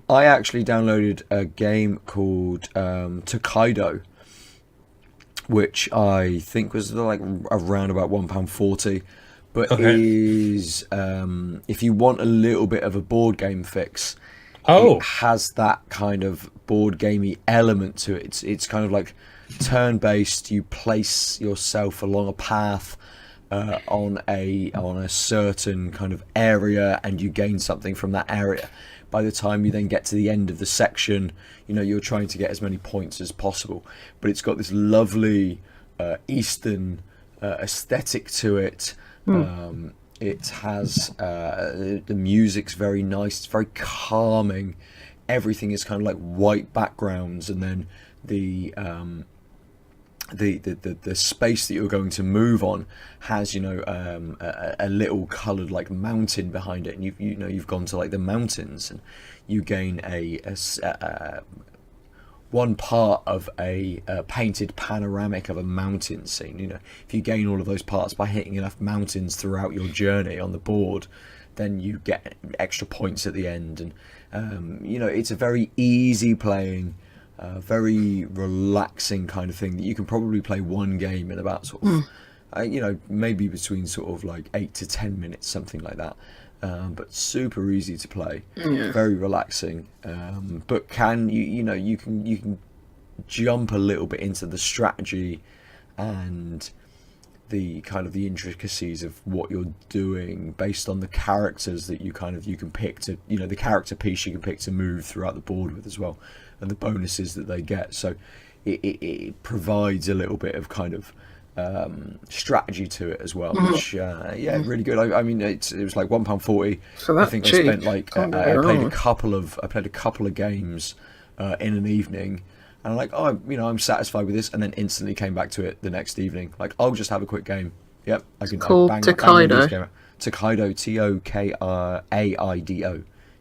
I actually downloaded a game called Tokaido, which I think was like around about £1.40, but is if you want a little bit of a board game fix, it has that kind of board gamey element to it. It's kind of like turn-based. You place yourself along a path on a certain kind of area, and you gain something from that area. By the time you then get to the end of the section, you're trying to get as many points as possible. But it's got this lovely Eastern aesthetic to it. It has the music's very nice. It's very calming. Everything is kind of like white backgrounds, and then the space that you're going to move on has a little coloured like mountain behind it, and you've gone to like the mountains, and you gain a one part of a painted panoramic of a mountain scene. If you gain all of those parts by hitting enough mountains throughout your journey on the board, then you get extra points at the end. And it's a very easy playing, very relaxing kind of thing that you can probably play one game in about sort of maybe between sort of like 8 to 10 minutes, something like that. But super easy to play, very relaxing. But you can jump a little bit into the strategy and the kind of the intricacies of what you're doing based on the characters that you can pick to the character piece you can pick to move throughout the board with as well, and the bonuses that they get. So it provides a little bit of kind of strategy to it as well, which really good. I mean, it was like £1.40. I think cheap. I spent like I played a couple of games in an evening, and I'm like, I'm satisfied with this, and then instantly came back to it the next evening. Like, I'll just have a quick game. Yep, I can bang this game out. Tokaido, Tokaido,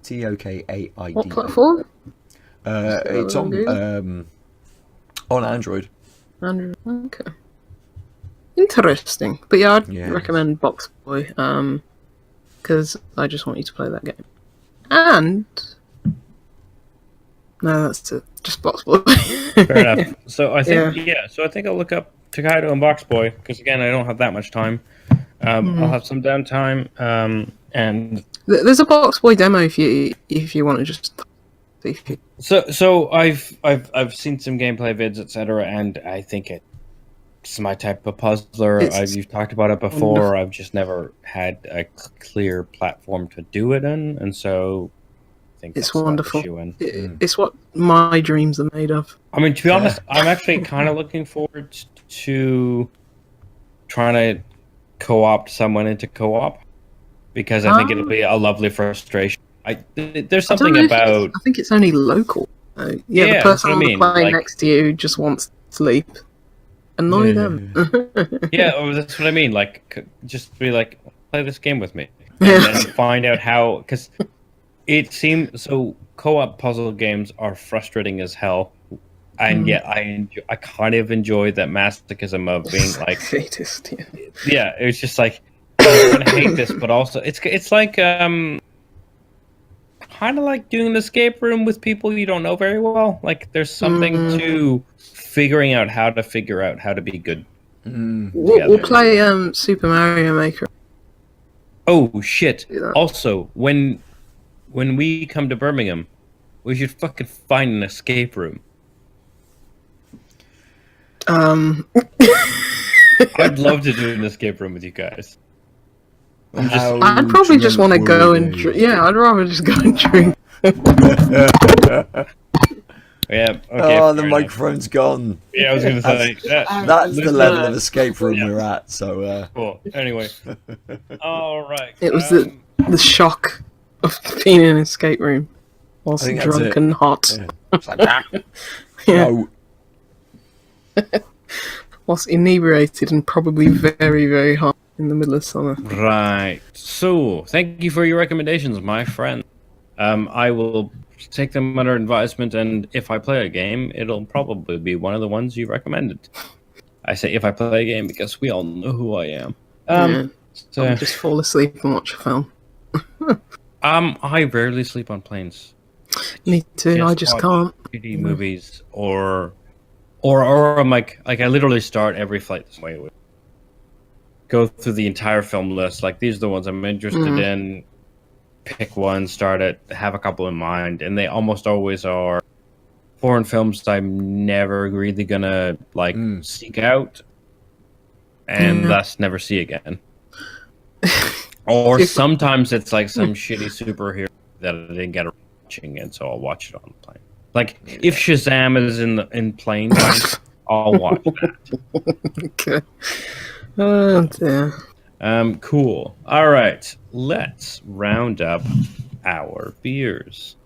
Tokaido. What platform? It's on Android. Android. Okay. Interesting, but I'd recommend Box Boy, because I just want you to play that game. And no, that's it. Just Box Boy. Fair enough. So I think I'll look up Tokaido and Box Boy, because again, I don't have that much time. I'll have some downtime, and there's a Box Boy demo if you want to just. So I've seen some gameplay vids, etc., and I think it's my type of puzzler. You've talked about it before. Wonderful. I've just never had a clear platform to do it in, and so I think it's wonderful. It's what my dreams are made of. I mean, to be honest, I'm actually kind of looking forward to trying to co-opt someone into co-op, because I think it'll be a lovely frustration. There's something about. I think it's only local. The person on the plane next to you just wants to sleep. Annoy them. That's what I mean. Like, just be like, play this game with me, and then find out how. Because it seems so. Co-op puzzle games are frustrating as hell And yet I kind of enjoyed that masochism of being like, Sadist, yeah. yeah, it's just like, I'm gonna hate this, but also it's like kind of like doing an escape room with people you don't know very well. Like there's something to figuring out how to be good. We'll play Super Mario Maker. Oh shit! Yeah. Also, when we come to Birmingham, we should fucking find an escape room. I'd love to do an escape room with you guys. I'd probably just want to go and I'd rather just go and drink. Yeah. Okay. Oh, the microphone's gone. Yeah, I was gonna say That's the level of escape room we're at. So. Cool. Anyway. All right. It was the shock of being in an escape room whilst think that's drunk it. and hot. Yeah. It's like, Yeah. no. Whilst inebriated and probably very, very hot in the middle of summer. Right. So, thank you for your recommendations, my friend. I will take them under advisement, and if I play a game, it'll probably be one of the ones you recommended. I say if I play a game because we all know who I am. So, I'll just fall asleep and watch a film. I rarely sleep on planes. Me too, I just watch can't. 3D movies or I'm like I literally start every flight this way. Go through the entire film list. Like these are the ones I'm interested in. Pick one, start it, have a couple in mind, and they almost always are foreign films that I'm never really gonna like seek out, and thus never see again. Or sometimes it's like some shitty superhero that I didn't get around to watching, and so I'll watch it on the plane. Like if Shazam is in plane time, I'll watch that. Okay. Oh dear. Cool. All right, let's round up our beers.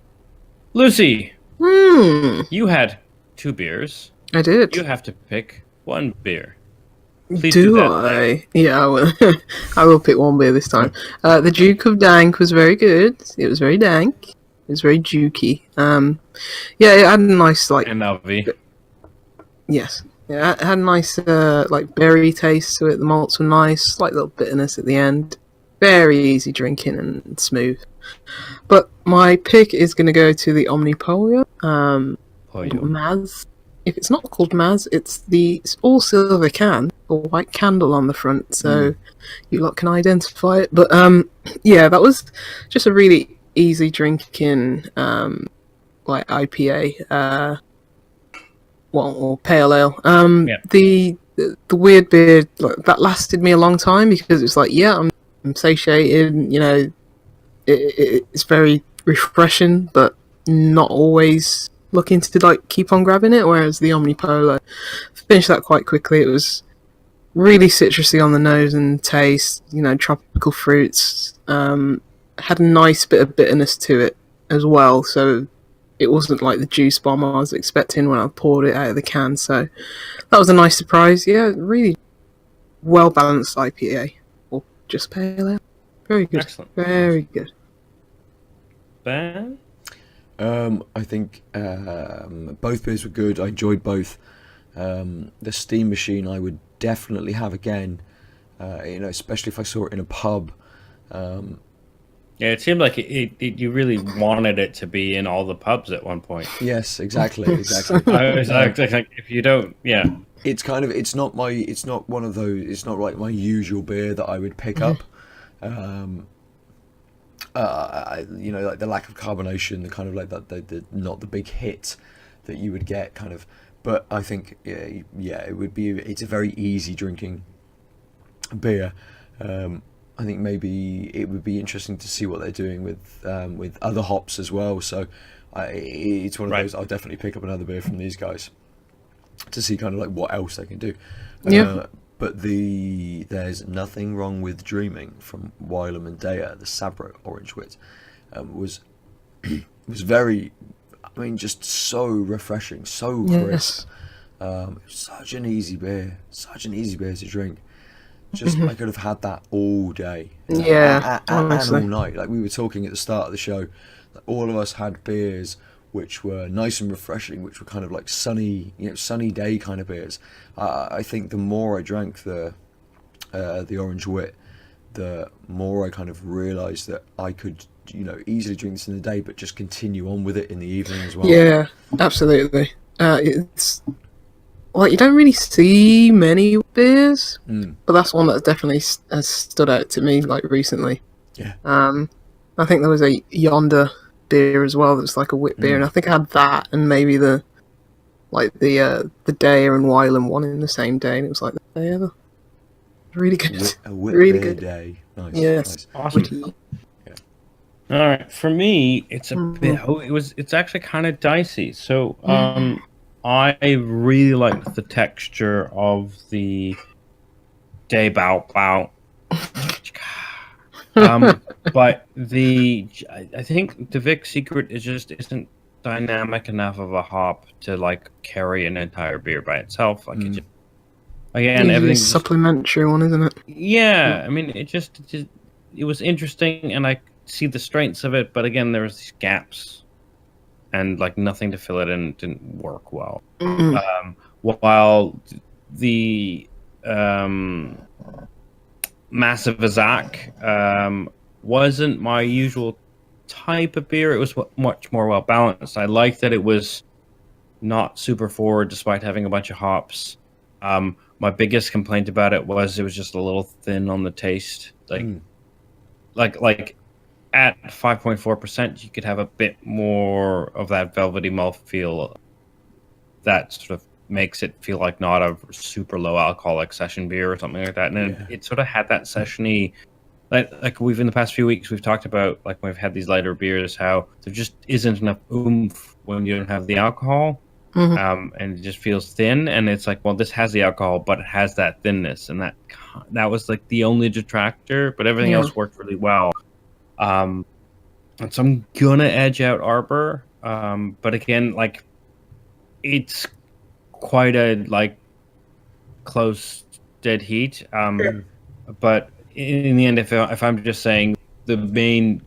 Lucy, you had 2 beers. I did. You have to pick 1 beer. Please do that I? Yeah, I will. I will pick 1 beer this time. The Duke of Dank was very good. It was very dank. It was very dukey. Yeah, it had a nice MLV. Yes. Yeah, it had a nice like berry taste to it. The malts were nice, slight little bitterness at the end. Very easy drinking and smooth. But my pick is going to go to the Omnipollo. Maz. If it's not called Maz, it's all silver can, a white candle on the front, so you lot can identify it. But yeah, that was just a really easy drinking like IPA. Or pale ale. The weird beer that lasted me a long time because it's like, yeah, I'm satiated. You know, it's very refreshing, but not always looking to like keep on grabbing it. Whereas the Omnipollo finished that quite quickly. It was really citrusy on the nose and taste. You know, tropical fruits. Had a nice bit of bitterness to it as well. So. It wasn't like the juice bomb I was expecting when I poured it out of the can, so that was a nice surprise. Yeah, really well balanced IPA, or just pale ale. Very good. Excellent. Very good. Ben? I think both beers were good. I enjoyed both. The Steam Machine I would definitely have again. You know, especially if I saw it in a pub. Yeah, it seemed like you really wanted it to be in all the pubs at one point. Yes, exactly. I was like, if you don't, yeah. It's kind of it's not one of those. It's not like my usual beer that I would pick up. You know, like the lack of carbonation, the kind of like that, the not the big hit that you would get, kind of. But I think yeah, it would be. It's a very easy drinking beer. I think maybe it would be interesting to see what they're doing with other hops as well. So it's one of those. I'll definitely pick up another beer from these guys to see kind of like what else they can do. Yeah. But there's nothing wrong with dreaming from Wylam and Deya, the Sabro Orange Wit, was very, I mean, just so refreshing, so crisp. Such an easy beer to drink. Just I could have had that all day, Yeah, and all night. Like we were talking at the start of the show, that all of us had beers which were nice and refreshing, which were kind of like sunny, sunny day kind of beers. I think the more I drank the orange wit, the more I kind of realised that I could, easily drink this in the day, but just continue on with it in the evening as well. Yeah, absolutely. It's like, you don't really see many beers, but that's one that definitely has stood out to me, like, recently. Yeah. I think there was a Yonder beer as well that's like a wit beer, and I think I had that and maybe the Deya and Wylam one in the same day, and it was like, yeah, really good. A wit really beer good day. Nice. Yes. Nice. Awesome. Witty. All right, for me, it's a bit. It's actually kind of dicey. So, I really liked the texture of the Day Bao Bao. But I think the Vic Secret isn't dynamic enough of a hop to like carry an entire beer by itself. Like it just, again, everything's a supplementary one, isn't it? Yeah, I mean, it was interesting, and I see the strengths of it, but again, there was these gaps, and like nothing to fill it in didn't work well. While the Massive Azzac wasn't my usual type of beer. It was much more well balanced. I liked that it was not super forward despite having a bunch of hops. My biggest complaint about it was just a little thin on the taste. Like at 5.4%, you could have a bit more of that velvety mouthfeel that sort of makes it feel like not a super low alcoholic session beer or something like that. And it sort of had that session-y, like we've in the past few weeks, we've talked about, like when we've had these lighter beers, how there just isn't enough oomph when you don't have the alcohol. And it just feels thin, and it's like, well, this has the alcohol, but it has that thinness, and that was like the only detractor, but everything else worked really well. And so I'm gonna edge out Arbor, but again, like, it's quite a like close dead heat. But in the end, if I'm just saying the main,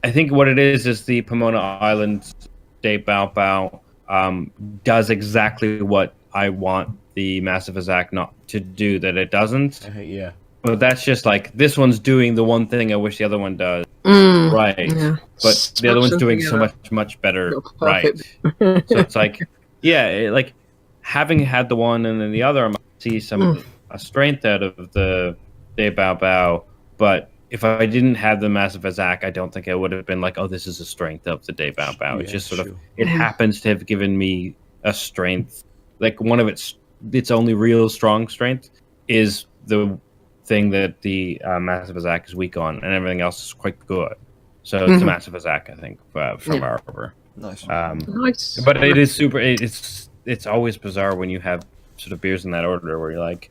I think what it is the Pomona Island Day Bao Bao does exactly what I want the Massive Azzac not to do that it doesn't. Yeah. But that's just like, this one's doing the one thing I wish the other one does. Right. Yeah. But the other one's doing so much better. Right. So it's like, like having had the one and then the other, I might see some a strength out of the Day Bao Bao. But if I didn't have the Massive Azzac, I don't think I would have been like, oh, this is a strength of the Day Bao Bao. It's just sort of, it happens to have given me a strength. Like one of its only real strong strength is the thing that the Massive Azzac is weak on, and everything else is quite good. So it's a Massive Azzac, I think, from Arbor. Nice. Nice. But it is super. It's always bizarre when you have sort of beers in that order where you're like,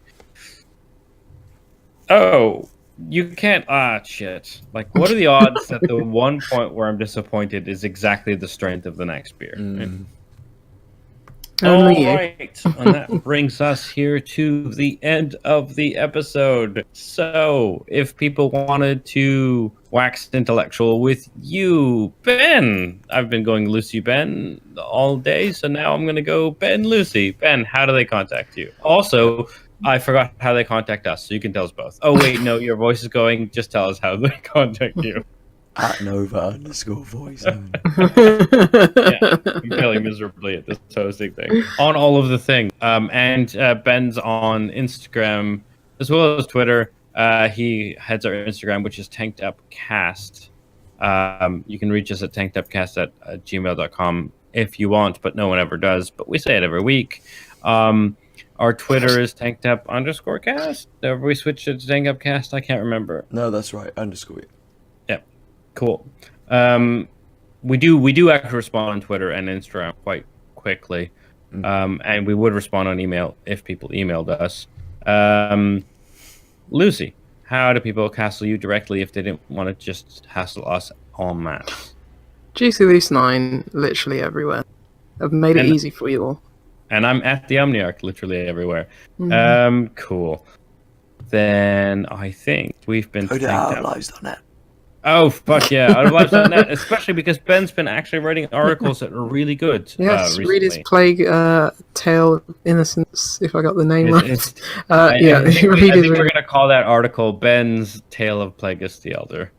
oh, you can't. Shit. Like, what are the odds that the one point where I'm disappointed is exactly the strength of the next beer? All right, and that brings us here to the end of the episode. So, if people wanted to wax intellectual with you, Ben, I've been going Lucy Ben all day, so now I'm going to go Ben Lucy. Ben, how do they contact you? Also, I forgot how they contact us, so you can tell us both. Oh, wait, no, your voice is going. Just tell us how they contact you. @Nova_voice. Yeah, I'm failing miserably at this hosting thing. On all of the things. And Ben's on Instagram as well as Twitter. He heads our Instagram, which is tankedupcast. You can reach us at tankedupcast@gmail.com if you want, but no one ever does. But we say it every week. Our Twitter is tankedup_cast. Have we switched it to tankupcast? I can't remember. No, that's right. _ it. Cool. We do actually respond on Twitter and Instagram quite quickly, and we would respond on email if people emailed us. Lucy, how do people hassle you directly if they didn't want to just hassle us en masse? GCLease9, literally everywhere. I've made it easy for you all. And I'm at the Omniarch, literally everywhere. Cool. Then I think we've been Go to our lives.net. Oh, fuck yeah. Outoflives.net, especially because Ben's been actually writing articles that are really good. Yes, read his recently. Plague Tale of Innocence, if I got the name right. I think read we're his going to call that article Ben's Tale of Plagueis the Elder.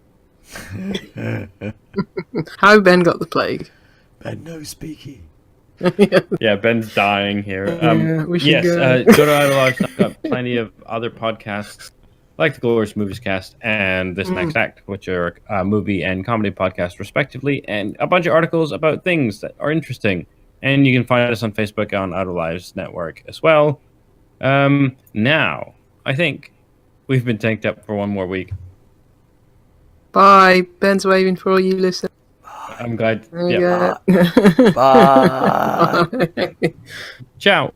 How Ben got the plague. Ben no speaky. Yeah, Ben's dying here. We should yes, go. go to Idolives. I've got plenty of other podcasts like the Glorious Movies Cast and This Next Act, which are movie and comedy podcasts respectively, and a bunch of articles about things that are interesting. And you can find us on Facebook on Outer Lives Network as well. Now, I think we've been tanked up for one more week. Bye. Ben's waving for all you listeners. I'm glad. There you Yeah. go. Bye. Bye. Ciao.